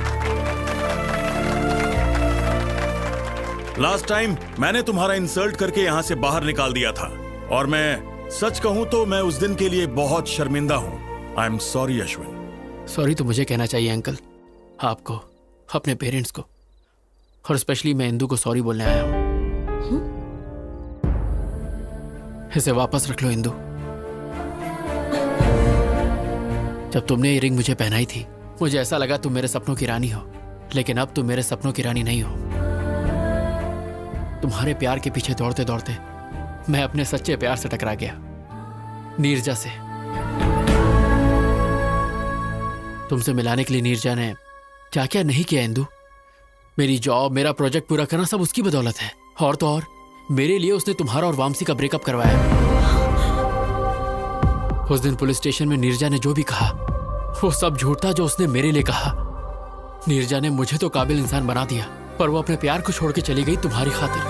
लास्ट टाइम मैंने तुम्हारा इंसल्ट करके यहाँ से बाहर निकाल दिया था, और मैं सच कहूं तो मैं उस दिन के लिए बहुत शर्मिंदा हूँ। I am sorry Ashwin. Sorry तो मुझे कहना चाहिए अंकल, आपको, अपने पेरेंट्स को, और स्पेशली मैं इंदु को सॉरी बोलने आया हूँ। इसे वापस रख लो इंदु। जब तुमने ये रिंग मुझे पहनाई थी मुझे ऐसा लगा तुम मेरे सपनों की रानी हो, लेकिन अब तुम मेरे सपनों की रानी नहीं हो। तुम्हारे प्यार के पीछे दौड़ते दौड़ते मैं अपने सच्चे प्यार से टकरा गया, नीरजा से। तुमसे मिलाने के लिए नीरजा ने क्या क्या नहीं किया इंदु। मेरी जॉब, मेरा प्रोजेक्ट पूरा करना सब उसकी बदौलत है। और तो और मेरे लिए उसने तुम्हारा और वामसी का ब्रेकअप करवाया। उस दिन पुलिस स्टेशन में नीरजा ने जो भी कहा वो सब झूठ था जो उसने मेरे लिए कहा। नीरजा ने मुझे तो काबिल इंसान बना दिया, पर वो अपने प्यार को छोड़ के चली गई तुम्हारी खातिर।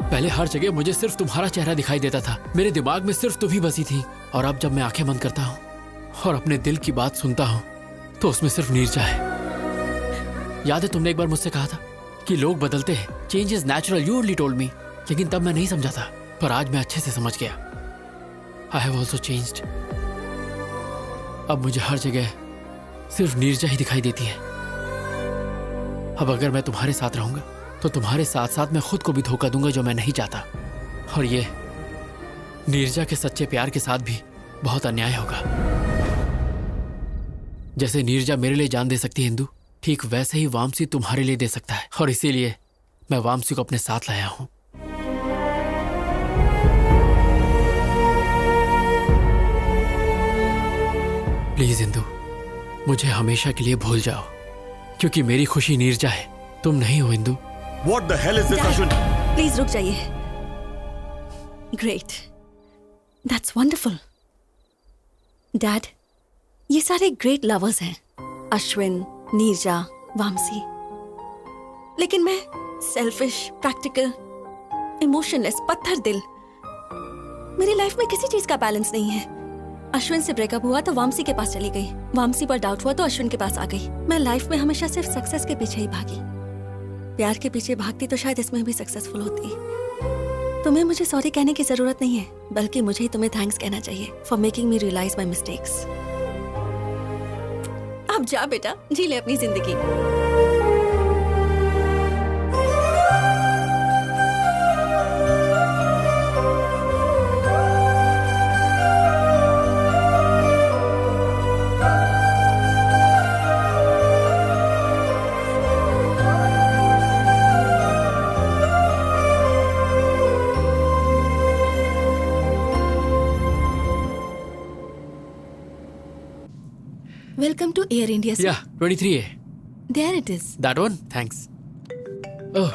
पहले हर जगह मुझे सिर्फ तुम्हारा चेहरा दिखाई देता था, मेरे दिमाग में सिर्फ तुम ही बसी थी। और अब जब मैं आंखें बंद करता हूँ और अपने दिल की बात सुनता हूँ तो उसमें सिर्फ नीरजा है। याद है तुमने एक बार मुझसे कहा था कि लोग बदलते हैं, change is natural, you only told me. लेकिन तब मैं नहीं समझा था, पर आज मैं अच्छे से समझ गया। I have also changed. अब मुझे हर जगह सिर्फ नीरजा ही दिखाई देती है। अब अगर मैं तुम्हारे साथ रहूंगा तो तुम्हारे साथ साथ मैं खुद को भी धोखा दूंगा, जो मैं नहीं चाहता। और ये नीरजा के सच्चे प्यार के साथ भी बहुत अन्याय होगा। जैसे नीरजा मेरे लिए जान दे सकती है इंदु, ठीक वैसे ही वामसी तुम्हारे लिए दे सकता है। और इसीलिए मैं वामसी को अपने साथ लाया हूं। प्लीज इंदु, मुझे हमेशा के लिए भूल जाओ, क्योंकि मेरी खुशी नीरजा है, तुम नहीं हो Indu. What the hell is this, Ashwin? Please रुक जाइए। Great, that's wonderful. डैड, ये सारे ग्रेट लवर्स हैं, अश्विन, नीरजा, वामसी। लेकिन मैं सेल्फिश, प्रैक्टिकल, इमोशनलेस, पत्थर दिल। मेरी लाइफ में किसी चीज का बैलेंस नहीं है। अश्विन से ब्रेकअप हुआ तो वामसी के पास चली गई, वामसी पर डाउट हुआ तो अश्विन के पास आ गई। मैं लाइफ में हमेशा सिर्फ सक्सेस के पीछे ही भागी। प्यार के पीछे भागती तो शायद इसमें भी सक्सेसफुल होती। तुम्हें मुझे सॉरी कहने की जरूरत नहीं है, बल्कि मुझे ही तुम्हें थैंक्स कहना चाहिए for making me realise my mistakes. अब जा बेटा, जी ले अपनी जिंदगी। Welcome to Air India, sir. Yeah, 23A. There it is. That one? Thanks. Oh.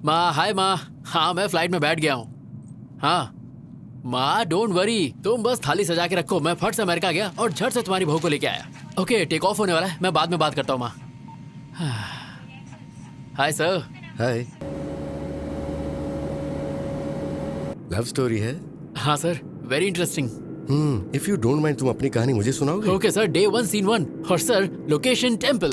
माँ, हाय माँ। हाँ, मैं फ्लाइट में बैठ गया हूँ। हाँ माँ, डोंट वरी, तुम बस थाली सजा के रखो। मैं फट से अमेरिका गया और झट से तुम्हारी बहू को लेके आया। ओके, टेक ऑफ होने वाला है, मैं बाद में बात करता हूँ माँ। Hi sir. Hi. Love story है? हाँ sir, very interesting. If you don't mind, तुम अपनी कहानी मुझे सुनाओगे? Okay sir, day 1 scene 1। और सर, लोकेशन टेम्पल।